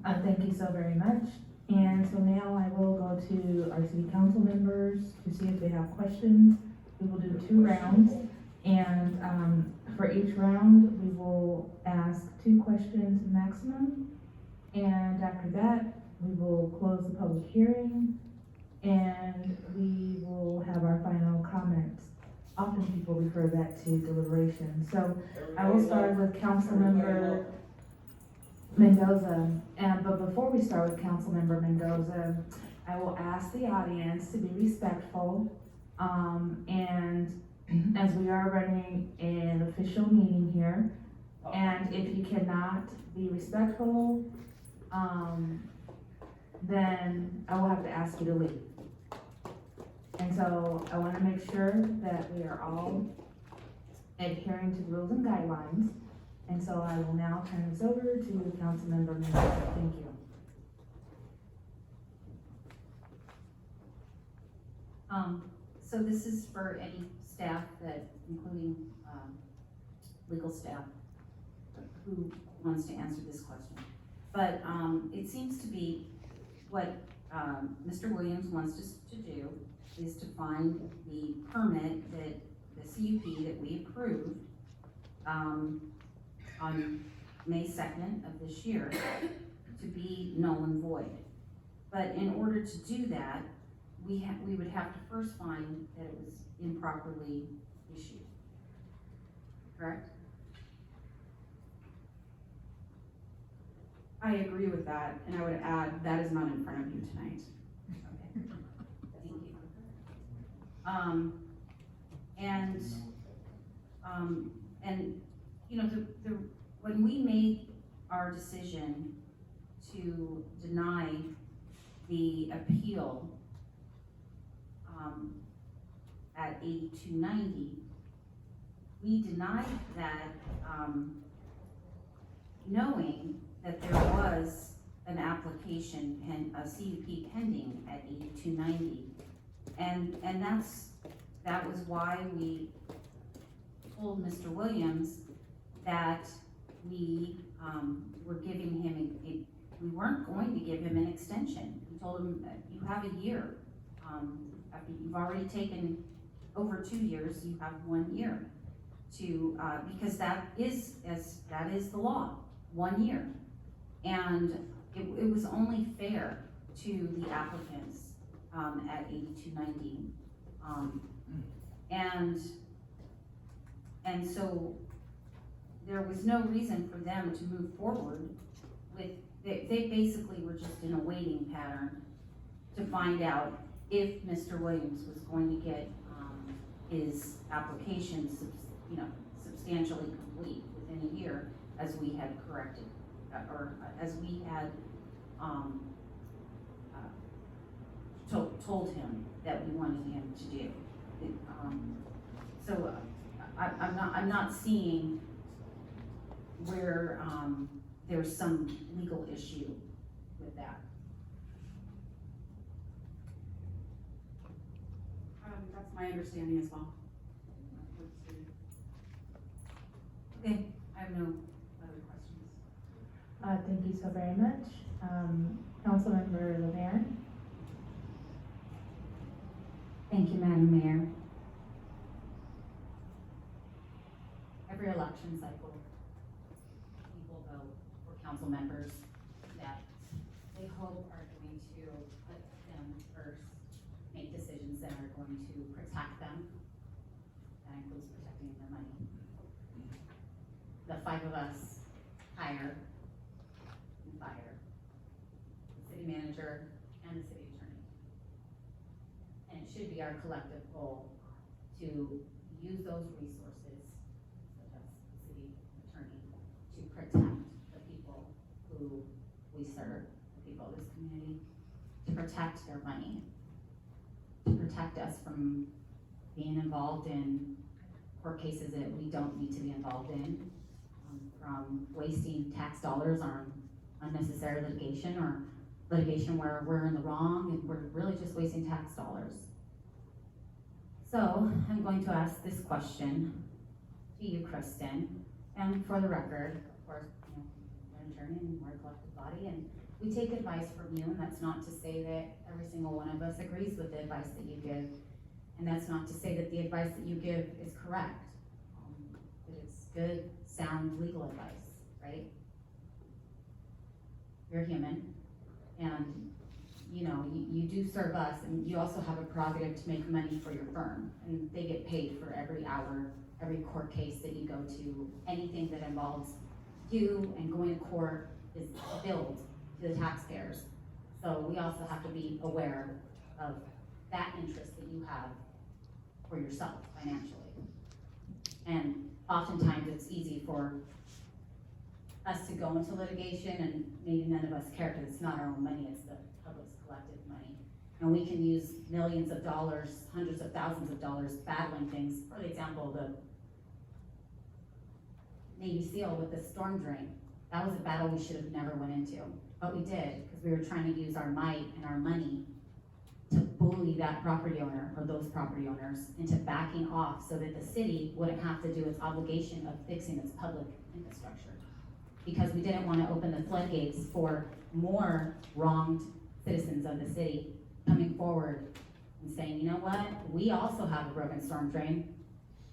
Thank you so very much. And so now I will go to our city council members to see if they have questions. We will do 2 rounds, and for each round, we will ask 2 questions maximum. And after that, we will close the public hearing, and we will have our final comments. Often people refer that to deliberation. So I will start with Councilmember Mendoza, but before we start with Councilmember Mendoza, I will ask the audience to be respectful, and as we are running an official meeting here, and if you cannot be respectful, then I will have to ask you to leave. And so I want to make sure that we are all adhering to rules and guidelines. And so I will now turn this over to Councilmember Mendoza. Thank you. So this is for any staff that, including, legal staff, who wants to answer this question. But, it seems to be what, Mr. Williams wants us to do is to find the permit that, the CUP that we approved, on May 2nd of this year to be null and void. But in order to do that, we would have to first find that it was improperly issued. Correct? I agree with that, and I would add, that is not in front of you tonight. Okay. Thank you. And, you know, when we made our decision to deny the appeal, at 8290, we denied that, knowing that there was an application a CUP pending at 8290. And that was why we told Mr. Williams that we, were giving him we weren't going to give him an extension. We told him that you have a year. After you've already taken over 2 years, you have 1 year to, because that is the law, 1 year. And it was only fair to the applicants, at 8290. And so there was no reason for them to move forward with, they basically were just in a waiting pattern to find out if Mr. Williams was going to get, his application substantially complete within a year, as we had corrected, or as we had, told him that we wanted him to do. So I'm not seeing where, there's some legal issue with that. That's my understanding as well. Okay, I have no other questions. Thank you so very much. Councilmember LeBaron? Thank you, Madam Mayor. Every election cycle, people vote for council members that they hope are going to put them first, make decisions that are going to protect them. That includes protecting their money. The 5 of us hire and fire the city manager and the city attorney. And it should be our collective goal to use those resources, such as the city attorney, to protect the people who we serve, the people of this community, to protect their money, to protect us from being involved in court cases that we don't need to be involved in, from wasting tax dollars on unnecessary litigation, or litigation where we're in the wrong and we're really just wasting tax dollars. So I'm going to ask this question to you, Kristen, and for the record, of course, we're an attorney and we're a collective body, and we take advice from you, and that's not to say that every single one of us agrees with the advice that you give, and that's not to say that the advice that you give is correct, but it's good, sound legal advice, right? You're human, and you do serve us, and you also have a prerogative to make money for your firm, and they get paid for every hour, every court case that you go to. Anything that involves you and going to court is billed to the taxpayers. So we also have to be aware of that interest that you have for yourself financially. And oftentimes it's easy for us to go into litigation, and maybe none of us care because it's not our own money, it's the public's collective money. And we can use millions of dollars, hundreds of thousands of dollars battling things. For example, the Navy SEAL with the storm drain. That was a battle we should have never went into, but we did because we were trying to use our might and our money to bully that property owner or those property owners into backing off so that the city wouldn't have to do its obligation of fixing its public infrastructure. Because we didn't want to open the floodgates for more wronged citizens of the city coming forward and saying, you know what, we also have a broken storm drain.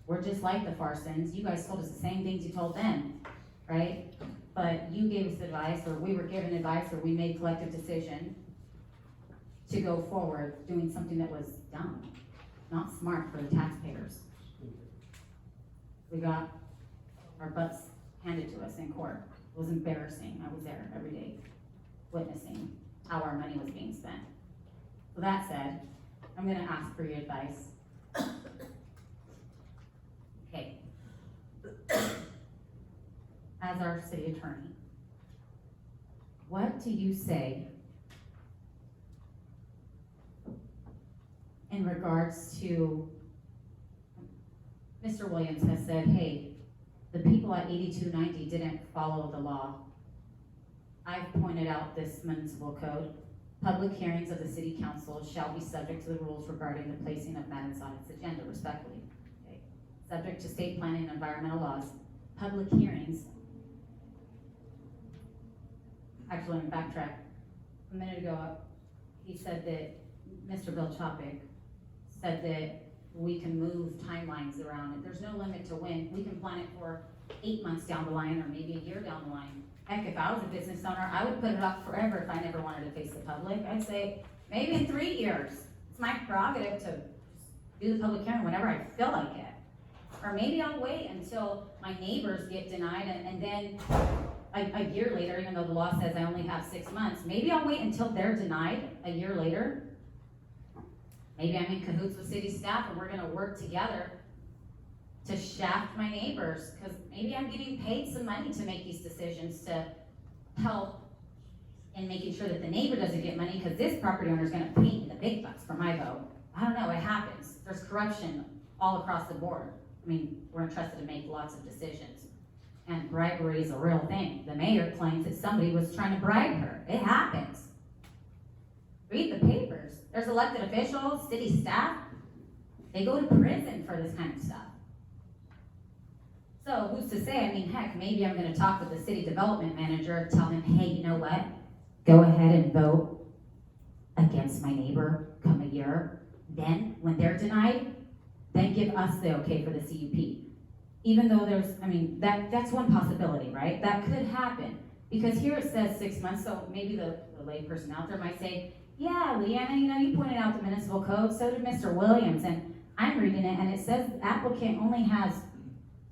We're just like the Farsons. You guys told us the same things you told them, right? But you gave us advice, or we were given advice, or we made collective decision to go forward doing something that was dumb, not smart for the taxpayers. We got our butts handed to us in court. It was embarrassing. I was there every day witnessing how our money was being spent. So that said, I'm gonna ask for your advice. Okay. As our city attorney, what do you say in regards to, Mr. Williams has said, hey, the people at 8290 didn't follow the law. I've pointed out this municipal code. Public hearings of the city council shall be subject to the rules regarding the placing of matters on its agenda, respectfully. Okay. subject to state planning and environmental laws, public hearings. Actually, let me backtrack. A minute ago, he said that, Mr. Bill Chopik said that we can move timelines around it. There's no limit to when. We can plan it for 8 months down the line or maybe a year down the line. Heck, if I was a business owner, I would put it off forever if I never wanted to face the public. I'd say, maybe in 3 years. It's my prerogative to do the public hearing whenever I feel like it. Or maybe I'll wait until my neighbors get denied and then a year later, even though the law says I only have 6 months, maybe I'll wait until they're denied a year later. Maybe I'm in cahoots with city staff and we're gonna work together to shaft my neighbors, because maybe I'm getting paid some money to make these decisions to help in making sure that the neighbor doesn't get money, because this property owner is gonna pay me the big bucks for my vote. I don't know, it happens. There's corruption all across the board. I mean, we're entrusted to make lots of decisions. And bribery is a real thing. The mayor claims that somebody was trying to bribe her. It happens. Read the papers. There's elected officials, city staff. They go to prison for this kind of stuff. So who's to say? I mean, heck, maybe I'm gonna talk with the city development manager, tell him, hey, you know what? Go ahead and vote against my neighbor come a year. Then, when they're denied, then give us the okay for the CUP. Even though there's, I mean, that's one possibility, right? That could happen. Because here it says 6 months, so maybe the lay person out there might say, yeah, Leanna, you know, you pointed out the municipal code, so did Mr. Williams, and I'm reading it, and it says the applicant only has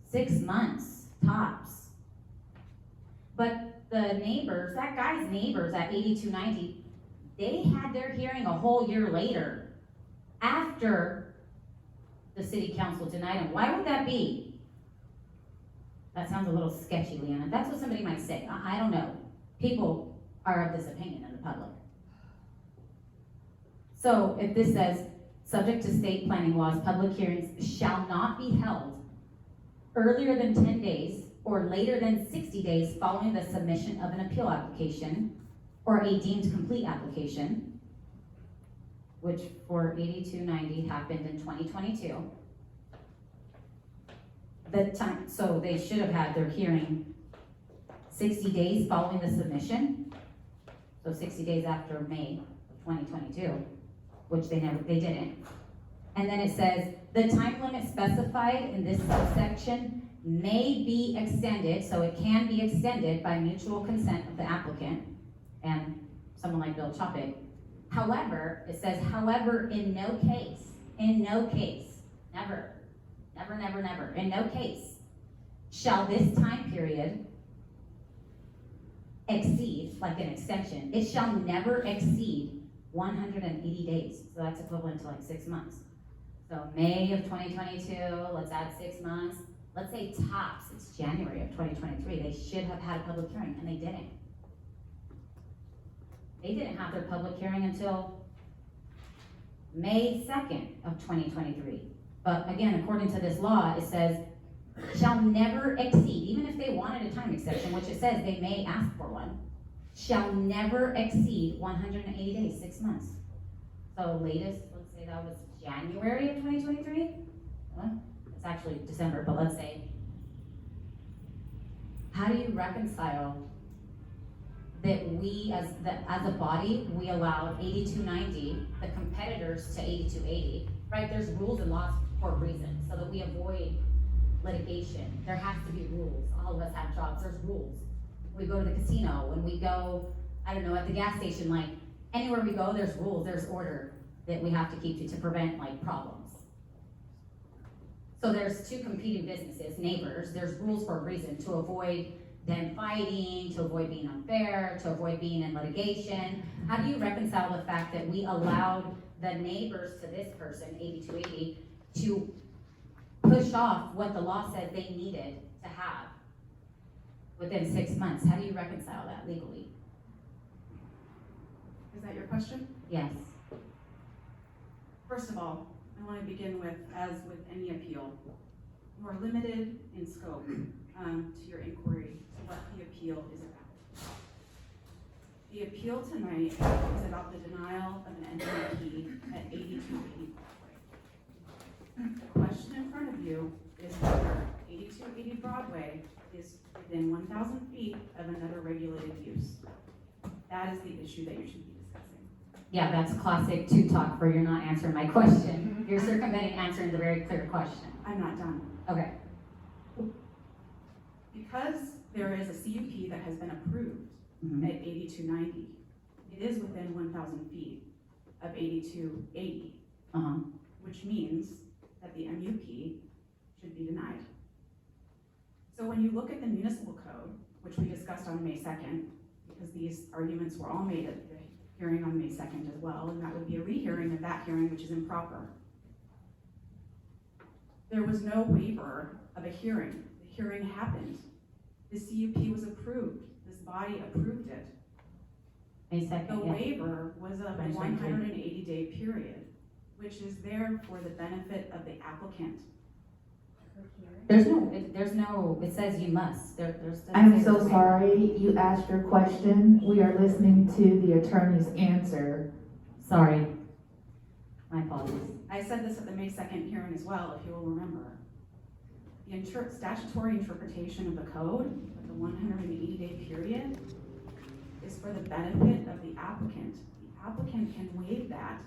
6 months, tops. But the neighbors, that guy's neighbors at 8290, they had their hearing a whole year later, after the city council denied him. Why would that be? That sounds a little sketchy, Leanna. That's what somebody might say. I don't know. People are of this opinion in the public. So if this says, subject to state planning laws, public hearings shall not be held earlier than 10 days or later than 60 days following the submission of an appeal application or a deemed complete application, which for 8290 happened in 2022. So they should have had their hearing 60 days following the submission. So 60 days after May of 2022, which they didn't. And then it says, the time limit specified in this subsection may be extended, so it can be extended by mutual consent of the applicant and someone like Bill Chopik. However, it says, however, in no case, never, in no case shall this time period exceed, like an extension, it shall never exceed 180 days. So that's equivalent to like 6 months. So May of 2022, let's add 6 months. Let's say tops, it's January of 2023. They should have had a public hearing, and they didn't. They didn't have their public hearing until May 2nd of 2023. But again, according to this law, it says, shall never exceed, even if they wanted a time exception, which it says they may ask for one, shall never exceed 180 days, 6 months. So latest, let's say that was January of 2023. Well, it's actually December, but let's say. How do you reconcile that we, as a body, we allowed 8290, the competitors to 8280, right? There's rules and laws for a reason, so that we avoid litigation. There has to be rules. All of us have jobs, there's rules. We go to the casino, when we go, I don't know, at the gas station, like, anywhere we go, there's rules, there's order that we have to keep to prevent, like, problems. So there's two competing businesses, neighbors, there's rules for a reason, to avoid them fighting, to avoid being unfair, to avoid being in litigation. How do you reconcile the fact that we allowed the neighbors to this person, 8280, to push off what the law said they needed to have within 6 months? How do you reconcile that legally? Is that your question? Yes. First of all, I want to begin with, as with any appeal, you are limited in scope to your inquiry to what the appeal is about. The appeal tonight is about the denial of an NDP at 8280 Parkway. The question in front of you is whether 8280 Broadway is within 1,000 feet of another regulated use. That is the issue that you should be discussing. Yeah, that's classic talk where you're not answering my question. You're circumventing answering the very clear question. I'm not done. Okay. Because there is a CUP that has been approved at 8290, it is within 1,000 feet of 8280, which means that the MUP should be denied. So when you look at the municipal code, which we discussed on May 2nd, because these arguments were all made at the hearing on May 2nd as well, and that would be a rehearing of that hearing, which is improper. There was no waiver of a hearing. The hearing happened. The CUP was approved. This body approved it. May 2nd, The yeah. waiver was of a 180-day period, which is there for the benefit of the applicant. There's no, it says you must. There's. I'm so sorry, you asked your question. We are listening to the attorney's answer. Sorry. My apologies. I said this at the May 2nd hearing as well, if you will remember. The statutory interpretation of the code, of the 180-day period, is for the benefit of the applicant. The applicant can waive that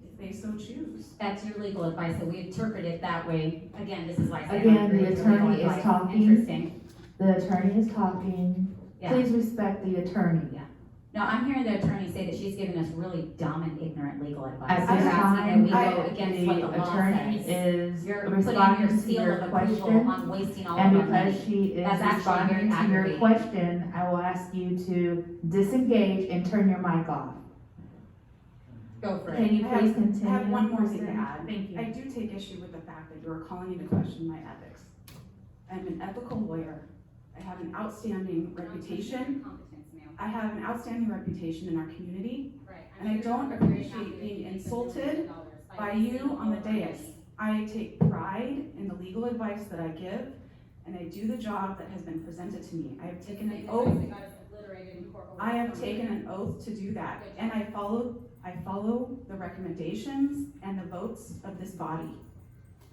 if they so choose. That's your legal advice, so we interpret it that way. Again, this is why I say. Again, the attorney is talking. Interesting. The attorney is talking. Yeah. Please respect the attorney. Yeah. No, I'm hearing the attorney say that she's giving us really dumb and ignorant legal advice. At You're this asking that time, we go against what the the law attorney says. is You're putting your responding to seal your of approval question. on wasting all And of our money. because she is That's actually responding very to your aggravating. question, I will ask you to disengage and turn your mic off. Go for Can it. you please continue? I have one more thing to Kristen? add. Thank you. I do take issue with the fact that you are calling into question my ethics. I'm an ethical lawyer. I have an outstanding reputation. Competence, ma'am. I have an outstanding reputation in our community, Right. and I don't appreciate being insulted by you on the dais. I take pride in the legal advice that I give, and I do the job that has been presented to me. I have taken an oath. I have taken an oath to do that, and I follow the recommendations and the votes of this body.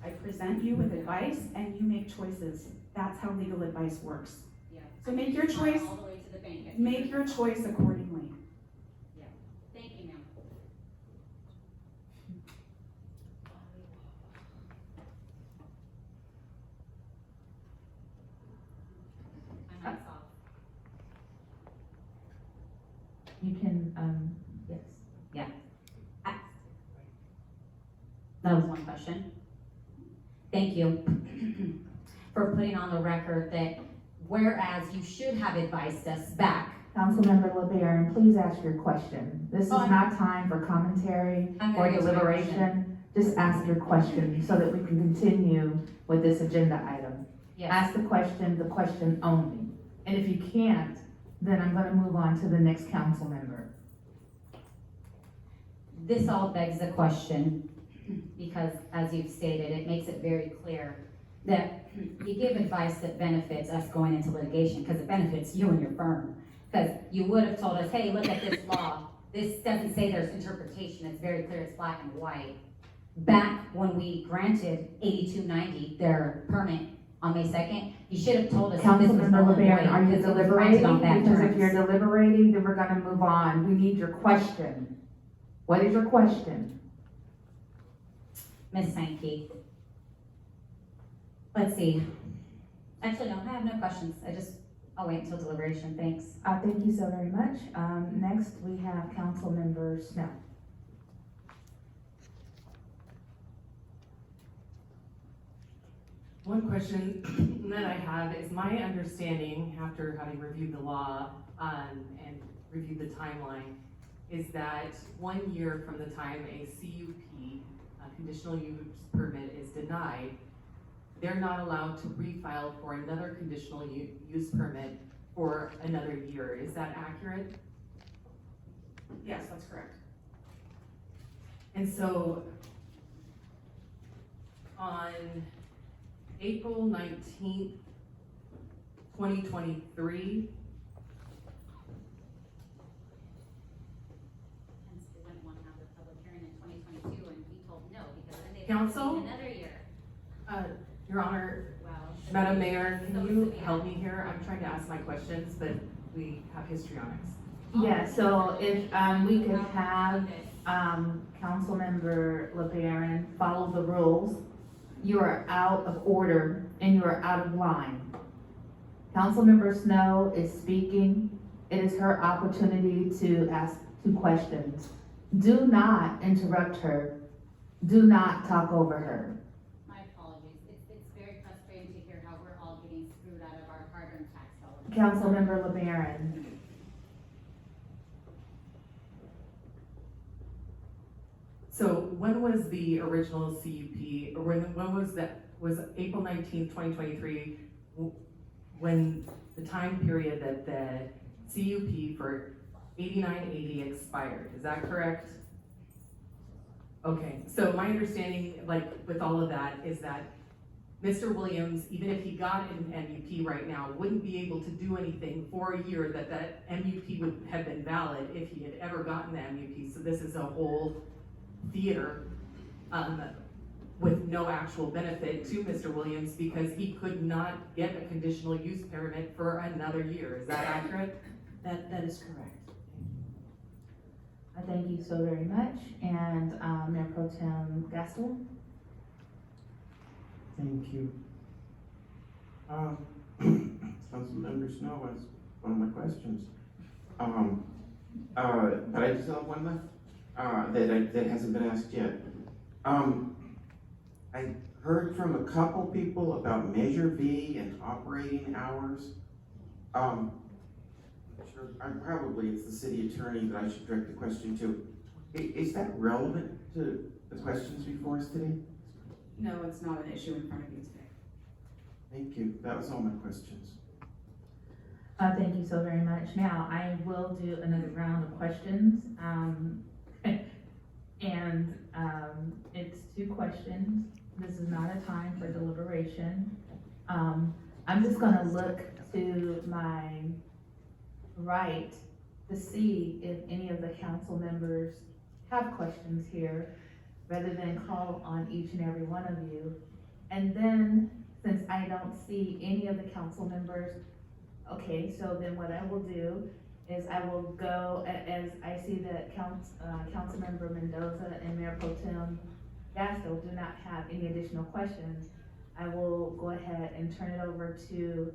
I present you with advice, and you make choices. That's how legal advice works. Yeah. So make your choice. All the way to the bank. Make your choice accordingly. Thank you, ma'am. My mic's off. You can, yes. Yeah. That was one question. Thank you for putting on the record that whereas you should have advised us back. Councilmember LeBaron, please ask your question. This is not time for commentary I'm or gonna answer my deliberation. Just ask your question so that we can continue with this agenda item. Yes. Ask the question only. And if you can't, then I'm gonna move on to the next council member. This all begs the question, because as you've stated, it makes it very clear that you give advice that benefits us going into litigation, because it benefits you and your firm. Because you would have told us, hey, look at this law. This doesn't say there's interpretation. It's very clear, it's black and white. Back when we granted 8290, their permit on May 2nd, you should have told us that this was Councilmember null and LeBaron, void, are you because it was granted deliberating? on bad Because if terms. you're deliberating, then we're gonna move on. We need your question. What is your question? Ms. Sankey. Let's see. Actually, no, I have no questions. I'll wait until deliberation, thanks. Thank you so very much. Next, we have Councilmember Snow. One question that I have is my understanding, after having reviewed the law, and reviewed the timeline, is that 1 year from the time a CUP, a conditional use permit, is denied, they're not allowed to refile for another conditional use permit for another year. Is that accurate? Yes, that's correct. And so, on April 19th, 2023, Hence, we wouldn't want to have the public hearing in 2022, and we told no, because then they'd Council? Another year. Your Honor, Wow. Madam Mayor, can you help me here? I'm trying to ask my questions, but we have histrionics. Yeah, so if, we could have, Councilmember LeBaron follow the rules. You are out of order and you are out of line. Councilmember Snow is speaking. It is her opportunity to ask 2 questions. Do not interrupt her. Do not talk over her. My apologies. It's very frustrating to hear how we're all getting screwed out of our hard-earned tax dollars. Councilmember LeBaron. So when was the original CUP, or when was that, was April 19th, 2023, when the time period that the CUP for 8980 expired, is that correct? Okay, so my understanding, like, with all of that, is that Mr. Williams, even if he got an MUP right now, wouldn't be able to do anything for a year that MUP would have been valid if he had ever gotten the MUP. So this is a whole theater with no actual benefit to Mr. Williams because he could not get a conditional use permit for another year. Is that accurate? That is correct. I thank you so very much. And, Mayor Pro Tem Gastel? Thank you. Councilmember Snow asked one of my questions. But I just have one left, that hasn't been asked yet. I heard from a couple people about Measure V and operating hours. I'm sure, probably it's the city attorney that I should direct the question to. Is that relevant to the questions before us today? No, it's not an issue in front of you today. Thank you, that was all my questions. Thank you so very much. Now, I will do another round of questions. It's 2 questions. This is not a time for deliberation. I'm just gonna look to my right to see if any of the council members have questions here, rather than call on each and every one of you. And then, since I don't see any of the council members, okay, so then what I will do is I will go, as I see that Councilmember Mendoza and Mayor Pro Tem Gastel do not have any additional questions, I will go ahead and turn it over to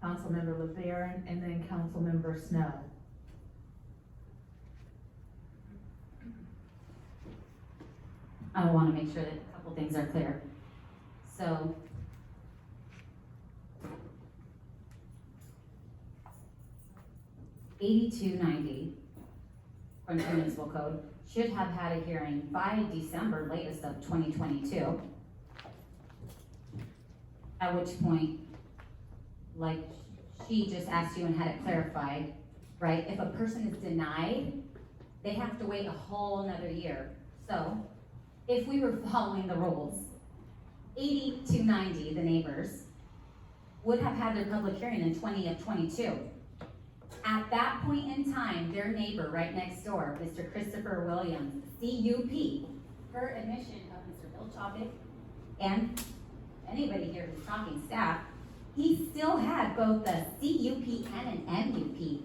Councilmember LeBaron and then Councilmember Snow. I want to make sure that a couple things are clear. So, $82.90 from the municipal code should have had a hearing by December latest of 2022. At which point, like she just asked you and had it clarified, right? If a person is denied, they have to wait a whole nother year. So, if we were following the rules, 8290, the neighbors, would have had their public hearing in 2022. At that point in time, their neighbor right next door, Mr. Christopher Williams, CUP, per admission of Mr. Bill Chopik and anybody here who's talking staff, he still had both the CUP and an MUP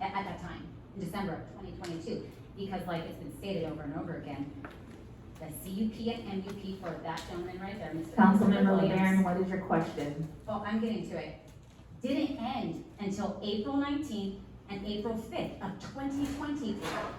at that time, in December of 2022. Because like it's been stated over and over again, the CUP and MUP for that gentleman right there, Mr. Councilmember Williams. LeBaron, what is your question? Oh, I'm getting to it. Didn't end until April 19th and April 5th of 2020.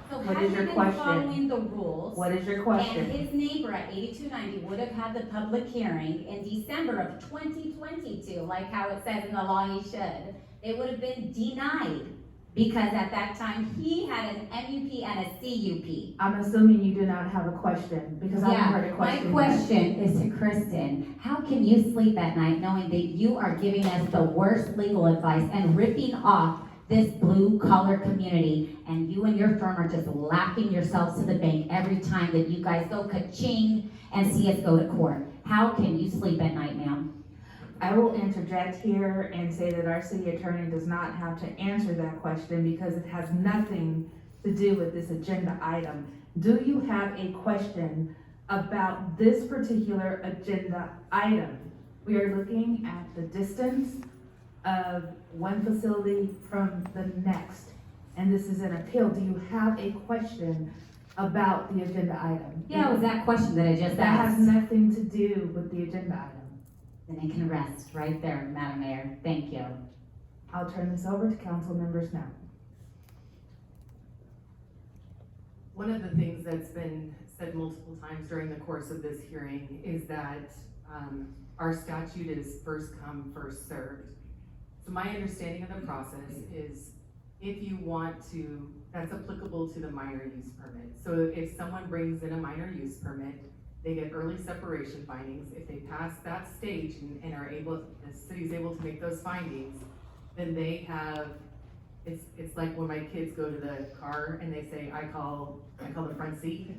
So What had is he your been question? following the rules, What is your question? and his neighbor at 8290 would have had the public hearing in December of 2022, like how it says in the law he should, it would have been denied because at that time he had an MUP and a CUP. I'm assuming you do not have a question, because I haven't heard a question. My yet. question is to Kristen. How can you sleep at night knowing that you are giving us the worst legal advice and ripping off this blue collar community, and you and your firm are just laughing yourselves to the bank every time that you guys go ka-ching and see us go to court? How can you sleep at night, ma'am? I will interject here and say that our city attorney does not have to answer that question because it has nothing to do with this agenda item. Do you have a question about this particular agenda item. We are looking at the distance of one facility from the next, and this is an appeal. Do you have a question about the agenda item? Yeah, it was that question that I just That has asked. nothing to do with the agenda item. Then it can rest right there, Madam Mayor. Thank you. I'll turn this over to council members now. One of the things that's been said multiple times during the course of this hearing is that our statute is first come, first served. So my understanding of the process is if you want to, that's applicable to the minor use permit. So if someone brings in a minor use permit, they get early separation findings. If they pass that stage and are able, the city's able to make those findings, then they have, it's like when my kids go to the car and they say, I call the front seat.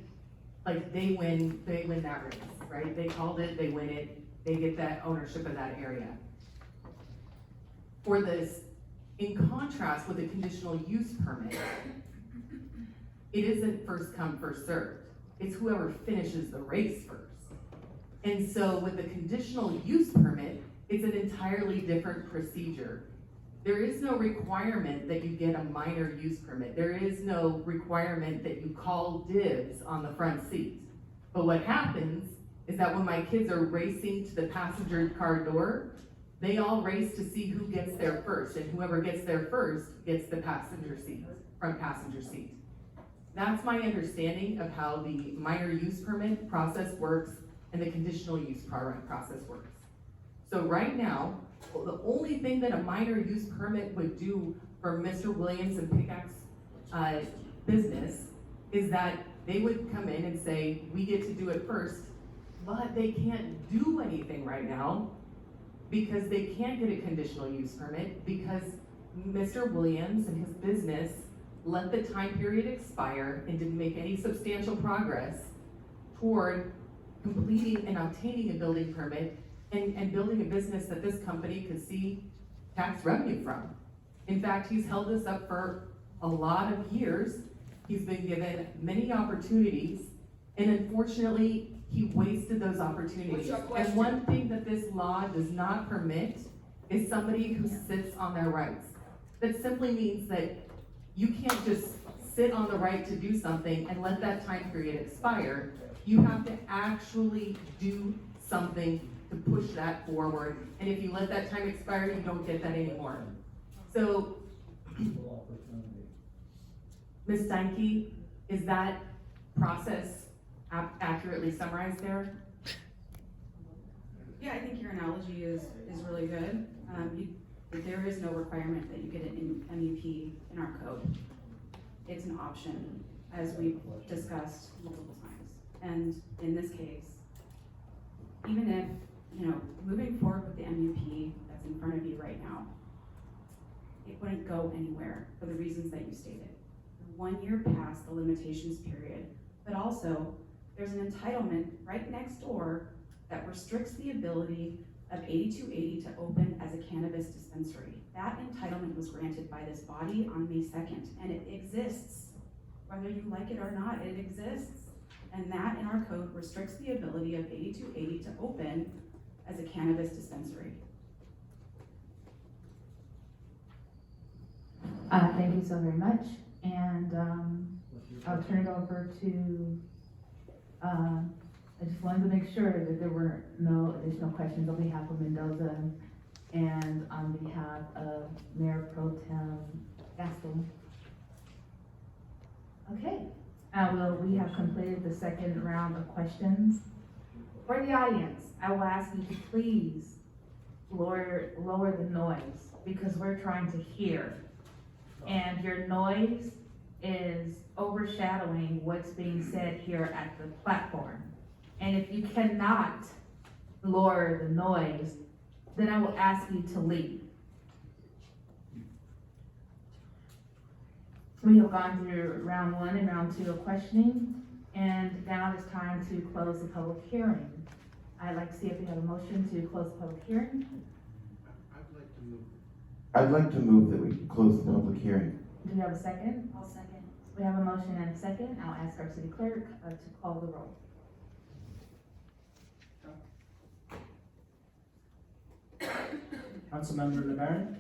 Like they win that race, right? They called it, they win it, they get that ownership of that area. For this, in contrast with a conditional use permit, it isn't first come, first served. It's whoever finishes the race first. And so with the conditional use permit, it's an entirely different procedure. There is no requirement that you get a minor use permit. There is no requirement that you call dibs on the front seat. But what happens is that when my kids are racing to the passenger car door, they all race to see who gets there first, and whoever gets there first gets the passenger seat, front passenger seat. That's my understanding of how the minor use permit process works and the conditional use process works. So right now, the only thing that a minor use permit would do for Mr. Williams and Pickaxe business is that they would come in and say, we get to do it first, but they can't do anything right now because they can't get a conditional use permit because Mr. Williams and his business let the time period expire and didn't make any substantial progress toward completing and obtaining a building permit and building a business that this company could see tax revenue from. In fact, he's held this up for a lot of years. He's been given many opportunities, and unfortunately, he wasted those opportunities. What's your question? And one thing that this law does not permit is somebody who sits on their rights. That simply means that you can't just sit on the right to do something and let that time period expire. You have to actually do something to push that forward. And if you let that time expire, you don't get that anymore. So, Ms. Steinke, is that process accurately summarized there? Yeah, I think your analogy is really good. There is no requirement that you get an MEP in our code. It's an option, as we've discussed multiple times. And in this case, even if, moving forward with the MUP that's in front of you right now, it wouldn't go anywhere for the reasons that you stated. 1 year past the limitations period, but also there's an entitlement right next door that restricts the ability of 8280 to open as a cannabis dispensary. That entitlement was granted by this body on May 2nd, and it exists. Whether you like it or not, it exists. And that in our code restricts the ability of 8280 to open as a cannabis dispensary. Thank you so very much, and I'll turn it over to, I just wanted to make sure that there were no additional questions on behalf of Mendoza and on behalf of Mayor Pro Tem Gaston. Okay, we have completed the second round of questions. For the audience, I will ask you to please lower the noise because we're trying to hear. And your noise is overshadowing what's being said here at the platform. And if you cannot lower the noise, then I will ask you to leave. We have gone through round 1 and round 2 of questioning, and now it's time to close the public hearing. I'd like to see if we have a motion to close the public hearing. I'd like to move that we close the public hearing. Do we have a second? I'll second. We have a motion and a second. I'll ask our city clerk to call the roll. Councilmember LeBaron,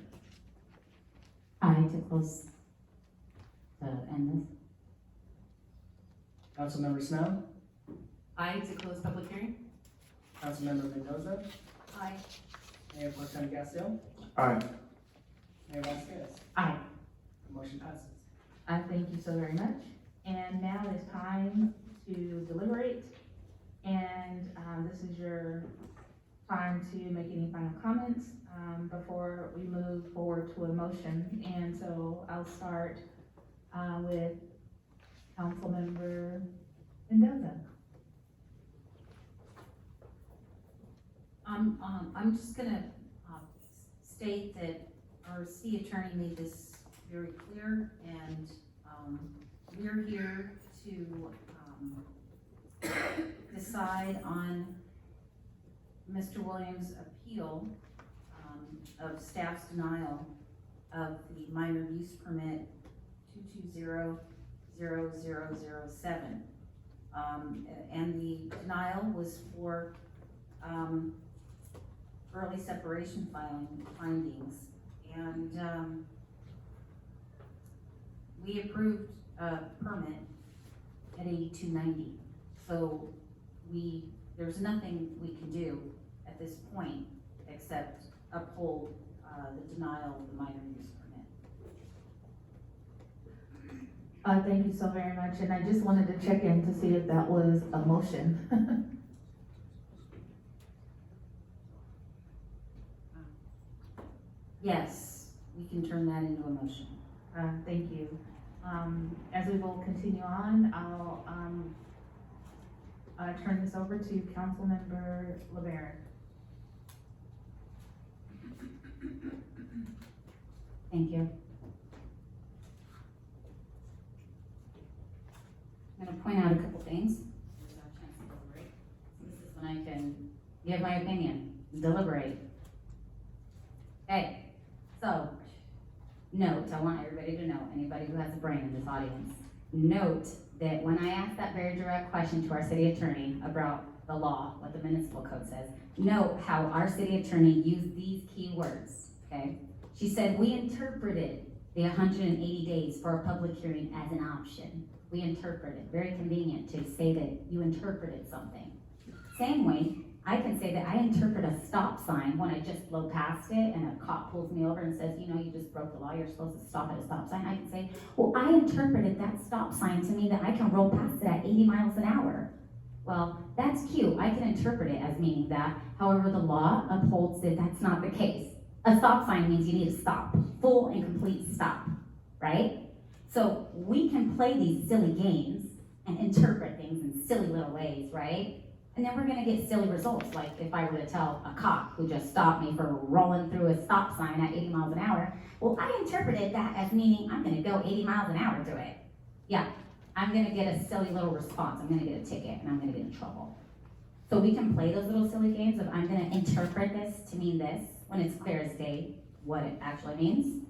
Aye to close, to end this. Councilmember Snow, Aye to close public hearing? Councilmember Mendoza, Aye. Mayor Pro Tem Gastel, Aye. Mayor Vasquez. Aye. The motion passes. I thank you so very much. And now it's time to deliberate. And, this is your time to make any final comments, before we move forward to a motion. And so I'll start, with Councilmember Mendoza. I'm just gonna, state that our city attorney made this very clear, and, we're here to, decide on Mr. Williams' appeal, of staff's denial of the minor use permit 2200007. And the denial was for, early separation findings. And, we approved a permit at 8290. So there's nothing we can do at this point except uphold, the denial of the minor use permit. Thank you so very much, and I just wanted to check in to see if that was a motion. Yes, we can turn that into a motion. Thank you. As we will continue on, I'll, turn this over to Councilmember LeBaron. Thank you. I'm gonna point out a couple things. There's our chance to deliberate. This is when I can give my opinion, deliberate. Okay, so, note, I want everybody to know, anybody who has a brain in this audience, note that when I asked that very direct question to our city attorney about the law, what the municipal code says, note how our city attorney used these key words, okay? She said, we interpreted the 180 days for a public hearing as an option. We interpreted, very convenient to say that you interpreted something. Same way, I can say that I interpret a stop sign when I just blow past it and a cop pulls me over and says, you know, you just broke the law, you're supposed to stop at a stop sign. I can say, well, I interpreted that stop sign to mean that I can roll past it at 80 miles an hour. Well, that's cute. I can interpret it as meaning that. However, the law upholds that that's not the case. A stop sign means you need to stop, full and complete stop, right? So we can play these silly games and interpret things in silly little ways, right? And then we're gonna get silly results, like if I were to tell a cop who just stopped me for rolling through a stop sign at 80 miles an hour, well, I interpreted that as meaning I'm gonna go 80 miles an hour through it. Yeah, I'm gonna get a silly little response, I'm gonna get a ticket, and I'm gonna get in trouble. So we can play those little silly games of I'm gonna interpret this to mean this, when it's clear as day what it actually means.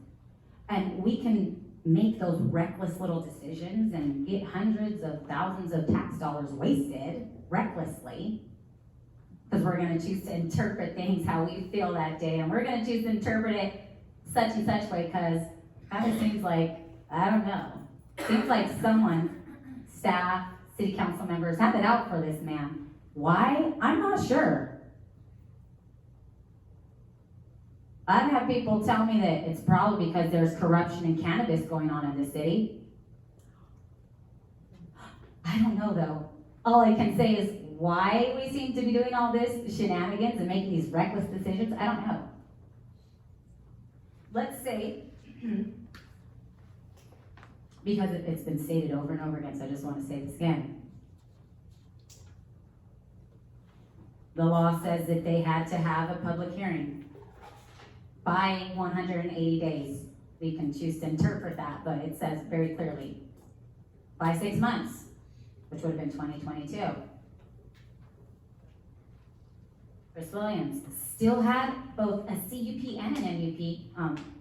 And we can make those reckless little decisions and get hundreds of thousands of tax dollars wasted recklessly, because we're gonna choose to interpret things how we feel that day, and we're gonna choose to interpret it such and such way, because kind of seems like, I don't know, seems like someone, staff, city council members have it out for this man. Why? I'm not sure. I've had people tell me that it's probably because there's corruption in cannabis going on in the city. I don't know though. All I can say is why we seem to be doing all this shenanigans and making these reckless decisions, I don't know. Let's say, because it's been stated over and over again, so I just want to say this again. The law says that they had to have a public hearing by 180 days. We can choose to interpret that, but it says very clearly, by 6 months, which would have been 2022. Chris Williams still had both a CUP and an MUP.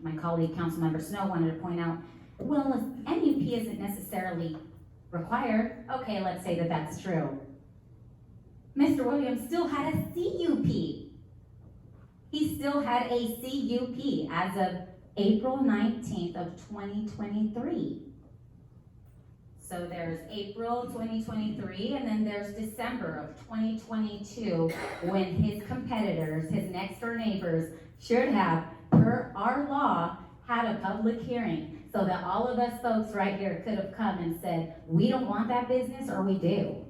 My colleague, Councilmember Snow, wanted to point out, well, if MUP isn't necessarily required, okay, let's say that that's true. Mr. Williams still had a CUP. He he still had a CUP as of April 19th of 2023. So there's April 2023, and then there's December of 2022, when his competitors, his next door neighbors, should have, per our law, had a public hearing, so that all of us folks right here could have come and said, we don't want that business, or we do.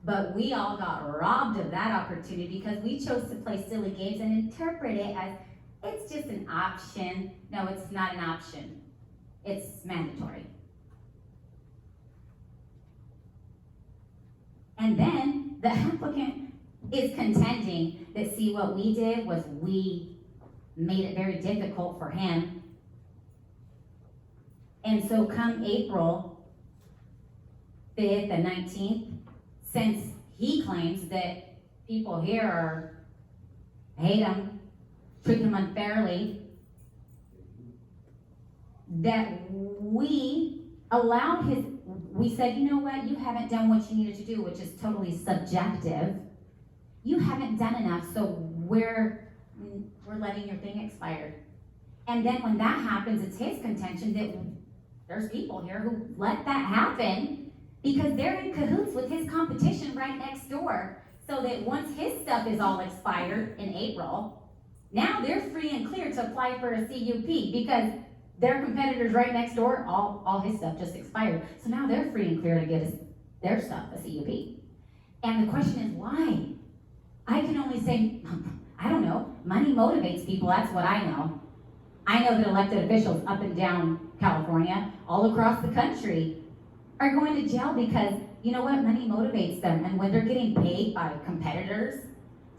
But we all got robbed of that opportunity because we chose to play silly games and interpret it as, it's just an option. No, it's not an option. It's mandatory. And then the applicant is contending that, see, what we did was we made it very difficult for him. And so come April 5th and 19th, since he claims that people here hate him, treat him unfairly, that we allowed his, we said, you know what, you haven't done what you needed to do, which is totally subjective. You haven't done enough, so we're letting your thing expire. And then when that happens, it's his contention that there's people here who let that happen because they're in cahoots with his competition right next door, so that once his stuff is all expired in April, now they're free and clear to apply for a CUP because their competitors right next door, all his stuff just expired. So now they're free and clear to get their stuff a CUP. And the question is why? I can only say, I don't know, money motivates people, that's what I know. I know that elected officials up and down California, all across the country, are going to jail because, you know what, money motivates them. And when they're getting paid by competitors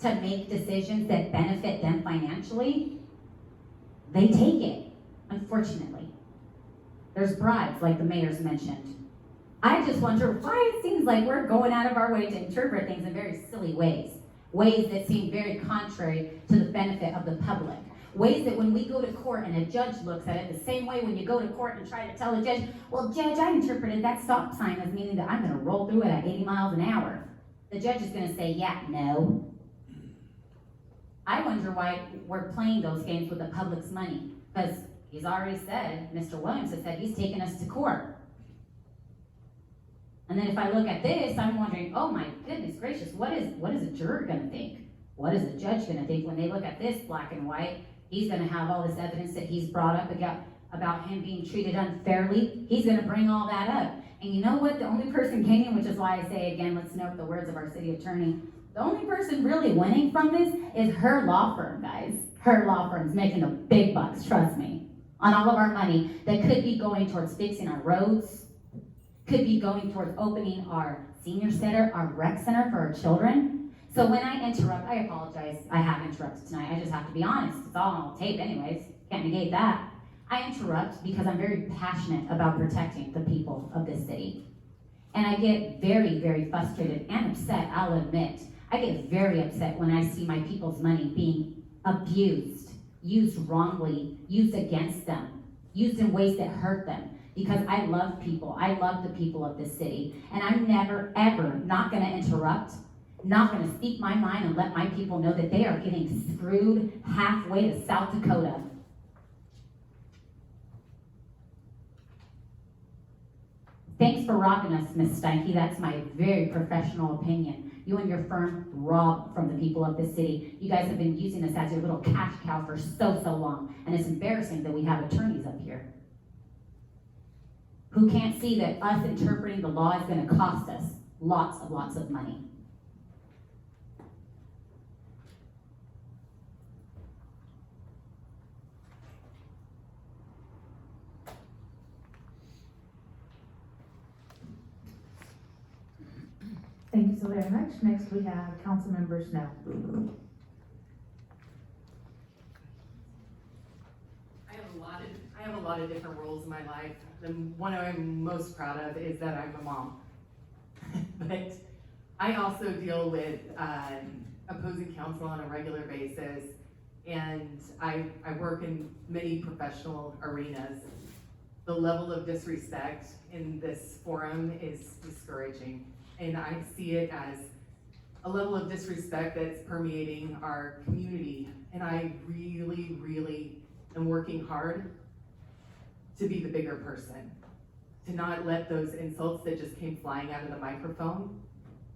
to make decisions that benefit them financially, they take it, unfortunately. There's bribes, like the mayor's mentioned. I just wonder why it seems like we're going out of our way to interpret things in very silly ways. Ways that seem very contrary to the benefit of the public. Ways that when we go to court and a judge looks at it, the same way when you go to court and try to tell a judge, well, judge, I interpreted that stop sign as meaning that I'm gonna roll through it at 80 miles an hour. The judge is gonna say, yeah, no. I wonder why we're playing those games with the public's money, because he's already said, Mr. Williams has said he's taking us to court. And then if I look at this, I'm wondering, oh my goodness gracious, what is a juror gonna think? What is the judge gonna think when they look at this black and white? He's gonna have all this evidence that he's brought up about him being treated unfairly. He's gonna bring all that up. And you know what? The only person gaining, which is why I say again, let's note the words of our city attorney, the only person really winning from this is her law firm, guys. Her law firm's making the big bucks, trust me, on all of our money that could be going towards fixing our roads, could be going towards opening our senior center, our rec center for our children. So when I interrupt, I apologize, I have interrupted tonight, I just have to be honest, it's all on tape anyways, can't negate that. I interrupt because I'm very passionate about protecting the people of this city. And I get very, very frustrated and upset, I'll admit. I get very upset when I see my people's money being abused, used wrongly, used against them, used in ways that hurt them. Because I love people, I love the people of this city. And I'm never, ever not gonna interrupt, not gonna speak my mind and let my people know that they are getting screwed halfway to South Dakota. Thanks for robbing us, Ms. Steinke. That's my very professional opinion. You and your firm rob from the people of this city. You guys have been using us as your little cash cow for so long. And it's embarrassing that we have attorneys up here who can't see that us interpreting the law is gonna cost us lots of money. Thank you so very much. Next we have Councilmember Snow. I have a lot of different roles in my life. The one I'm most proud of is that I'm a mom. But I also deal with opposing counsel on a regular basis, and I work in many professional arenas. The level of disrespect in this forum is discouraging, and I see it as a level of disrespect that's permeating our community. And I really, really am working hard to be the bigger person, to not let those insults that just came flying out of the microphone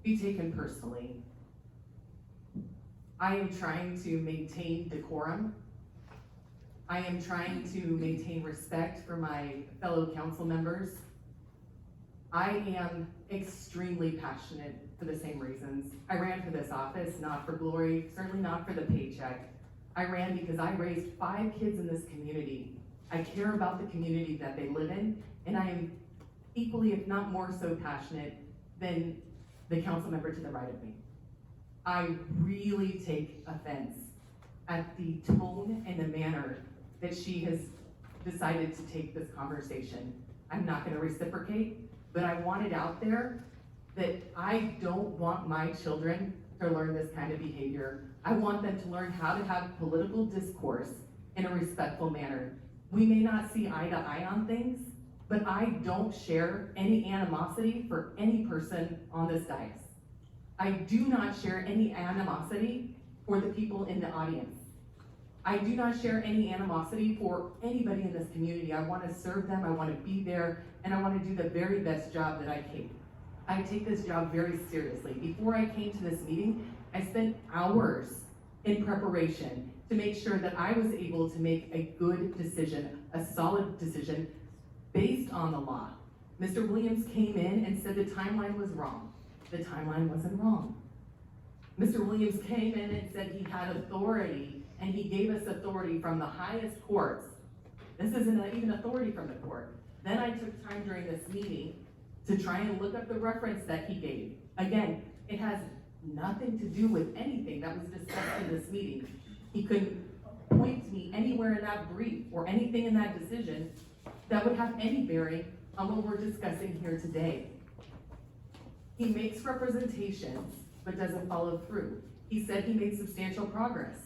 be taken personally. I am trying to maintain decorum. I am trying to maintain respect for my fellow council members. I am extremely passionate for the same reasons. I ran for this office, not for glory, certainly not for the paycheck. I ran because I raised 5 kids in this community. I care about the community that they live in, and I am equally, if not more so passionate than the council member to the right of me. I really take offense at the tone and the manner that she has decided to take this conversation. I'm not gonna reciprocate, but I want it out there that I don't want my children to learn this kind of behavior. I want them to learn how to have political discourse in a respectful manner. We may not see eye to eye on things, but I don't share any animosity for any person on this dais. I do not share any animosity for the people in the audience. I do not share any animosity for anybody in this community. I want to serve them, I want to be there, and I want to do the very best job that I can. I take this job very seriously. Before I came to this meeting, I spent hours in preparation to make sure that I was able to make a good decision, a solid decision, based on the law. Mr. Williams came in and said the timeline was wrong. The timeline wasn't wrong. Mr. Williams came in and said he had authority, and he gave us authority from the highest courts. This isn't even authority from the court. Then I took time during this meeting to try and look up the reference that he gave. Again, it has nothing to do with anything that was discussed in this meeting. He couldn't point to me anywhere in that brief or anything in that decision that would have any bearing on what we're discussing here today. He makes representations, but doesn't follow through. He said he made substantial progress,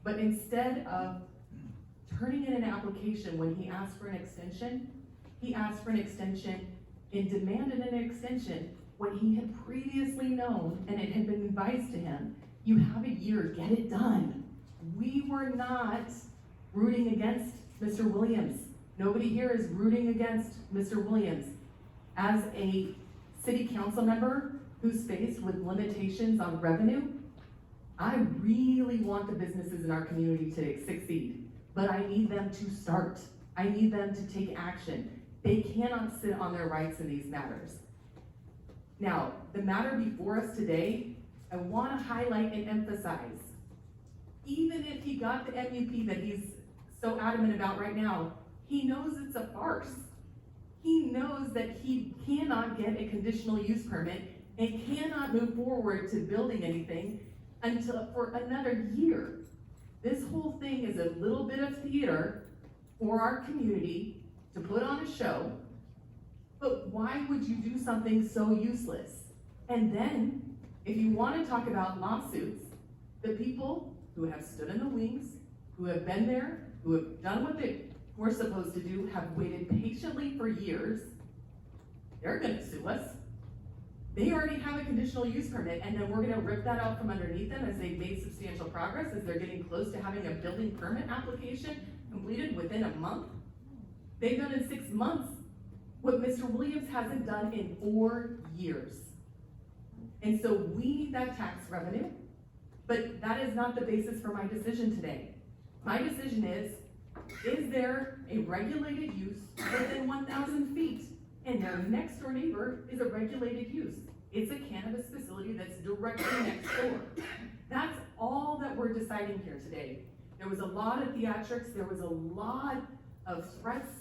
but instead of turning in an application when he asked for an extension, he asked for an extension and demanded an extension when he had previously known, and it had been advised to him, you have a year, get it done. We were not rooting against Mr. Williams. Nobody here is rooting against Mr. Williams. As a city council member who's faced with limitations on revenue, I really want the businesses in our community to succeed, but I need them to start. I need them to take action. They cannot sit on their rights in these matters. Now, the matter before us today, I want to highlight and emphasize, even if he got the MUP that he's so adamant about right now, he knows it's a farce. He knows that he cannot get a conditional use permit and cannot move forward to building anything until for another year. This whole thing is a little bit of theater for our community to put on a show, but why would you do something so useless? And then, if you want to talk about lawsuits, the people who have stood in the wings, who have been there, who have done what they were supposed to do, have waited patiently for years, they're gonna sue us. They already have a conditional use permit, and then we're gonna rip that out from underneath them as they've made substantial progress, as they're getting close to having a building permit application completed within a month. They've done in 6 months what Mr. Williams hasn't done in 4 years. And so we need that tax revenue, but that is not the basis for my decision today. My decision is there a regulated use within 1,000 feet? And their next door neighbor is a regulated use. It's a cannabis facility that's directly next door. That's all that we're deciding here today. There was a lot of theatrics, there was a lot of threats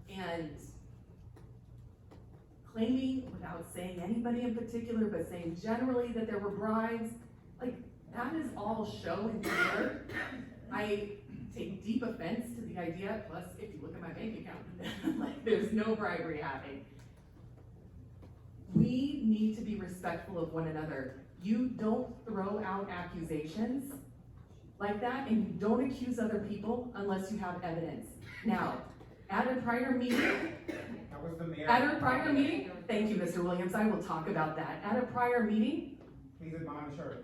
and claiming, without saying anybody in particular, but saying generally that there were bribes. Like, that is all show and theater. I take deep offense to the idea, plus if you look at my bank account, like, there's no bribery happening. We need to be respectful of one another. You don't throw out accusations like that, and you don't accuse other people unless you have evidence. Now, at a prior meeting, thank you, Mr. Williams, I will talk about that. At a prior meeting, Please admonish her.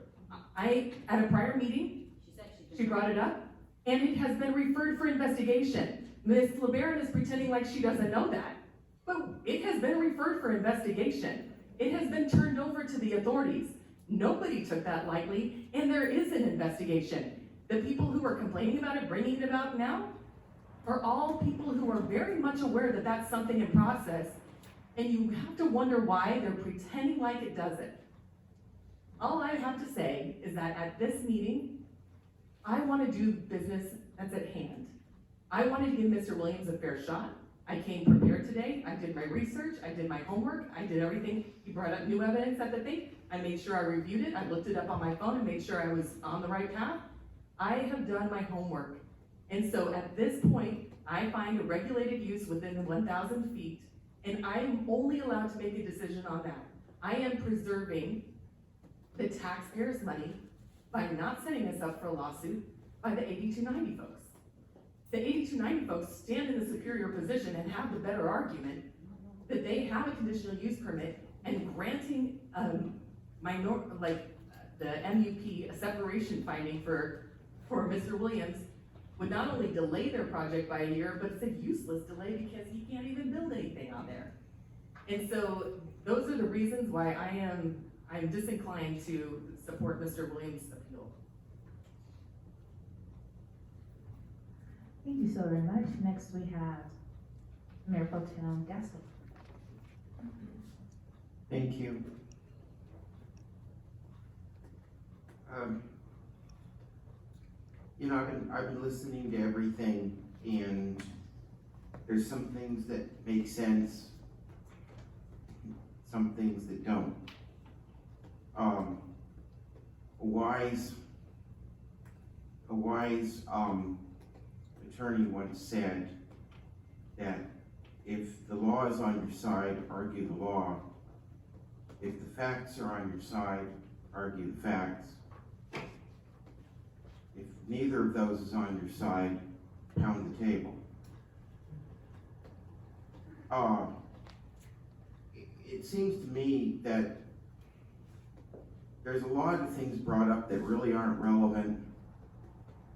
At a prior meeting, She said she's been. she brought it up, and it has been referred for investigation. Ms. LeBaron is pretending like she doesn't know that, but it has been referred for investigation. It has been turned over to the authorities. Nobody took that lightly, and there is an investigation. The people who are complaining about it, bringing it about now, are all people who are very much aware that that's something in process, and you have to wonder why they're pretending like it doesn't. All I have to say is that at this meeting, I want to do business that's at hand. I wanted to give Mr. Williams a fair shot. I came prepared today. I did my research. I did my homework. I did everything. He brought up new evidence at the thing. I made sure I reviewed it. I looked it up on my phone and made sure I was on the right path. I have done my homework. And so at this point, I find a regulated use within the 1,000 feet, and I am only allowed to make a decision on that. I am preserving the taxpayers' money by not setting us up for a lawsuit by the 8290 folks. The 8290 folks stand in the superior position and have the better argument that they have a conditional use permit, and granting the MUP a separation finding for Mr. Williams would not only delay their project by a year, but it's a useless delay because he can't even build anything on there. And so those are the reasons why I'm disinclined to support Mr. Williams' appeal. Thank you so very much. Next we have Mayor Pro Tem Gaston. Thank you. I've been listening to everything, and there's some things that make sense, some things that don't. A wise attorney once said that if the law is on your side, argue the law. If the facts are on your side, argue the facts. If neither of those is on your side, pound the table. It seems to me that there's a lot of things brought up that really aren't relevant,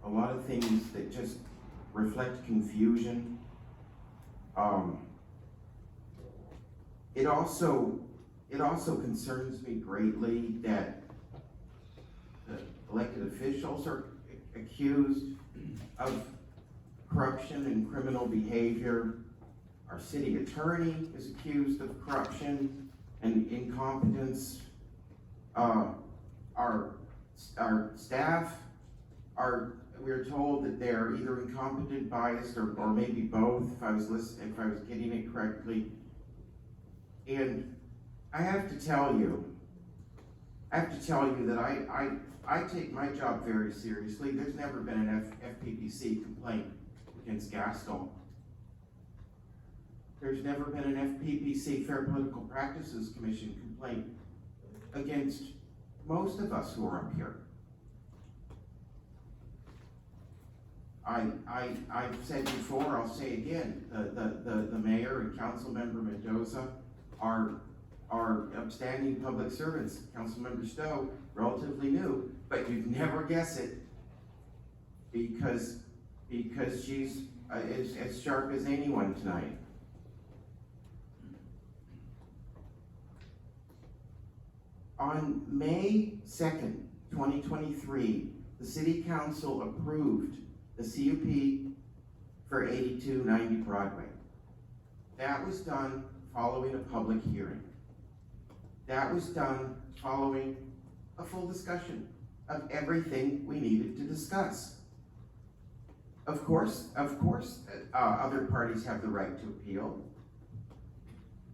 a lot of things that just reflect confusion. It also concerns me greatly that the elected officials are accused of corruption and criminal behavior. Our city attorney is accused of corruption and incompetence. Our staff we're told that they're either incompetent, biased, or maybe both, if I was getting it correctly. And I have to tell you that I take my job very seriously. There's never been an FPPC complaint against Gaston. There's never been an FPPC, Fair Political Practices Commission, complaint against most of us who are up here. I've said before, I'll say again, the mayor and Councilmember Mendoza are upstanding public servants. Councilmember Stowe, relatively new, but you'd never guess it because she's as sharp as anyone tonight. On May 2nd, 2023, the City Council approved the CUP for 8290 Broadway. That was done following a public hearing. That was done following a full discussion of everything we needed to discuss. Of course, other parties have the right to appeal,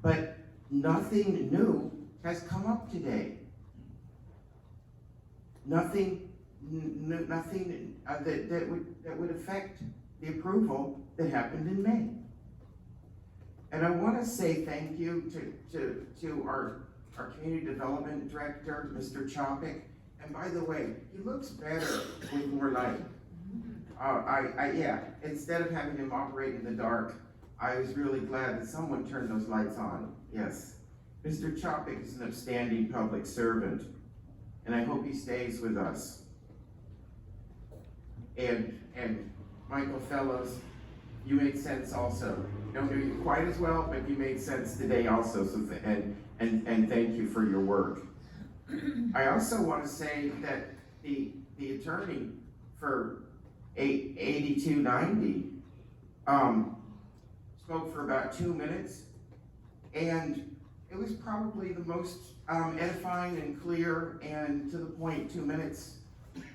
but nothing new has come up today. Nothing that would affect the approval that happened in May. And I want to say thank you to our community development director, Mr. Chopik. And by the way, he looks better with more light. Instead of having him operate in the dark, I was really glad that someone turned those lights on. Yes. Mr. Chopik is an upstanding public servant. and I hope he stays with us. And Michael Fellows, you made sense also. Don't do you quite as well, but you made sense today also, so and thank you for your work. I also want to say that the attorney for 8290 spoke for about 2 minutes, and it was probably the most edifying and clear and to the point 2 minutes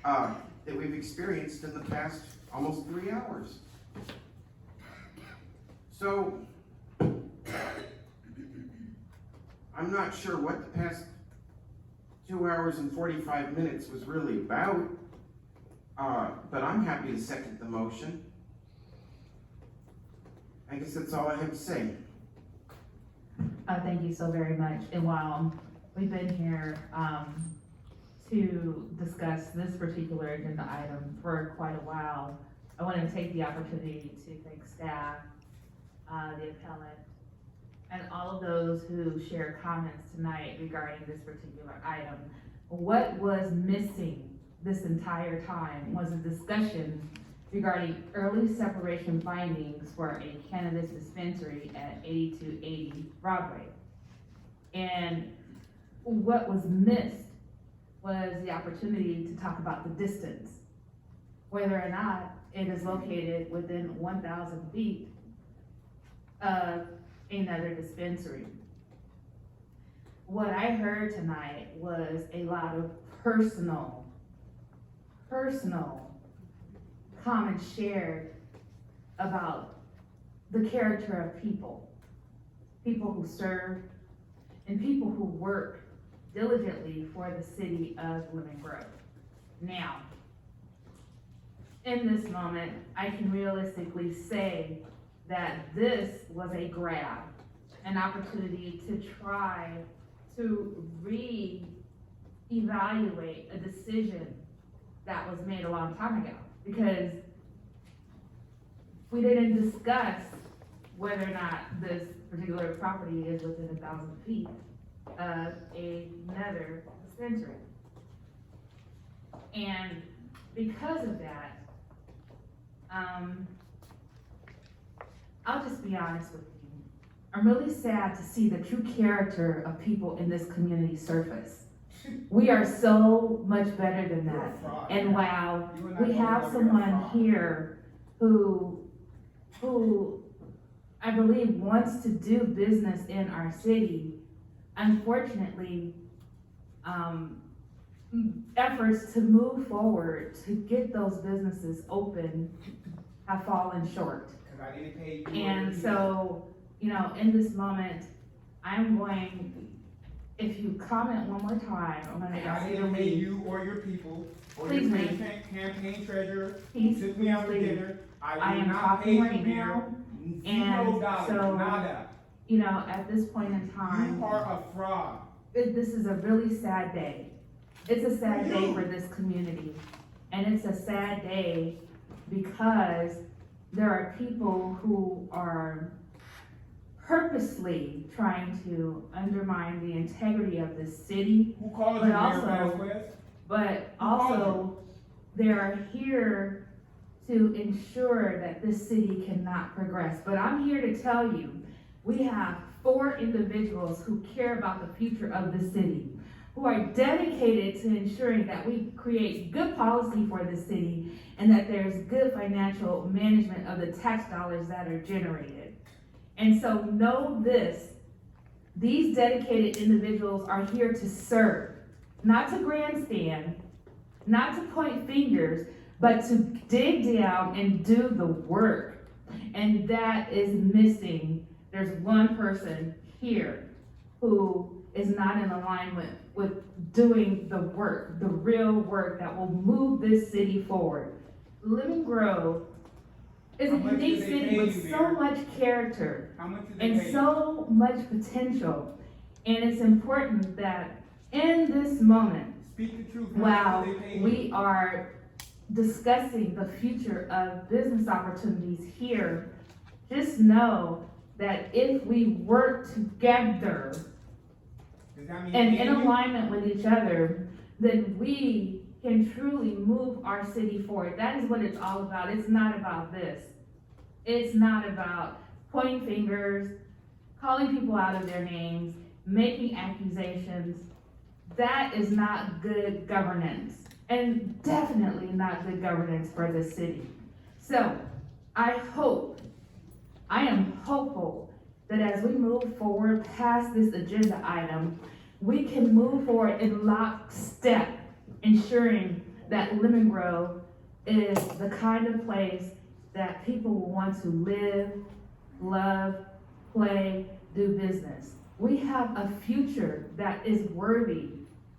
that we've experienced in the past almost 3 hours. So, I'm not sure what the past 2 hours and 45 minutes was really about, but I'm happy to second the motion. I guess that's all I have to say. Thank you so very much. And while we've been here, to discuss this particular agenda item for quite a while, I want to take the opportunity to thank staff, the appellant, and all of those who shared comments tonight regarding this particular item. What was missing this entire time was a discussion regarding early separation findings for a cannabis dispensary at 8280 Broadway. And what was missed was the opportunity to talk about the distance, whether or not it is located within 1,000 feet of another dispensary. What I heard tonight was a lot of personal comments shared about the character of people who serve, and people who work diligently for the city of Lemon Grove. Now, in this moment, I can realistically say that this was a grab, an opportunity to try to re-evaluate a decision that was made a long time ago. Because we didn't discuss whether or not this particular property is within 1,000 feet of another dispensary. And because of that, I'll just be honest with you. I'm really sad to see the true character of people in this community surface. We are so much better than that. And while we have someone here who I believe wants to do business in our city, unfortunately, efforts to move forward to get those businesses open have fallen short. And so, in this moment, I'm going, if you comment one more time, I'm gonna ask you to leave. You or your people, or Please your leave. campaign treasurer, Please, took me out to please leave. dinner. I will am not talking pay right you now, $0, so, nada. At this point in time, You are a fraud. this is a really sad day. It's a sad day for this community. And it's a sad day because there are people who are purposely trying to undermine the integrity of this city. Who called But you, Mayor also- Vasquez? But Who called also, they are here to ensure that this city cannot progress. But I'm here to tell you, we have 4 individuals who care about the future of the city, who are dedicated to ensuring that we create good policy for the city and that there's good financial management of the tax dollars that are generated. And so know this, these dedicated individuals are here to serve, not to grandstand, not to point fingers, but to dig down and do the work. And that is missing. There's one person here who is not in alignment with doing the work, the real work that will move this city forward. Lemon Grove is a How much unique do they city pay with you, so Mayor? much character How much did they and pay you? so much potential. And it's important that in this moment, Speak the truth. while How much did they pay you? we are discussing the future of business opportunities here, just know that if we work together Does that mean and paying in you? alignment with each other, then we can truly move our city forward. That is what it's all about. It's not about this. It's not about pointing fingers, calling people out of their names, making accusations. That is not good governance, and definitely not good governance for the city. So, I am hopeful that as we move forward past this agenda item, we can move forward in lockstep, ensuring that Lemon Grove is the kind of place that people will want to live, love, play, do business. We have a future that is worthy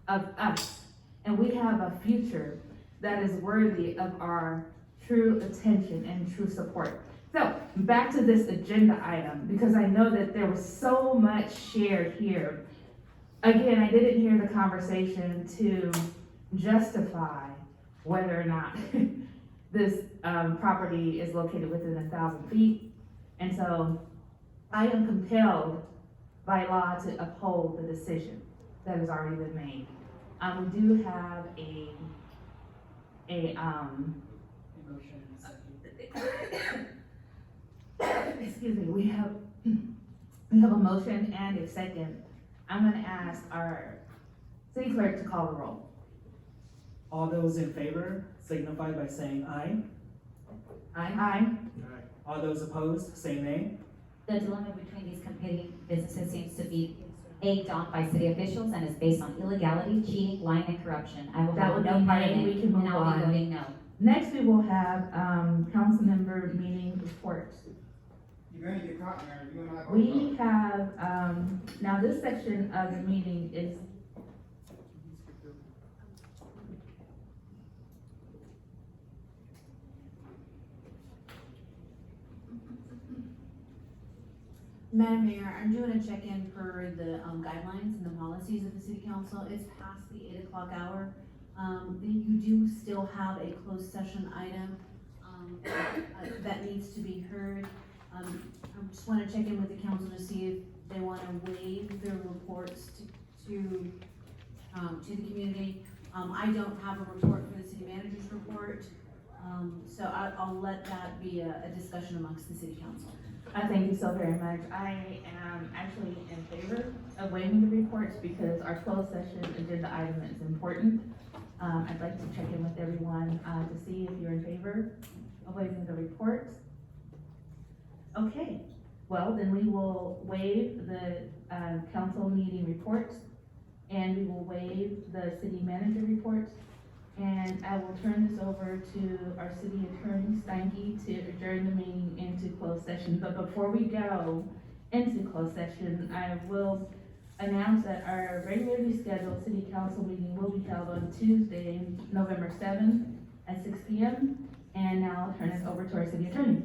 of us, and we have a future that is worthy of our true attention and true support. So, back to this agenda item, because I know that there was so much shared here. Again, I didn't hear the conversation to justify whether or not this property is located within 1,000 feet. And so I am compelled by law to uphold the decision that has already been made. We do have a Motion and a second. excuse me, we have a motion and a second. I'm gonna ask our city clerk to call the roll. All those in favor signify by saying aye. Aye. All those opposed, say nay. The dilemma between these competing businesses seems to be egged on by city officials and is based on illegality, cheating, lying, and corruption. I will That have would no be part in nay. it, We can move and I'll be on. voting no. Next, we will have, council member meeting reports. You're gonna get caught, Mayor, you're gonna have. We have, now this section of the meeting is. Madam Mayor, I'm doing a check-in for the guidelines and the policies of the city council. It's past the 8 o'clock hour. You do still have a closed session item that needs to be heard. I just wanna check in with the council to see if they wanna waive their reports to the community. I don't have a report for the city manager's report, so I'll let that be a discussion amongst the city council. I thank you so very much. I am actually in favor of waiving the reports because our closed session agenda item is important. I'd like to check in with everyone, to see if you're in favor of waiving the reports. Okay, well, then we will waive the, council meeting reports, and we will waive the city manager reports. And I will turn this over to our city attorney, Steinke, to adjourn the meeting into closed session. But before we go into closed session, I will announce that our regularly scheduled city council meeting will be held on Tuesday, November 7th at 6 p.m. And now I'll turn it over to our city attorney.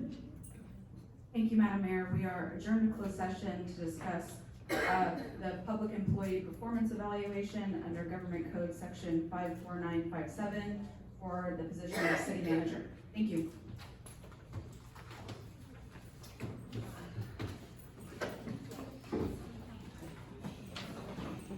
Thank you, Madam Mayor. We are adjourned to closed session to discuss the public employee performance evaluation under Government Code Section 54957 for the position of city manager. Thank you.